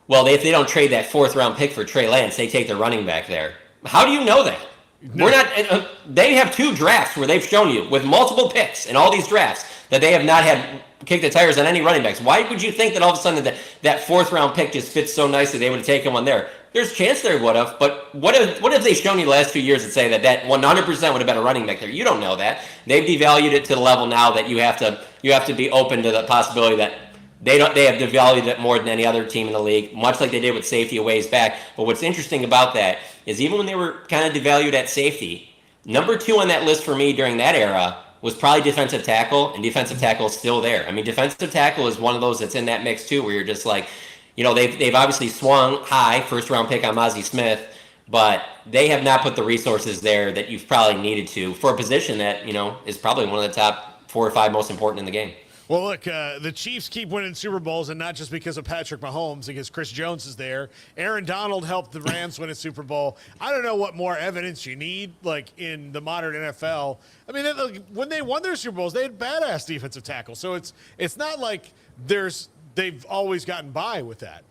well, if they don't trade that 4th-round pick for Trey Lance, they take their running back there. How do you know that? No. We're not. They have 2 drafts where they've shown you with multiple picks in all these drafts that they have not had kick the tires on any running backs. Why would you think that all of a sudden that 4th-round pick just fits so nicely they would have taken one there? There's a chance they would have, but what have they shown you the last 2 years that say that 100% would have been a running back there? You don't know that. They've devalued it to the level now that you have to be open to the possibility that they have devalued it more than any other team in the league, much like they did with safety a ways back. But what's interesting about that is even when they were kind of devalued at safety, number 2 on that list for me during that era was probably defensive tackle, and defensive tackle is still there. I mean, defensive tackle is one of those that's in that mix too, where you're just like, they've obviously swung high, first round pick on Mozzie Smith, but they have not put the resources there that you've probably needed to for a position that, is probably one of the top 4 or 5 most important in the game. Well, look, the Chiefs keep winning Super Bowls, and not just because of Patrick Mahomes, because Chris Jones is there. Aaron Donald helped the Rams win a Super Bowl. I don't know what more evidence you need, in the modern NFL. I mean, when they won their Super Bowls, they had badass defensive tackles. So it's not like they've always gotten by with that.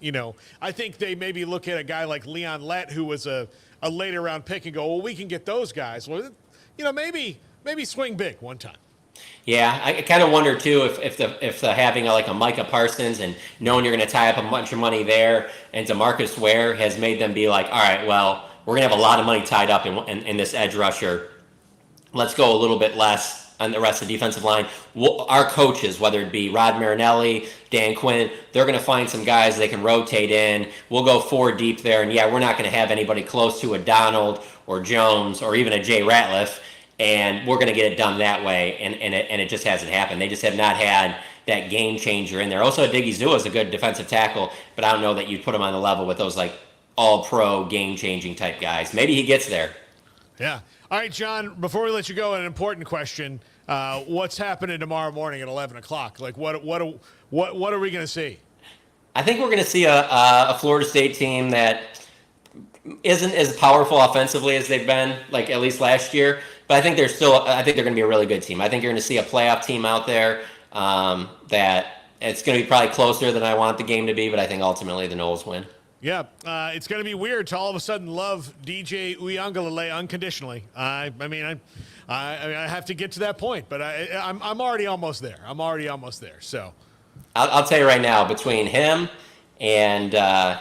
I think they maybe look at a guy like Leon Lett, who was a later round pick, and go, well, we can get those guys. Well, maybe swing big one time. Yeah, I kind of wonder too if the having a Micah Parsons and knowing you're going to tie up a bunch of money there, and DeMarcus Ware has made them be like, all right, well, we're going to have a lot of money tied up in this edge rusher. Let's go a little bit less on the rest of the defensive line. Our coaches, whether it be Rod Marinelli, Dan Quinn, they're going to find some guys they can rotate in. We'll go 4 deep there, and we're not going to have anybody close to a Donald or Jones or even a Jay Ratliff. And we're going to get it done that way, and it just hasn't happened. They just have not had that game changer in there. Also, Diggy Zua is a good defensive tackle, but I don't know that you'd put him on the level with those all-pro game-changing type guys. Maybe he gets there. Yeah. All right, John, before we let you go, an important question. What's happening tomorrow morning at 11 o'clock? What are we going to see? I think we're going to see a Florida State team that isn't as powerful offensively as they've been, at least last year. But I think they're going to be a really good team. I think you're going to see a playoff team out there that it's going to be probably closer than I want the game to be, but I think ultimately the Noles win. Yeah, it's going to be weird to all of a sudden love DJ Uiagalelei unconditionally. I have to get to that point, but I'm already almost there. So I'll tell you right now, between him and God,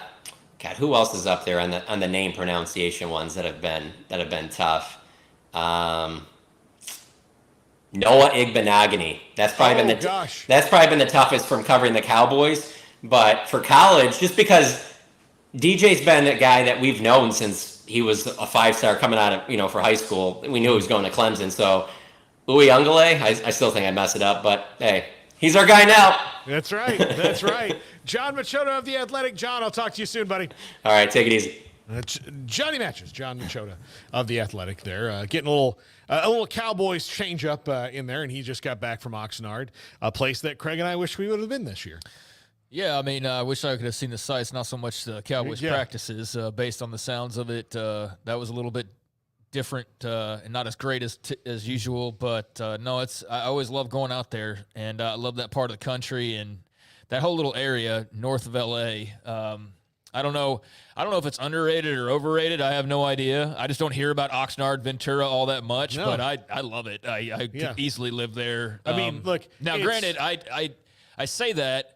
who else is up there on the name pronunciation ones that have been tough? Noah Igbenogany. That's probably been the toughest from covering the Cowboys. But for college, just because DJ's been a guy that we've known since he was a 5-star coming out of for high school. We knew he was going to Clemson. So Uiagalelei, I still think I mess it up, but hey, he's our guy now. That's right. That's right. John Machota of The Athletic. John, I'll talk to you soon, buddy. All right, take it easy. Johnny Matches, John Machota of The Athletic there, getting a little Cowboys change up in there, and he just got back from Oxnard, a place that Craig and I wish we would have been this year. Yeah, I mean, I wish I could have seen the sites, not so much the Cowboys practices. Based on the sounds of it, that was a little bit different and not as great as usual. But no, I always love going out there, and I love that part of the country and that whole little area north of LA. I don't know if it's underrated or overrated. I have no idea. I just don't hear about Oxnard, Ventura all that much, but I love it. I could easily live there. I mean, look. Now, granted, I say that,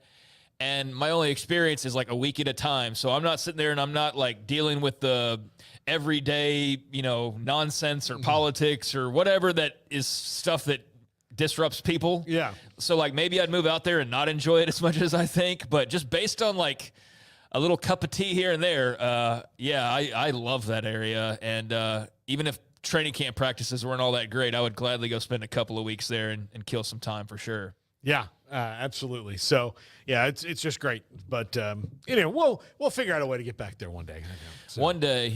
and my only experience is a week at a time. So I'm not sitting there and I'm not dealing with the everyday, nonsense or politics or whatever that is stuff that disrupts people. Yeah. So maybe I'd move out there and not enjoy it as much as I think, but just based on a little cup of tea here and there, I love that area. And even if training camp practices weren't all that great, I would gladly go spend a couple of weeks there and kill some time for sure. Yeah, absolutely. So, yeah, it's just great. But, we'll figure out a way to get back there one day. One day.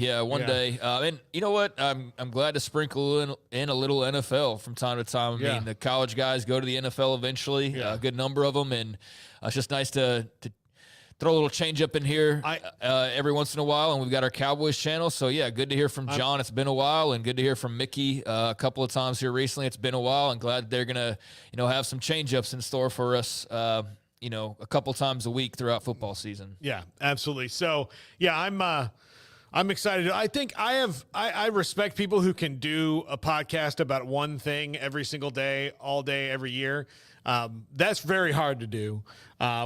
And you know what? I'm glad to sprinkle in a little NFL from time to time. I mean, the college guys go to the NFL eventually, a good number of them. And it's just nice to throw a little change up in here every once in a while, and we've got our Cowboys channel. So, yeah, good to hear from John. It's been a while, and good to hear from Mickey a couple of times here recently. It's been a while. I'm glad they're going to, have some change-ups in store for us, a couple times a week throughout football season. Yeah, absolutely. So, yeah, I'm excited. I think I respect people who can do a podcast about one thing every single day, all day, every year. That's very hard to do.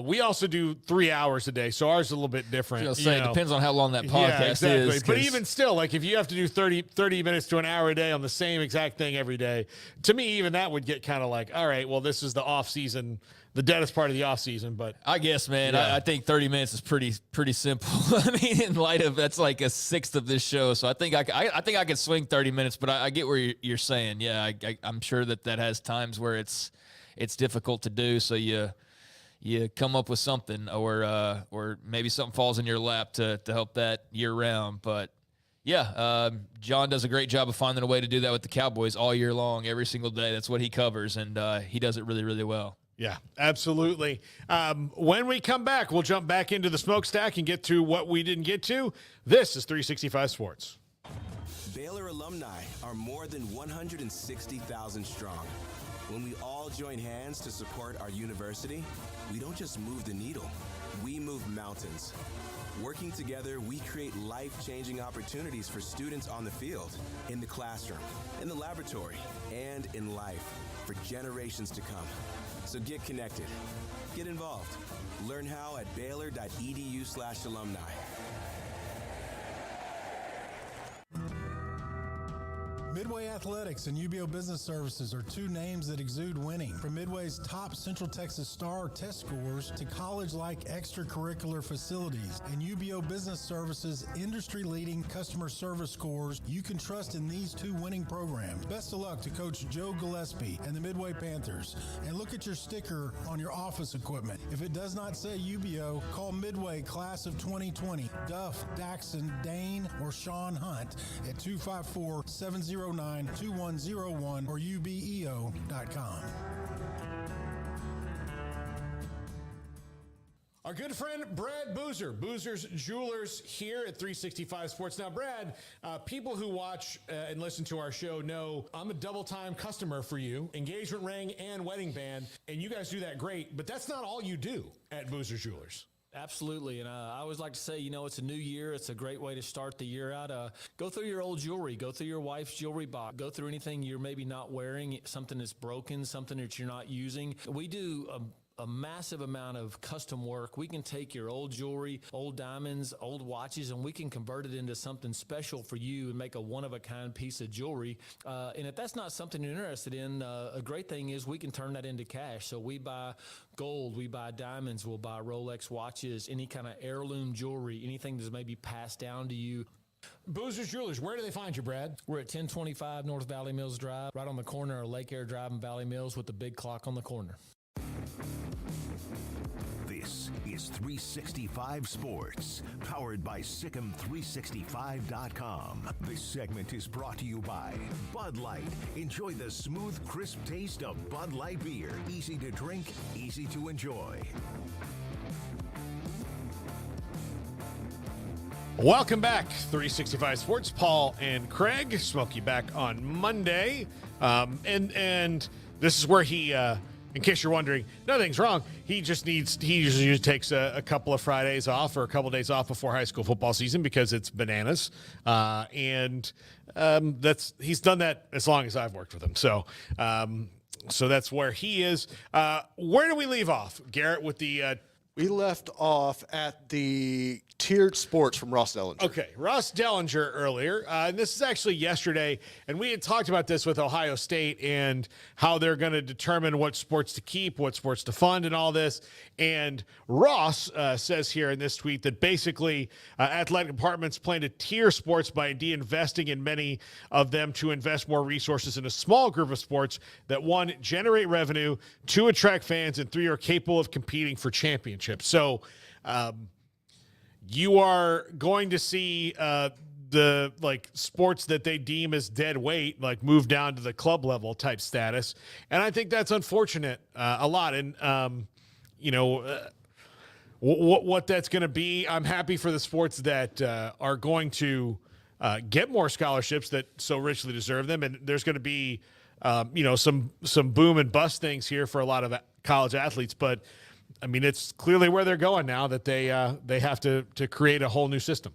We also do 3 hours a day, so ours is a little bit different. It depends on how long that podcast is. But even still, if you have to do 30 minutes to an hour a day on the same exact thing every day, to me, even that would get kind of all right, well, this is the off season the deadest part of the offseason. But I guess, man, yeah. I think 30 minutes is pretty simple. I mean, in light of that's like a sixth of this show, so I think I think I could swing 30 minutes. But I get where you're saying. Yeah, I'm sure that has times where it's difficult to do. So you come up with something, or maybe something falls in your lap to help that year round. But yeah, John does a great job of finding a way to do that with the Cowboys all year long, every single day. That's what he covers, and he does it really, really well. Yeah, absolutely. When we come back, we'll jump back into the smokestack and get to what we didn't get to. This is 365 Sports. Baylor alumni are more than 160,000 strong. When we all join hands to support our university, we don't just move the needle, we move mountains. Working together, we create life-changing opportunities for students on the field, in the classroom, in the laboratory, and in life for generations to come. So get connected, get involved. Learn how at baylor.edu/alumni. Midway Athletics and UBO Business Services are two names that exude winning. From Midway's top Central Texas Star test scores to college-like extracurricular facilities and UBO Business Services industry-leading customer service scores, you can trust in these two winning programs. Best of luck to Coach Joe Gillespie and the Midway Panthers. And look at your sticker on your office equipment. If it does not say UBO, call Midway Class of 2020, Duff, Daxon, Dane, or Sean Hunt at 254-709-2101 or ubeo.com. Our good friend Brad Boozer, Boozer's Jewelers here at 365 Sports. Now, Brad, people who watch and listen to our show know I'm a double-time customer for you, engagement ring and wedding band, and you guys do that great, but that's not all you do at Boozer's Jewelers. Absolutely. And I always like to say, it's a new year. It's a great way to start the year out. Go through your old jewelry. Go through your wife's jewelry box. Go through anything you're maybe not wearing, something that's broken, something that you're not using. We do a massive amount of custom work. We can take your old jewelry, old diamonds, old watches, and we can convert it into something special for you and make a one-of-a-kind piece of jewelry. And if that's not something you're interested in, a great thing is we can turn that into cash. So we buy gold, we buy diamonds, we'll buy Rolex watches, any kind of heirloom jewelry, anything that's maybe passed down to you. Boozer's Jewelers, where do they find you, Brad? We're at 1025 North Valley Mills Drive, right on the corner of Lake Air Drive and Valley Mills with the big clock on the corner. This is 365 Sports, powered by Sikkim365.com. This segment is brought to you by Bud Light. Enjoy the smooth, crisp taste of Bud Light beer. Easy to drink, easy to enjoy. Welcome back, 365 Sports. Paul and Craig, Smokey back on Monday. And this is where he... in case you're wondering, nothing's wrong. He usually takes a couple of Fridays off or a couple of days off before high school football season because it's bananas. He's done that as long as I've worked with him. So that's where he is. Where do we leave off, Garrett, with the we left off at the tiered sports from Ross Dellinger. Okay, Ross Dellinger earlier. And this is actually yesterday, and we had talked about this with Ohio State and how they're going to determine what sports to keep, what sports to fund, and all this. And Ross says here in this tweet that basically athletic departments plan to tier sports by de-investing in many of them to invest more resources in a small group of sports that, one, generate revenue, two, attract fans, and three, are capable of competing for championships. So, you are going to see the sports that they deem as dead weight, move down to the club level type status. And I think that's unfortunate a lot. And, what that's going to be, I'm happy for the sports that are going to get more scholarships that so richly deserve them. And there's going to be, some boom and bust things here for a lot of college athletes. But I mean, it's clearly where they're going now that they have to create a whole new system.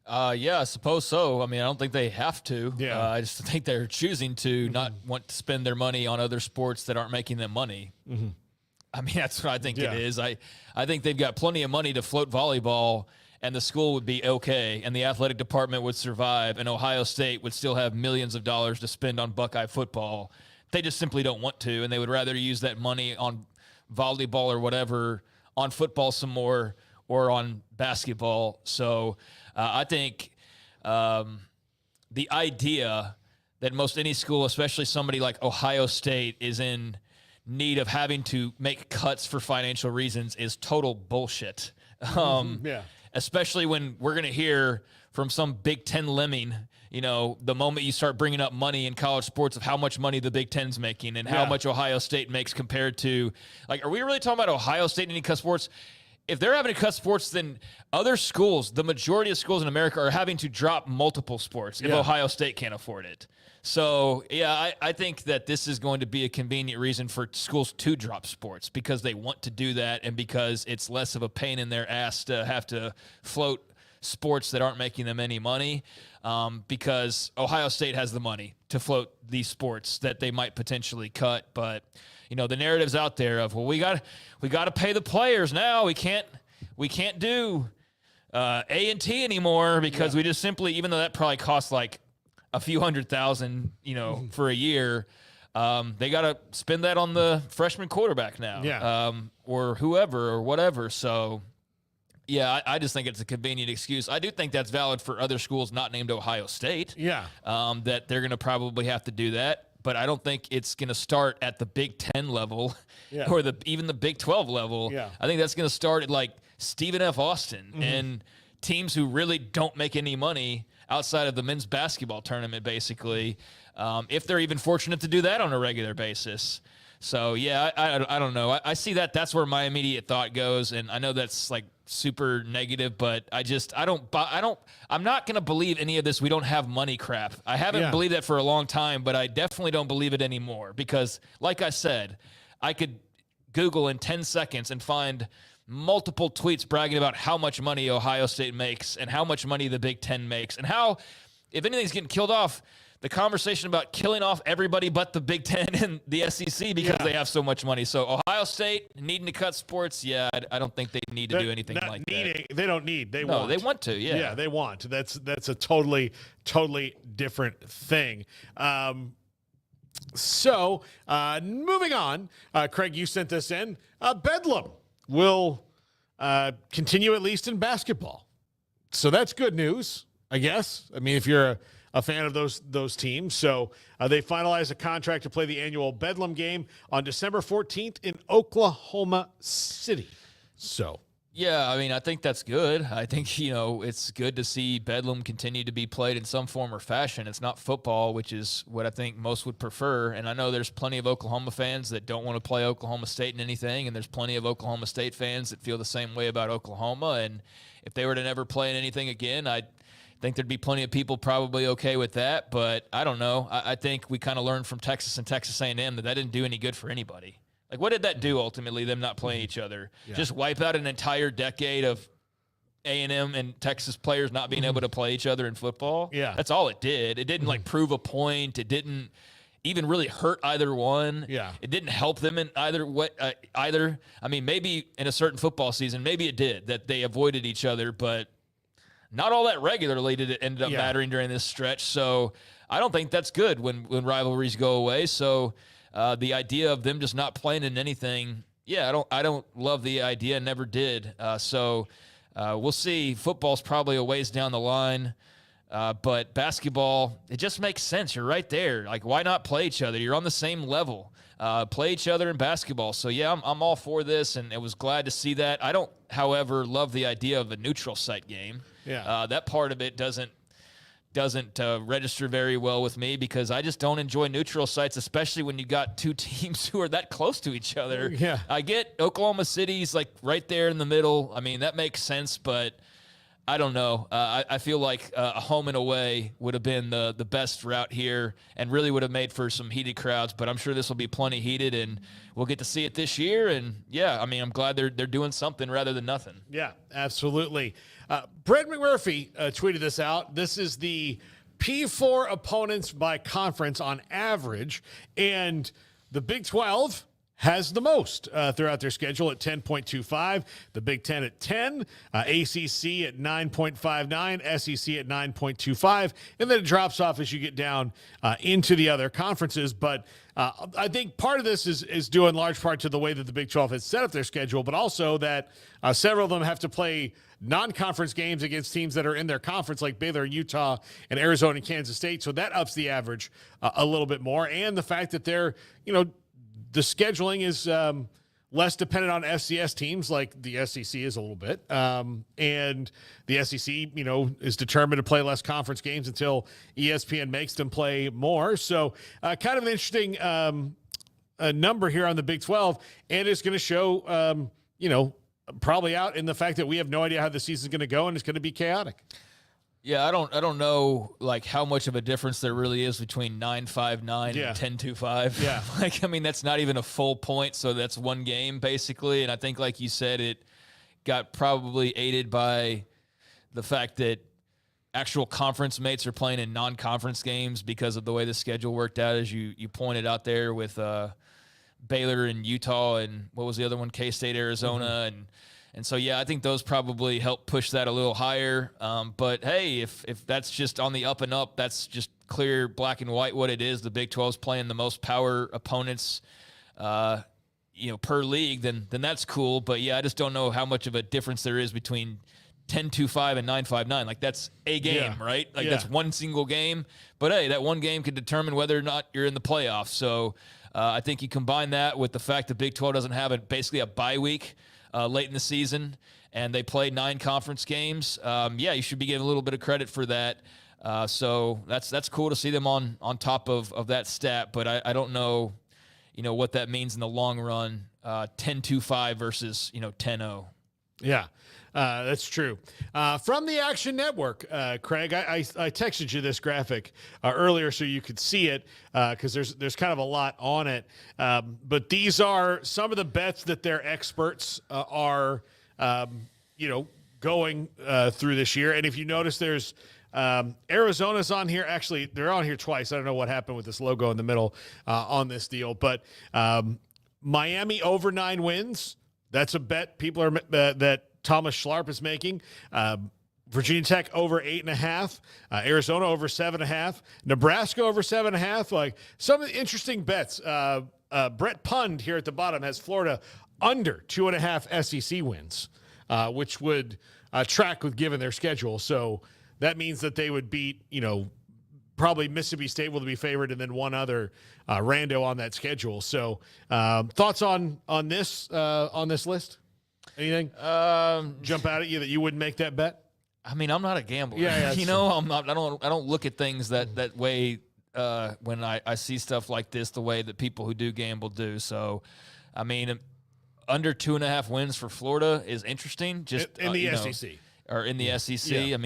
Yeah, I suppose so. I mean, I don't think they have to. Yeah. I just think they're choosing to not want to spend their money on other sports that aren't making them money. Mm-hmm. I mean, that's what I think it is. I think they've got plenty of money to float volleyball, and the school would be okay, and the athletic department would survive, and Ohio State would still have millions of dollars to spend on Buckeye football. They just simply don't want to, and they would rather use that money on volleyball or whatever on football some more or on basketball. So I think the idea that most any school, especially somebody like Ohio State, is in need of having to make cuts for financial reasons is total bullshit. Especially when we're going to hear from some Big Ten lemming, the moment you start bringing up money in college sports of how much money the Big Ten's making and how much Ohio State makes compared to, are we really talking about Ohio State needing to cut sports? If they're having to cut sports, then other schools, the majority of schools in America, are having to drop multiple sports if Ohio State can't afford it. So, I think that this is going to be a convenient reason for schools to drop sports because they want to do that and because it's less of a pain in their ass to have to float sports that aren't making them any money because Ohio State has the money to float these sports that they might potentially cut. But, the narrative's out there of, well, we got to pay the players now. We can't do A&T anymore because we just simply, even though that probably costs like a few $100,000, for a year, they got to spend that on the freshman quarterback now, or whoever or whatever. So, I just think it's a convenient excuse. I do think that's valid for other schools not named Ohio State. That they're going to probably have to do that. But I don't think it's going to start at the Big Ten level or even the Big 12 level. I think that's going to start at like Stephen F. Austin and teams who really don't make any money outside of the men's basketball tournament, basically, if they're even fortunate to do that on a regular basis. So, I don't know. I see that. That's where my immediate thought goes. And I know that's like super negative, but I'm not going to believe any of this. We don't have money crap. I haven't believed that for a long time, but I definitely don't believe it anymore because like I said, I could Google in 10 seconds and find multiple tweets bragging about how much money Ohio State makes and how much money the Big Ten makes and how, if anything's getting killed off, the conversation about killing off everybody but the Big Ten and the SEC because they have so much money. So Ohio State needing to cut sports, I don't think they need to do anything like that. They don't need. They want. They want to. Yeah, they want. That's a totally different thing. So moving on, Craig, you sent this in. Bedlam will continue at least in basketball. So that's good news, I guess. I mean, if you're a fan of those teams. So they finalized a contract to play the annual Bedlam game on December 14th in Oklahoma City. So, I think that's good. I think, it's good to see Bedlam continue to be played in some form or fashion. It's not football, which is what I think most would prefer. And I know there's plenty of Oklahoma fans that don't want to play Oklahoma State in anything. And there's plenty of Oklahoma State fans that feel the same way about Oklahoma. And if they were to never play in anything again, I think there'd be plenty of people probably okay with that, but I don't know. I think we kind of learned from Texas and Texas A&M that didn't do any good for anybody. Like, what did that do ultimately, them not playing each other? Just wipe out an entire decade of A&M and Texas players not being able to play each other in football? That's all it did. It didn't, prove a point. It didn't even really hurt either one. It didn't help them in either. I mean, maybe in a certain football season, maybe it did, that they avoided each other, but not all that regularly did it end up mattering during this stretch. So I don't think that's good when rivalries go away. So the idea of them just not playing in anything, I don't love the idea. Never did. So we'll see. Football's probably a ways down the line. But basketball, it just makes sense. You're right there. Like, why not play each other? You're on the same level. Play each other in basketball. So, I'm all for this, and I was glad to see that. I don't, however, love the idea of a neutral site game. That part of it doesn't register very well with me because I just don't enjoy neutral sites, especially when you got two teams who are that close to each other. I get Oklahoma City's like right there in the middle. I mean, that makes sense, but I don't know. I feel like a home and away would have been the best route here and really would have made for some heated crowds, but I'm sure this will be plenty heated and we'll get to see it this year. And I'm glad they're doing something rather than nothing. Yeah, absolutely. Brett McMurphy tweeted this out. This is the P4 opponents by conference on average, and the Big 12 has the most throughout their schedule at 10.25, the Big Ten at 10, ACC at 9.59, SEC at 9.25, and then it drops off as you get down into the other conferences. But I think part of this is due in large part to the way that the Big 12 has set up their schedule, but also that several of them have to play non-conference games against teams that are in their conference, like Baylor and Utah and Arizona and Kansas State. So that ups the average a little bit more. And the fact that they're, the scheduling is less dependent on FCS teams like the SEC is a little bit. And the SEC, is determined to play less conference games until ESPN makes them play more. So kind of an interesting number here on the Big 12. And it's going to show, probably out in the fact that we have no idea how the season's going to go, and it's going to be chaotic. Yeah, I don't know like how much of a difference there really is between 9.59 and 10.25. Yeah. That's not even a full point, so that's one game basically. And I think, like you said, it got probably aided by the fact that actual conference mates are playing in non-conference games because of the way the schedule worked out, as you pointed out there with Baylor and Utah, and what was the other one? K-State, Arizona, and so, yeah, I think those probably help push that a little higher. But, hey, if that's just on the up and up, that's just clear black and white what it is. The Big 12's playing the most power opponents, per league, then that's cool. But, yeah, I just don't know how much of a difference there is between 10.25 and 9.59. Like, that's a game, right? Like, that's one single game. But, hey, that one game could determine whether or not you're in the playoffs. So, I think you combine that with the fact that Big 12 doesn't have basically a bye week late in the season, and they play 9 conference games. You should be given a little bit of credit for that. So that's cool to see them on top of that stat, but I don't know, what that means in the long run, 10.25 versus, 10.0. Yeah. That's true. From the Action Network, Craig, I texted you this graphic earlier so you could see it because there's kind of a lot on it. But these are some of the bets that their experts are, going through this year. And if you notice, there's Arizona's on here. Actually, they're on here twice. I don't know what happened with this logo in the middle on this deal. But Miami over 9 wins. That's a bet people are that Thomas Schlarp is making. Virginia Tech over 8.5, Arizona over 7.5, Nebraska over 7.5. Like some of the interesting bets. Brett Pund here at the bottom has Florida under 2.5 SEC wins, which would track with given their schedule. So that means that they would beat, probably Mississippi State will be favored, and then one other rando on that schedule. So thoughts on this list? Anything jump out at you that you wouldn't make that bet? I'm not a gambler. Yeah, I'm not. I don't look at things that way when I see stuff like this the way that people who do gamble do. So, under 2.5 wins for Florida is interesting. Just in the SEC or in the SEC. Yeah.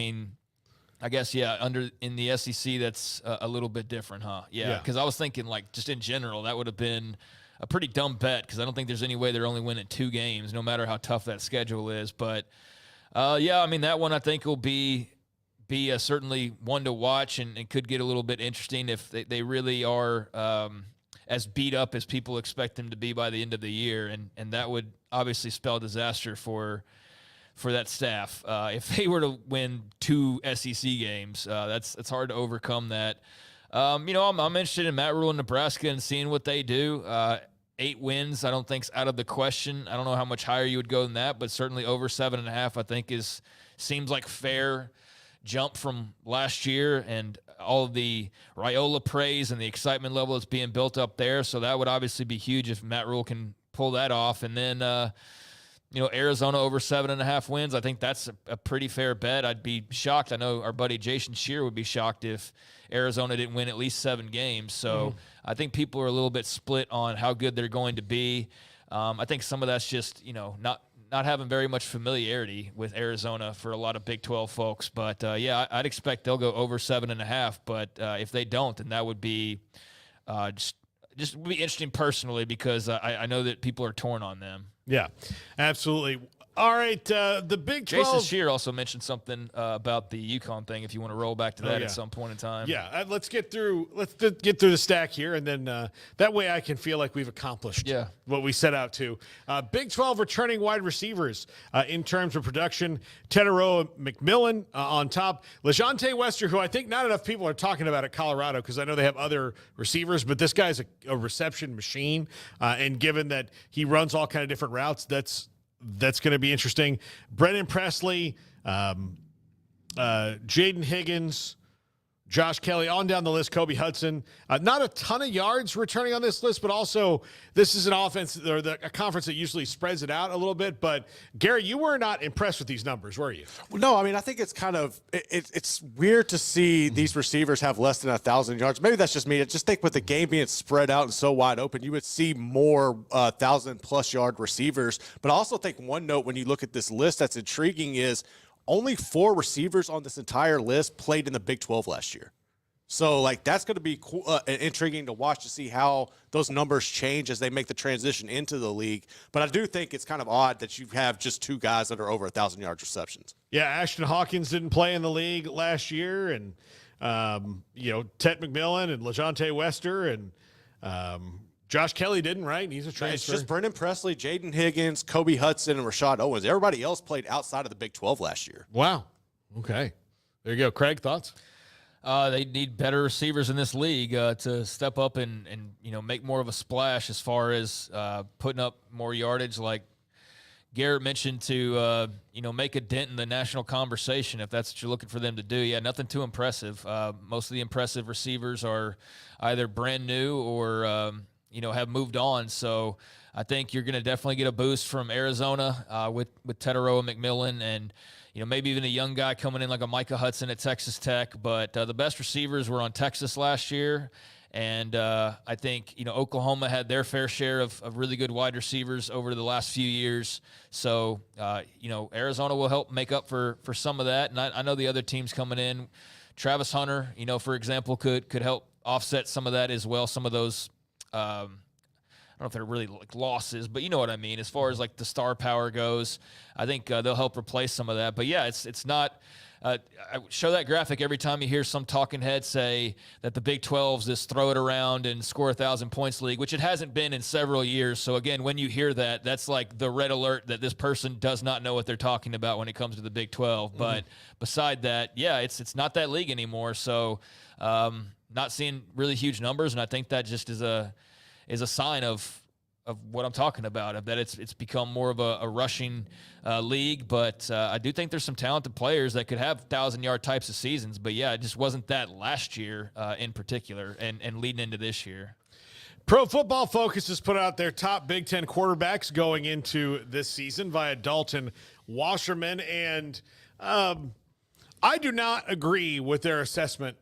I guess in the SEC that's a little bit different, huh? Yeah, because I was thinking just in general that would have been a pretty dumb bet because I don't think there's any way they're only winning 2 games, no matter how tough that schedule is. But, that one I think will be certainly one to watch and could get a little bit interesting if they really are as beat up as people expect them to be by the end of the year. And that would obviously spell disaster for that staff. If they were to win 2 SEC games, it's hard to overcome that. I'm interested in Matt Rule in Nebraska and seeing what they do. 8 wins, I don't think is out of the question. I don't know how much higher you would go than that, but certainly over 7.5, I think seems like fair jump from last year and all of the Raiola praise and the excitement level that's being built up there. So that would obviously be huge if Matt Rule can pull that off. And then, Arizona over 7.5 wins. I think that's a pretty fair bet. I'd be shocked. I know our buddy Jason Shear would be shocked if Arizona didn't win at least 7 games. So I think people are a little bit split on how good they're going to be. I think some of that's just, not having very much familiarity with Arizona for a lot of Big 12 folks. But, I'd expect they'll go over 7.5. But if they don't, then that would be just would be interesting personally because I know that people are torn on them. Yeah, absolutely. All right, the Big 12. Jason Shear also mentioned something about the Yukon thing. If you want to roll back to that at some point in time. Yeah, let's get through the stack here, and then that way I can feel like we've accomplished what we set out to. Big 12 returning wide receivers in terms of production. Tetaroa McMillan on top. LeJonte Wester, who I think not enough people are talking about at Colorado because I know they have other receivers, but this guy's a reception machine, and given that he runs all kind of different routes, that's going to be interesting. Brennan Presley, Jaden Higgins, Josh Kelly, on down the list, Kobe Hudson. Not a ton of yards returning on this list, but also this is an offense or a conference that usually spreads it out a little bit. But, Gary, you were not impressed with these numbers, were you? Well, no, I mean, I think it's kind of it's weird to see these receivers have less than 1,000 yards. Maybe that's just me. I just think with the game being spread out and so wide open, you would see more 1,000-plus yard receivers. But I also think one note when you look at this list that's intriguing is only 4 receivers on this entire list played in the Big 12 last year. So, like, that's going to be intriguing to watch to see how those numbers change as they make the transition into the league. But I do think it's kind of odd that you have just 2 guys that are over 1,000 yards receptions. Yeah, Ashton Hawkins didn't play in the league last year, and Tet McMillan and LeJonte Wester and Josh Kelly didn't, right? He's a transfer. It's just Brendan Presley, Jaden Higgins, Kobe Hudson, and Rashad Owens. Everybody else played outside of the Big 12 last year. Wow. Okay. There you go. Craig, thoughts? They need better receivers in this league to step up and make more of a splash as far as putting up more yardage. Like Garrett mentioned, to make a dent in the national conversation if that's what you're looking for them to do. Yeah, nothing too impressive. Most of the impressive receivers are either brand new or have moved on. So I think you're going to definitely get a boost from Arizona with Tetaroa McMillan and maybe even a young guy coming in like a Micah Hudson at Texas Tech. But the best receivers were on Texas last year. And I think, Oklahoma had their fair share of really good wide receivers over the last few years. So, Arizona will help make up for some of that. And I know the other teams coming in, Travis Hunter, for example, could help offset some of that as well. Some of those, I don't know if they're really like losses, but you know what I mean. As far as like the star power goes, I think they'll help replace some of that. But yeah, it's not. I show that graphic every time you hear some talking head say that the Big 12's this throw it around and score 1,000 points league, which it hasn't been in several years. So again, when you hear that, that's like the red alert that this person does not know what they're talking about when it comes to the Big 12. But beside that, yeah, it's not that league anymore. So not seeing really huge numbers, and I think that just is a sign of what I'm talking about, of that it's become more of a rushing league. But I do think there's some talented players that could have 1,000-yard types of seasons. But, yeah, it just wasn't that last year in particular and leading into this year. Pro Football Focus has put out their top Big Ten quarterbacks going into this season via Dalton Wasserman. And I do not agree with their assessment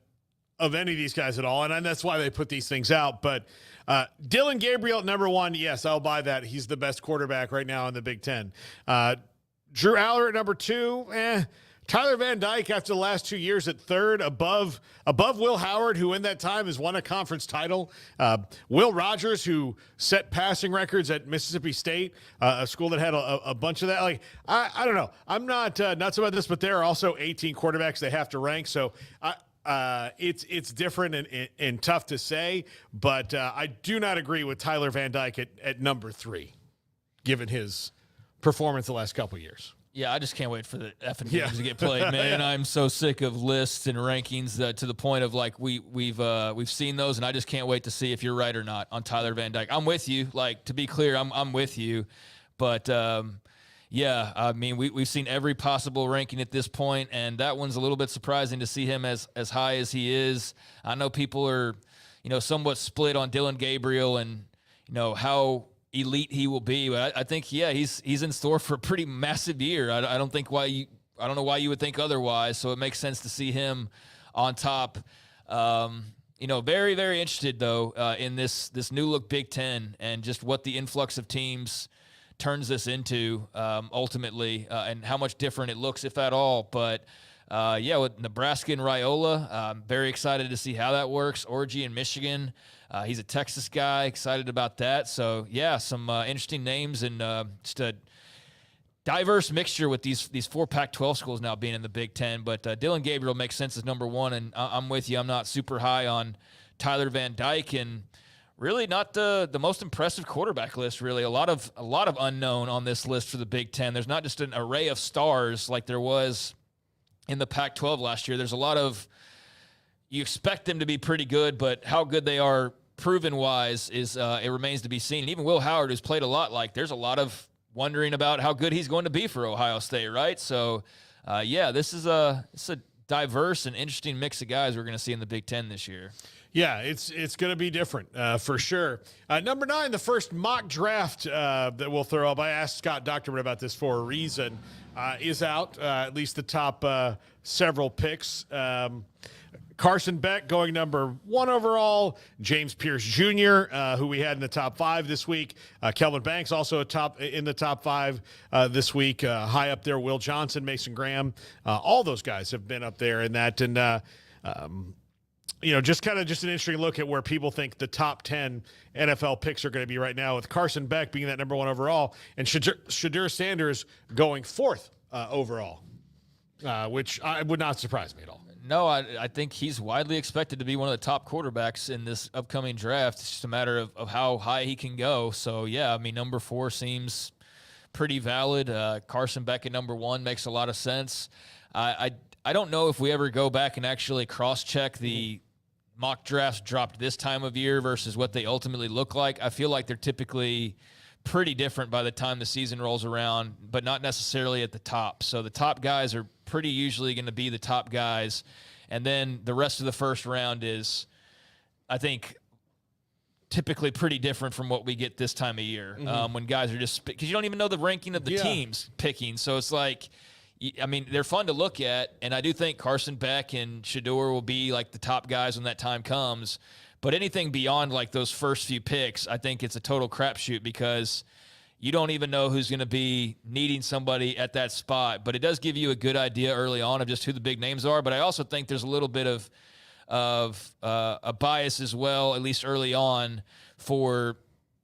of any of these guys at all, and that's why they put these things out. But Dylan Gabriel at number 1, yes, I'll buy that. He's the best quarterback right now in the Big Ten. Drew Aller at number 2, Tyler Van Dyke after the last 2 years at 3rd, above Will Howard, who in that time has won a conference title. Will Rogers, who set passing records at Mississippi State, a school that had a bunch of that. Like I don't know. I'm not nuts about this, but there are also 18 quarterbacks they have to rank. So it's different and tough to say, but I do not agree with Tyler Van Dyke at number 3, given his performance the last couple of years. Yeah, I just can't wait for the effing games to get played, man. I'm so sick of lists and rankings to the point of like we've seen those, and I just can't wait to see if you're right or not on Tyler Van Dyke. I'm with you. Like, to be clear, I'm with you, but yeah, I mean, we've seen every possible ranking at this point, and that one's a little bit surprising to see him as high as he is. I know people are, somewhat split on Dylan Gabriel and, how elite he will be, but I think, yeah, he's in store for a pretty massive year. I don't know why you would think otherwise, so it makes sense to see him on top. Very, very interested, though, in this new look Big Ten and just what the influx of teams turns this into ultimately, and how much different it looks, if at all. But with Nebraska and Raiola, I'm very excited to see how that works. Orgy in Michigan, he's a Texas guy, excited about that. So yeah, some interesting names, and just a diverse mixture with these 4 Pac-12 schools now being in the Big Ten. But Dylan Gabriel makes sense as number one, and I'm with you. I'm not super high on Tyler Van Dyke, and really not the most impressive quarterback list, really. A lot of unknown on this list for the Big Ten. There's not just an array of stars like there was in the Pac-12 last year. There's a lot of, you expect them to be pretty good, but how good they are proven-wise is it remains to be seen. And even Will Howard, who's played a lot, like there's a lot of wondering about how good he's going to be for Ohio State, right? So, this is a diverse and interesting mix of guys we're going to see in the Big Ten this year. Yeah, it's going to be different for sure. Number 9, the first mock draft that we'll throw up. I asked Scott Docterman about this for a reason. Is out, at least the top several picks. Carson Beck going number 1 overall. James Pierce Jr., who we had in the top 5 this week. Kelvin Banks also in the top 5 this week. High up there, Will Johnson, Mason Graham. All those guys have been up there in that. And, just an interesting look at where people think the top 10 NFL picks are going to be right now, with Carson Beck being that number 1 overall and Shadur Sanders going 4th overall, which would not surprise me at all. No, I think he's widely expected to be one of the top quarterbacks in this upcoming draft. It's just a matter of how high he can go. So, yeah, I mean, number 4 seems pretty valid. Carson Beck at number 1 makes a lot of sense. I don't know if we ever go back and actually cross-check the mock drafts dropped this time of year versus what they ultimately look like. I feel like they're typically pretty different by the time the season rolls around, but not necessarily at the top. So the top guys are pretty usually going to be the top guys. And then the rest of the first round is, I think, typically pretty different from what we get this time of year, when guys are just – because you don't even know the ranking of the teams picking. So it's like – I mean, they're fun to look at, and I do think Carson Beck and Shadur will be like the top guys when that time comes. But anything beyond like those first few picks, I think it's a total crapshoot because you don't even know who's going to be needing somebody at that spot. But it does give you a good idea early on of just who the big names are. But I also think there's a little bit of a bias as well, at least early on, for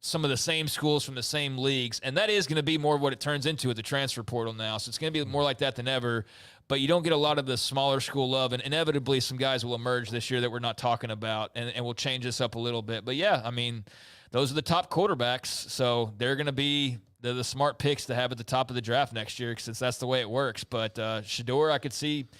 some of the same schools from the same leagues. And that is going to be more of what it turns into with the transfer portal now. So it's going to be more like that than ever. But you don't get a lot of the smaller school love. And inevitably some guys will emerge this year that we're not talking about. And we'll change this up a little bit. But, yeah, I mean, those are the top quarterbacks. So they're going to be the smart picks to have at the top of the draft next year since that's the way it works. But Shadur, I could see –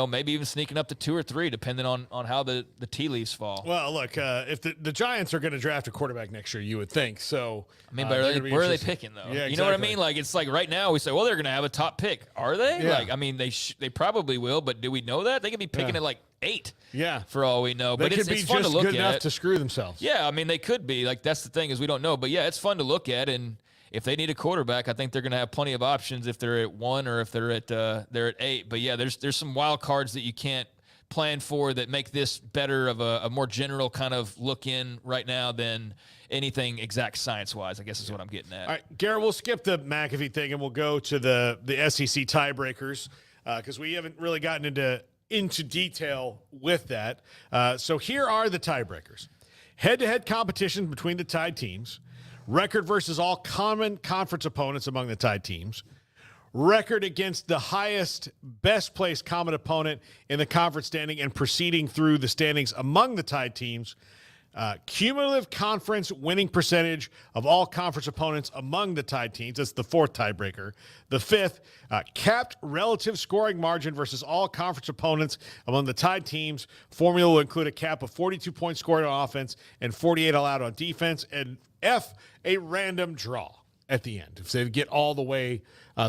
maybe even sneaking up to 2 or 3, depending on how the tea leaves fall. Well, look, if the Giants are going to draft a quarterbback next year, you would think. So, I mean, but where are they picking, though? Yeah, exactly. You know what I mean? Like, it's like right now we say, well, they're going to have a top pick. Are they? Yeah. Like, I mean, they probably will, but do we know that? They could be picking at like 8. Yeah. For all we know. They but could be it's fun just to look good at. enough to screw themselves. Yeah, I mean, they could be. Like, that's the thing is we don't know. But, yeah, it's fun to look at, and if they need a quarterback, I think they're going to have plenty of options if they're at 1 or if they're at 8. But, yeah, there's some wild cards that you can't plan for that make this better of a more general kind of look in right now than anything exact science-wise, I guess is what I'm getting at. All right, Garrett, we'll skip the McAfee thing and we'll go to the SEC tiebreakers because we haven't really gotten into detail with that. So here are the tiebreakers. Head-to-head competition between the tied teams. Record versus all common conference opponents among the tied teams. Record against the highest, best-placed common opponent in the conference standing and proceeding through the standings among the tied teams. Cumulative conference winning percentage of all conference opponents among the tied teams. That's the 4th tiebreaker. The 5th, capped relative scoring margin versus all conference opponents among the tied teams. Formula will include a cap of 42 points scored on offense and 48 allowed on defense. And F, a random draw at the end. If they get all the way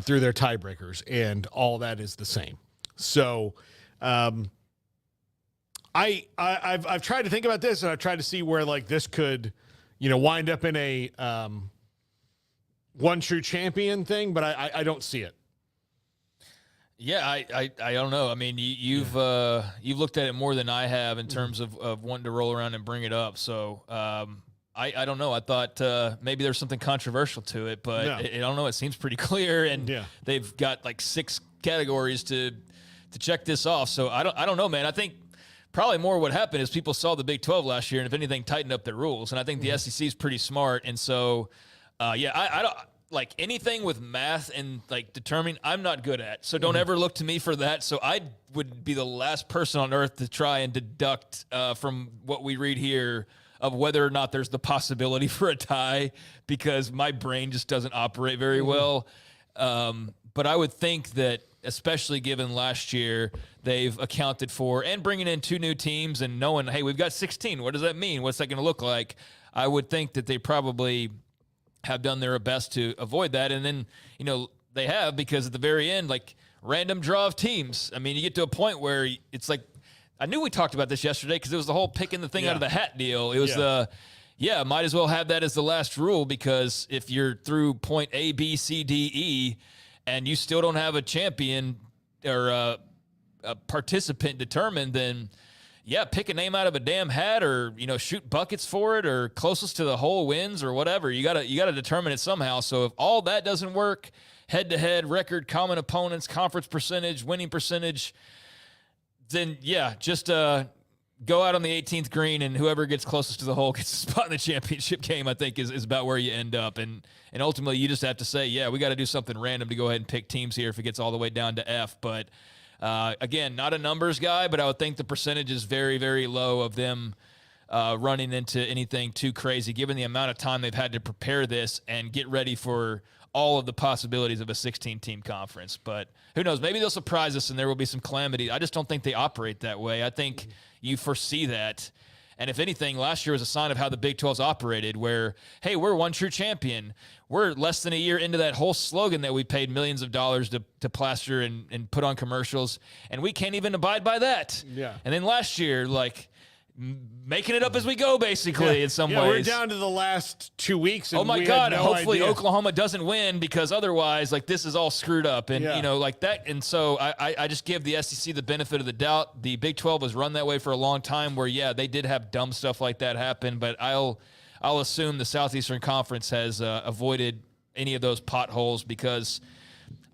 through their tiebreakers and all that is the same. So I've tried to think about this and I've tried to see where like this could, wind up in a one true champion thing, but I don't see it. Yeah, I don't know. I mean, you've looked at it more than I have in terms of wanting to roll around and bring it up. So I don't know. I thought maybe there's something controversial to it, but No. I don't know. It seems pretty clear, and they've got like 6 categories to check this off. So I don't know, man. I think probably more what happened is people saw the Big 12 last year, and if anything, tightened up their rules. And I think the SEC is pretty smart. And so, I like anything with math and like determining, I'm not good at. So don't ever look to me for that. So I would be the last person on earth to try and deduct from what we read here of whether or not there's the possibility for a tie, because my brain just doesn't operate very well. But I would think that, especially given last year, they've accounted for, and bringing in 2 new teams and knowing, hey, we've got 16. What does that mean? What's that going to look like? I would think that they probably have done their best to avoid that. And then, they have, because at the very end, like random draw of teams. I mean, you get to a point where it's like, I knew we talked about this yesterday because it was the whole picking the thing out of the hat deal. It was might as well have that as the last rule, because if you're through point A, B, C, D, E, and you still don't have a champion or a participant determined, then pick a name out of a damn hat, or shoot buckets for it, or closest to the hole wins, or whatever. You gotta determine it somehow. So if all that doesn't work, head-to-head record, common opponents, conference percentage, winning percentage, then just go out on the 18th green, and whoever gets closest to the hole gets a spot in the championship game, I think is about where you end up. And ultimately you just have to say, we got to do something random to go ahead and pick teams here if it gets all the way down to F. But again, not a numbers guy, but I would think the percentage is very, very low of them running into anything too crazy, given the amount of time they've had to prepare this and get ready for all of the possibilities of a 16-team conference. But who knows? Maybe they'll surprise us and there will be some calamity. I just don't think they operate that way. I think you foresee that. And if anything, last year was a sign of how the Big 12's operated, where, hey, we're one true champion. We're less than a year into that whole slogan that we paid millions of dollars to plaster and put on commercials, and we can't even abide by that. Yeah. And then last year, making it up as we go, basically, in some ways. We're down to the last 2 weeks. And oh, my God. Hopefully Oklahoma doesn't win, because otherwise, this is all screwed up. And, that. And so I just give the SEC the benefit of the doubt. The Big 12 was run that way for a long time, where, they did have dumb stuff like that happen. But I'll assume the Southeastern Conference has avoided any of those potholes, because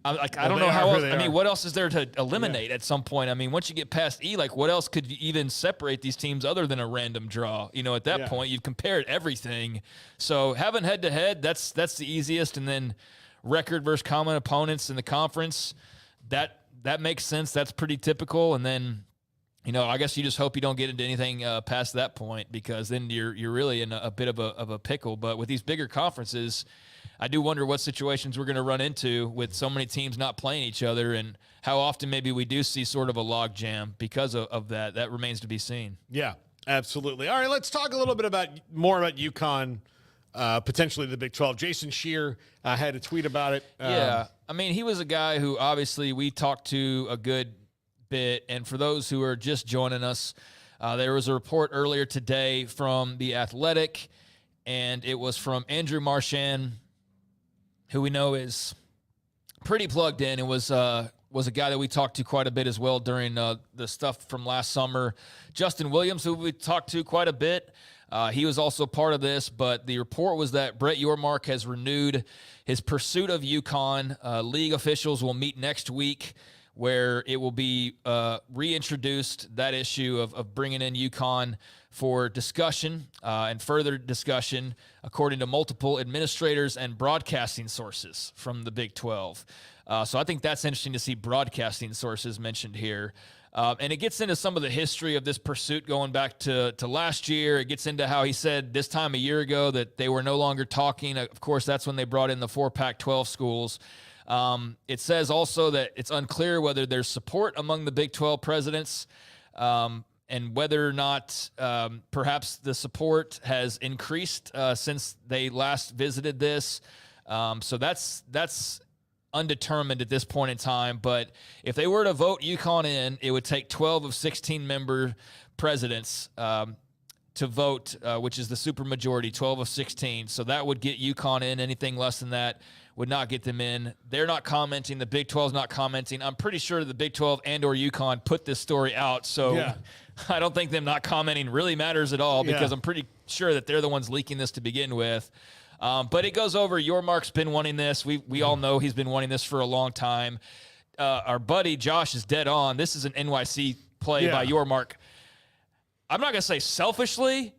I don't know how else. I mean, what else is there to eliminate at some point? I mean, once you get past E, what else could you even separate these teams other than a random draw? At that point, you've compared everything. So having head-to-head, that's the easiest. And then record versus common opponents in the conference, that makes sense. That's pretty typical. And then, I guess you just hope you don't get into anything past that point, because then you're really in a bit of a pickle. But with these bigger conferences, I do wonder what situations we're going to run into with so many teams not playing each other, and how often maybe we do see sort of a log jam because of that. That remains to be seen. Yeah, absolutely. All right, let's talk a little bit more about Yukon, potentially the Big 12. Jason Scheer had a tweet about it. I mean, he was a guy who obviously we talked to a good bit, and for those who are just joining us, there was a report earlier today from The Athletic, and it was from Andrew Marchand, who we know is pretty plugged in. It was a guy that we talked to quite a bit as well during the stuff from last summer. Justin Williams, who we talked to quite a bit, he was also part of this, but the report was that Brett Yormark has renewed his pursuit of Yukon. League officials will meet next week, where it will be reintroduced, that issue of bringing in Yukon for discussion and further discussion, according to multiple administrators and broadcasting sources from the Big 12. So I think that's interesting to see broadcasting sources mentioned here. And it gets into some of the history of this pursuit going back to last year. It gets into how he said this time a year ago that they were no longer talking. Of course, that's when they brought in the 4 Pac-12 schools. It says also that it's unclear whether there's support among the Big 12 presidents, and whether or not perhaps the support has increased since they last visited this. So that's undetermined at this point in time. But if they were to vote Yukon in, it would take 12 of 16 member presidents to vote, which is the supermajority, 12 of 16. So that would get Yukon in. Anything less than that would not get them in. They're not commenting. The Big 12's not commenting. I'm pretty sure the Big 12 and or Yukon put this story out. So I don't think them not commenting really matters at all, because I'm pretty sure that they're the ones leaking this to begin with. But it goes over. Yormark's been wanting this. We all know he's been wanting this for a long time. Our buddy Josh is dead on. This is an NYC play by Yormark. I'm not going to say selfishly.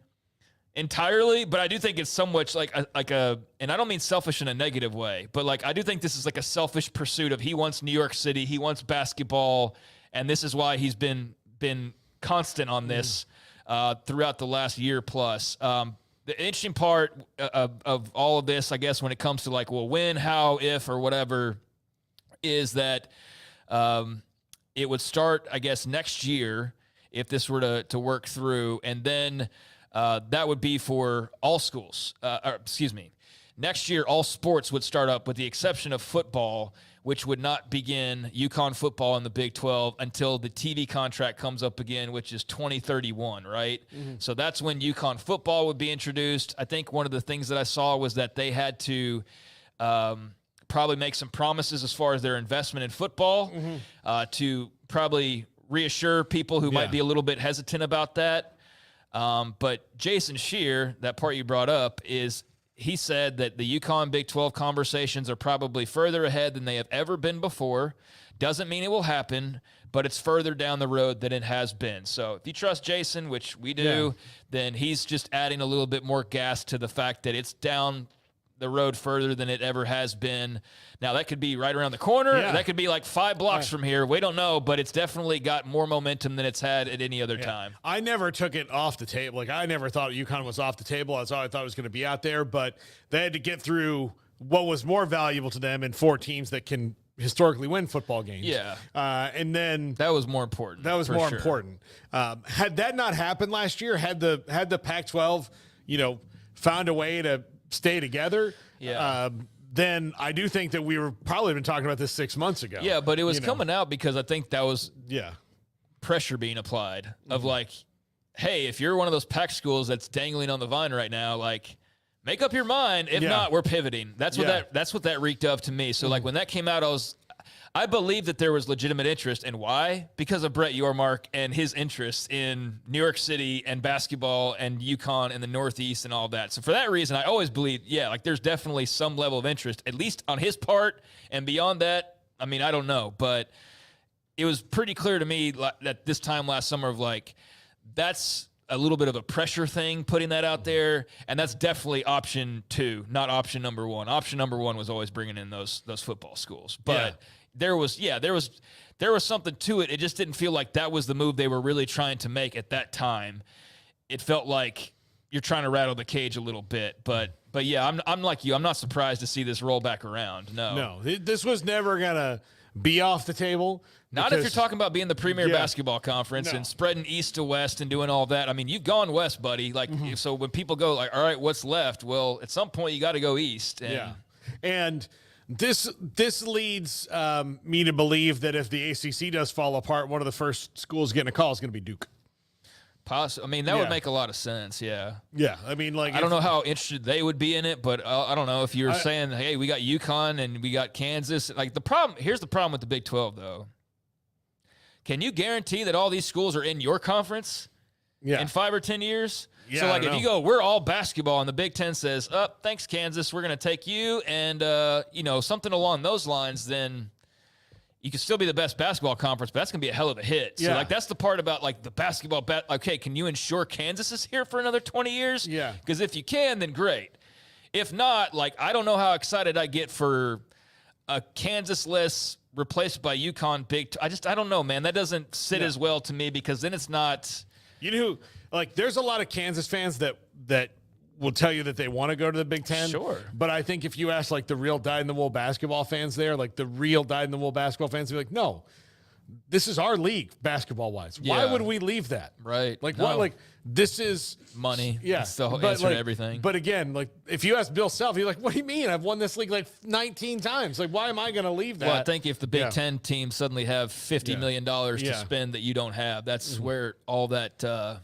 entirely, but I do think it's somewhat like a, and I don't mean selfish in a negative way, but like I do think this is like a selfish pursuit of he wants New York City, he wants basketball, and this is why he's been constant on this throughout the last year plus. The interesting part of all of this, I guess, when it comes to like, well, when, how, if, or whatever, is that it would start, I guess, next year if this were to work through, and then that would be for all schools. Next year, all sports would start up with the exception of football, which would not begin Yukon football in the Big 12 until the TV contract comes up again, which is 2031, right? Mm-hmm. So that's when Yukon football would be introduced. I think one of the things that I saw was that they had to probably make some promises as far as their investment in football to probably reassure people who might be a little bit hesitant about that. But Jason Scheer, that part you brought up, he said that the Yukon Big 12 conversations are probably further ahead than they have ever been before. Doesn't mean it will happen, but it's further down the road than it has been. So if you trust Jason, which we do, then he's just adding a little bit more gas to the fact that it's down the road further than it ever has been. Now, that could be right around the corner. Yeah. That could be like 5 blocks from here. We don't know, but it's definitely got more momentum than it's had at any other time. I never took it off the table. Like, I never thought UConn was off the table. That's all I thought it was going to be out there, but they had to get through what was more valuable to them in 4 teams that can historically win football games. Yeah. And then that was more important. That was more important. Had that not happened last year, had the Pac-12, found a way to stay together, then I do think that we were probably been talking about this 6 months ago. Yeah, but it was coming out because I think that was pressure being applied of like, hey, if you're one of those Pac schools that's dangling on the vine right now, like, make up your mind. If not, we're pivoting. That's what that reeked of to me. So like when that came out, I believe that there was legitimate interest. And why? Because of Brett Yormark and his interests in New York City and basketball and UConn and the Northeast and all that. So for that reason, I always believe, like there's definitely some level of interest, at least on his part. And beyond that, I mean, I don't know. But it was pretty clear to me that this time last summer of like, that's a little bit of a pressure thing, putting that out there. And that's definitely option 2, not option number 1. Option number 1 was always bringing in those football schools. But there was something to it. It just didn't feel like that was the move they were really trying to make at that time. It felt like you're trying to rattle the cage a little bit. But yeah, I'm like you. I'm not surprised to see this roll back around. No, this was never gonna be off the table. Not if you're talking about being the premier basketball conference and spreading east to west and doing all that. I mean, you've gone west, buddy. Like, so when people go like, all right, what's left? Well, at some point you got to go east. And this leads me to believe that if the ACC does fall apart, one of the first schools getting a call is going to be Duke. I mean, that would make a lot of sense. Yeah. I mean, like, I don't know how interested they would be in it, but I don't know if you're saying, hey, we got UConn and we got Kansas. Like here's the problem with the Big 12 though. Can you guarantee that all these schools are in your conference in 5 or 10 years? Yeah, so, like, if you go, we're all basketball, and the Big Ten says, thanks, Kansas, we're going to take you, and, something along those lines, then you can still be the best basketball conference, but that's going to be a hell of a hit. So, like, that's the part about, like, the basketball okay, can you ensure Kansas is here for another 20 years? Yeah. Because if you can, then great. If not, like, I don't know how excited I get for a Kansas-less replaced by UConn I don't know, man. That doesn't sit as well to me because then it's not. You know, like there's a lot of Kansas fans that will tell you that they want to go to the Big Ten. Sure. But I think if you ask like the real dyed-in-the-wool basketball fans there, like the real dyed-in-the-wool basketball fans, they're like, no, this is our league basketball-wise. Why would we leave that? Right. Like, why? Like, this is money. Yeah. That's the answer to everything. But again, like, if you ask Bill Self, he's like, what do you mean? I've won this league like 19 times. Like, why am I going to leave that? Well, I think if the Big Ten teams suddenly have $50 million to spend that you don't have, that's where all that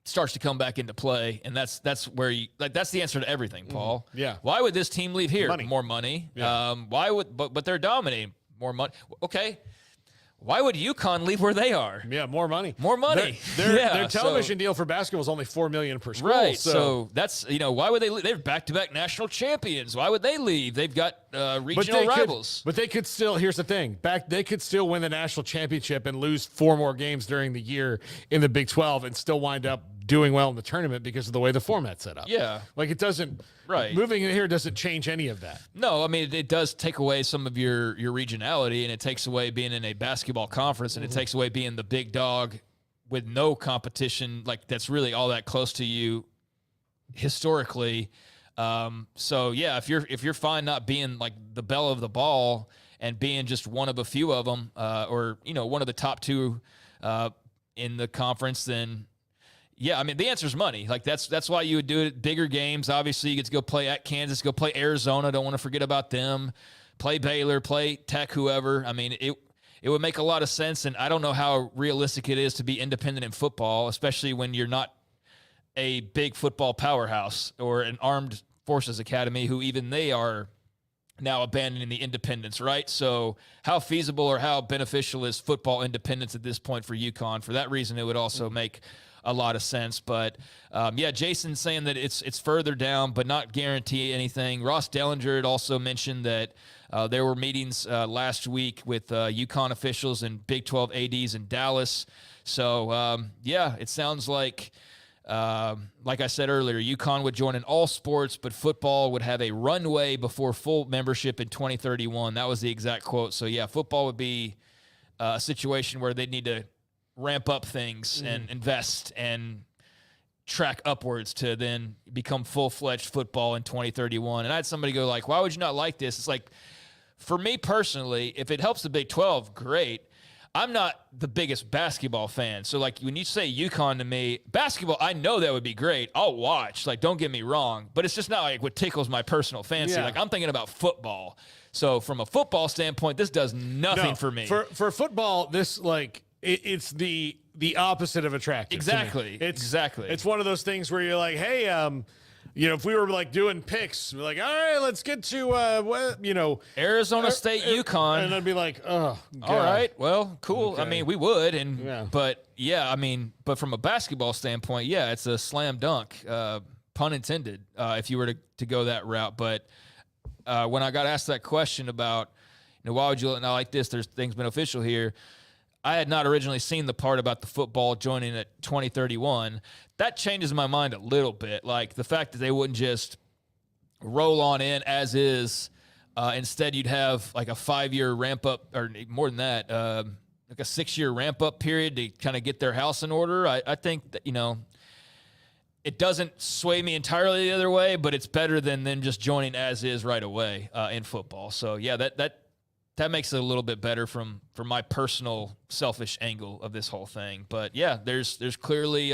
starts to come back into play. And that's where that's the answer to everything, Paul. Yeah. Why would this team leave here? Money. More money. Yeah. But they're dominating. More money. Okay. Why would UConn leave where they are? Yeah, more money. More money. Their television deal for basketball is only $4 million per school. Right. So that's why would they leave? They're back-to-back national champions. Why would they leave? They've got regional rivals. But they could still. Here's the thing. They could still win the national championship and lose 4 more games during the year in the Big 12 and still wind up doing well in the tournament because of the way the format's set up. Yeah. Like it doesn't, right. Moving in here doesn't change any of that. No, I mean, it does take away some of your regionality, and it takes away being in a basketball conference, and it takes away being the big dog with no competition, like that's really all that close to you historically. So yeah, if you're fine not being like the belle of the ball and being just one of a few of them, or one of the top two in the conference, then yeah, I mean the answer is money. Like that's why you would do it. Bigger games, obviously, you get to go play at Kansas, go play Arizona. Don't want to forget about them. Play Baylor, play Tech, whoever. I mean it would make a lot of sense, and I don't know how realistic it is to be independent in football, especially when you're not a big football powerhouse or an armed forces academy who even they are now abandoning the independence, right? So how feasible or how beneficial is football independence at this point for Yukon? For that reason, it would also make a lot of sense. But yeah, Jason's saying that it's further down, but not guarantee anything. Ross Dellinger had also mentioned that there were meetings last week with Yukon officials and Big 12 ADs in Dallas. So yeah, it sounds like I said earlier, Yukon would join in all sports, but football would have a runway before full membership in 2031. That was the exact quote. So yeah, football would be a situation where they'd need to ramp up things and invest and track upwards to then become full-fledged football in 2031. And I had somebody go like, why would you not like this? It's like, for me personally, if it helps the Big 12, great. I'm not the biggest basketball fan. So, like, when you say Yukon to me, basketball, I know that would be great. I'll watch. Like, don't get me wrong. But it's just not, like, what tickles my personal fancy. Yeah. Like, I'm thinking about football. So, from a football standpoint, this does nothing for me. For football, this, like, it's the opposite of attractive. Exactly. Exactly. It's one of those things where you're like, hey, if we were like doing picks, we're like, all right, let's get to, Arizona State, Yukon. And I'd be like, oh, God. All right, well, cool. Okay. I mean, we would. But from a basketball standpoint, yeah, it's a slam dunk, pun intended, if you were to go that route. But when I got asked that question about, why would you not like this? There's things beneficial here. I had not originally seen the part about the football joining at 2031. That changes my mind a little bit. Like the fact that they wouldn't just roll on in as is. Instead, you'd have like a 5-year ramp up, or more than that, like a 6-year ramp up period to kind of get their house in order. I think that, it doesn't sway me entirely the other way, but it's better than just joining as is right away in football. So yeah, that makes it a little bit better from my personal selfish angle of this whole thing. But yeah, there's clearly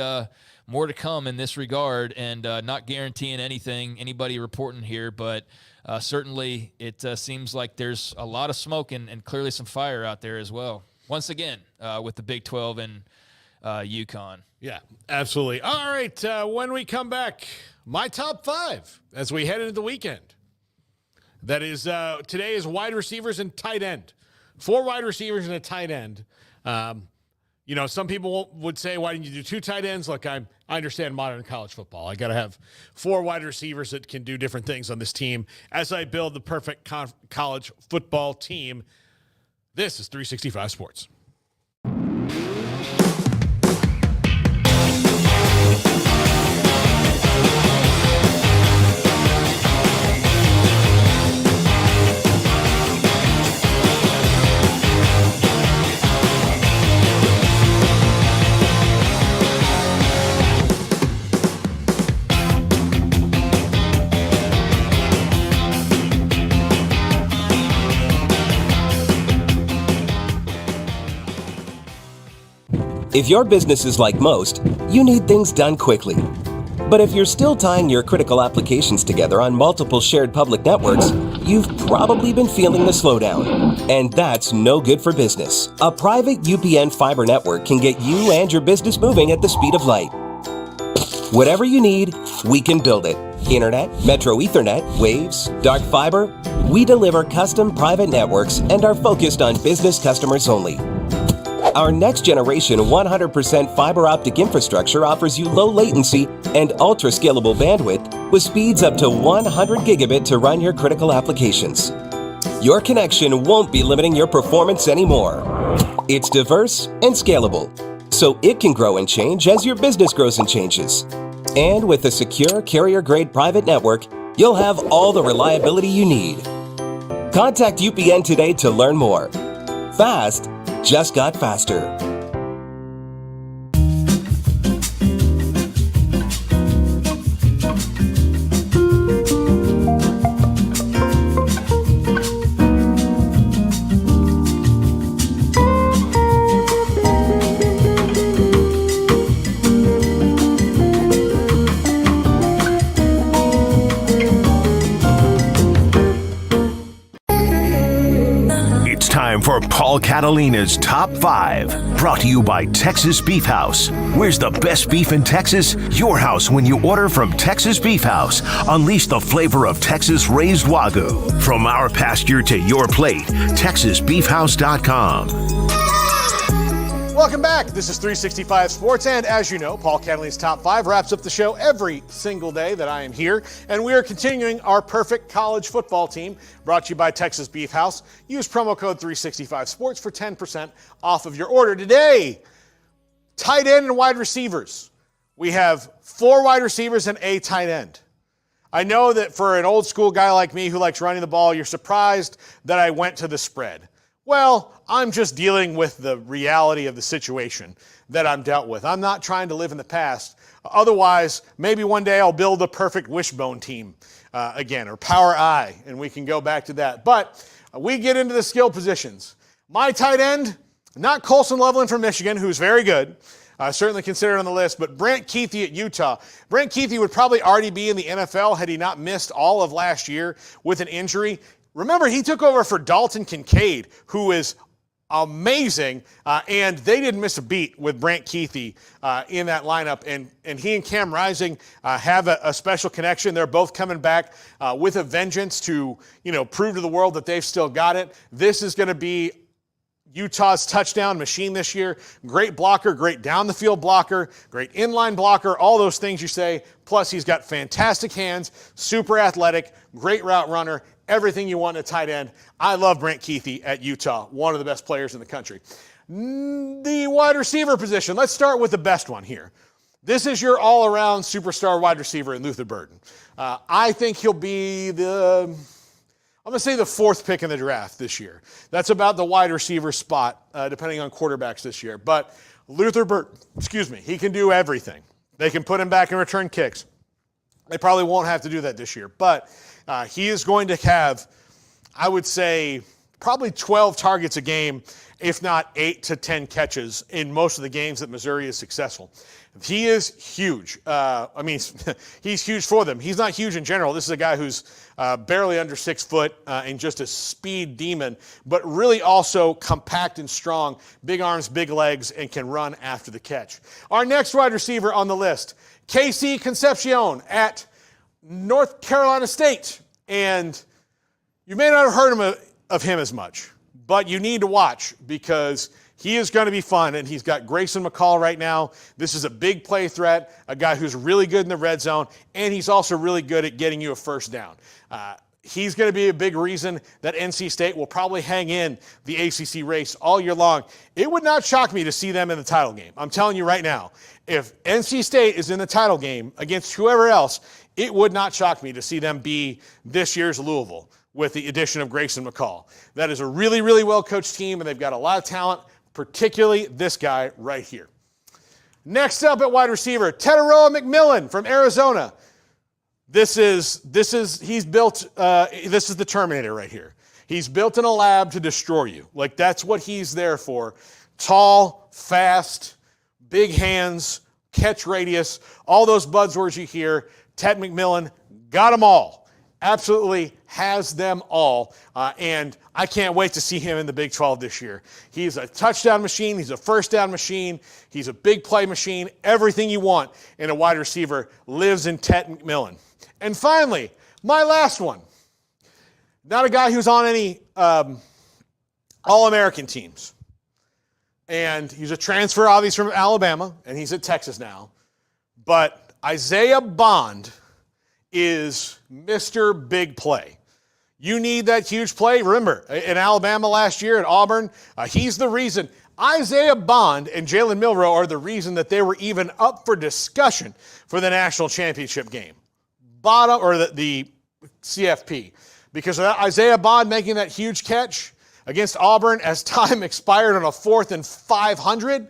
more to come in this regard, and not guaranteeing anybody reporting here, but certainly it seems like there's a lot of smoke and clearly some fire out there as well. Once again, with the Big 12 and Yukon. Yeah, absolutely. All right, when we come back, my top 5 as we head into the weekend. That is, today is wide receivers and tight end. 4 wide receivers and a tight end. Some people would say, why didn't you do 2 tight ends? Look, I understand modern college football. I got to have 4 wide receivers that can do different things on this team as I build the perfect college football team. This is 365 Sports. If your business is like most, you need things done quickly. But if you're still tying your critical applications together on multiple shared public networks, you've probably been feeling the slowdown. And that's no good for business. A private UPN fiber network can get you and your business moving at the speed of light. Whatever you need, we can build it. Internet, Metro Ethernet, Waves, dark fiber. We deliver custom private networks and are focused on business customers only. Our next generation 100% fiber optic infrastructure offers you low latency and ultra scalable bandwidth with speeds up to 100 gigabit to run your critical applications. Your connection won't be limiting your performance anymore. It's diverse and scalable. so it can grow and change as your business grows and changes. And with a secure carrier-grade private network, you'll have all the reliability you need. Contact UPN today to learn more. Fast just got faster. For Paul Catalina's Top 5, brought to you by Texas Beef House. Where's the best beef in Texas? Your house when you order from Texas Beef House. Unleash the flavor of Texas raised Wagyu. From our pasture to your plate, TexasBeefHouse.com. Welcome back. This is 365 Sports, and as you know, Paul Catalina's Top 5 wraps up the show every single day that I am here, and we are continuing our perfect college football team, brought to you by Texas Beef House. Use promo code 365 Sports for 10% off of your order. Today, tight end and wide receivers. We have 4 wide receivers and a tight end. I know that for an old school guy like me who likes running the ball, you're surprised that I went to the spread. Well, I'm just dealing with the reality of the situation that I'm dealt with. I'm not trying to live in the past. Otherwise, maybe one day I'll build a perfect wishbone team again, or power I, and we can go back to that. But we get into the skill positions. My tight end, not Colson Loveland from Michigan, who's very good. Certainly considered on the list, but Brant Kuithe at Utah. Brant Kuithe would probably already be in the NFL had he not missed all of last year with an injury. Remember, he took over for Dalton Kincaid, who is amazing, and they didn't miss a beat with Brant Kuithe in that lineup. And he and Cam Rising have a special connection. They're both coming back with a vengeance to, prove to the world that they've still got it. This is going to be Utah's touchdown machine this year. Great blocker, great down-the-field blocker, great inline blocker, all those things you say. Plus, he's got fantastic hands, super athletic, great route runner, everything you want in a tight end. I love Brant Kuithe at Utah, one of the best players in the country. The wide receiver position, let's start with the best one here. This is your all-around superstar wide receiver in Luther Burden. I think he'll be the 4th pick in the draft this year. That's about the wide receiver spot, depending on quarterbacks this year. But Luther Burden, he can do everything. They can put him back and return kicks. They probably won't have to do that this year. But he is going to have, I would say, probably 12 targets a game, if not 8 to 10 catches in most of the games that Missouri is successful. He is huge. He's huge for them. He's not huge in general. This is a guy who's barely under 6 foot and just a speed demon, but really also compact and strong, big arms, big legs, and can run after the catch. Our next wide receiver on the list, Casey Concepcion at North Carolina State. And you may not have heard of him as much, but you need to watch because he is going to be fun, and he's got Grayson McCall right now. This is a big play threat, a guy who's really good in the red zone, and he's also really good at getting you a first down. He's going to be a big reason that NC State will probably hang in the ACC race all year long. It would not shock me to see them in the title game. I'm telling you right now, if NC State is in the title game against whoever else, it would not shock me to see them be this year's Louisville with the addition of Grayson McCall. That is a really, really well-coached team, and they've got a lot of talent, particularly this guy right here. Next up at wide receiver, Teteroa McMillan from Arizona. This is the Terminator right here. He's built in a lab to destroy you. Like, that's what he's there for. Tall, fast, big hands, catch radius, all those buzzwords you hear. Ted McMillan got them all. Absolutely has them all. And I can't wait to see him in the Big 12 this year. He's a touchdown machine. He's a first down machine. He's a big play machine. Everything you want in a wide receiver lives in Ted McMillan. And finally, my last one. Not a guy who's on any All-American teams. And he's a transfer, obviously, from Alabama, and he's at Texas now. But Isaiah Bond is Mr. Big Play. You need that huge play. Remember, in Alabama last year at Auburn, he's the reason. Isaiah Bond and Jalen Milroe are the reason that they were even up for discussion for the national championship game. The CFP. Because of that, Isaiah Bond making that huge catch against Auburn as time expired on a 4th and 500,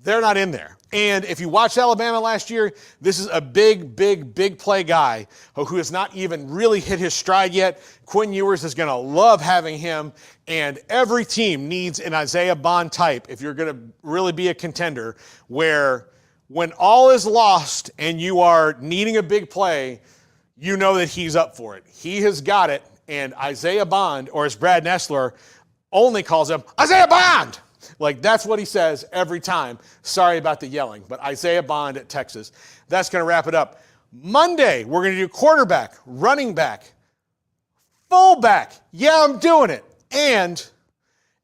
they're not in there. And if you watched Alabama last year, this is a big play guy who has not even really hit his stride yet. Quinn Ewers is going to love having him, and every team needs an Isaiah Bond type if you're going to really be a contender, where when all is lost and you are needing a big play, you know that he's up for it. He has got it, and Isaiah Bond, or as Brad Nessler only calls him, Isaiah Bond! Like, that's what he says every time. Sorry about the yelling, but Isaiah Bond at Texas. That's going to wrap it up. Monday, we're going to do quarterback, running back, fullback. Yeah, I'm doing it. And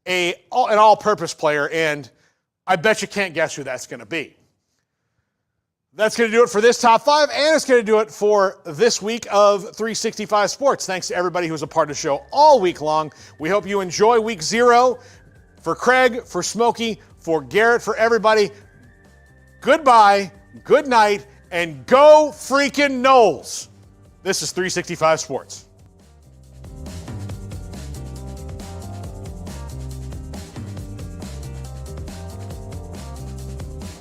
an all-purpose player, and I bet you can't guess who that's going to be. That's going to do it for this top 5, and it's going to do it for this week of 365 Sports. Thanks to everybody who was a part of the show all week long. We hope you enjoy week 0. For Craig, for Smokey, for Garrett, for everybody, goodbye, good night, and go freaking Noles. This is 365 Sports.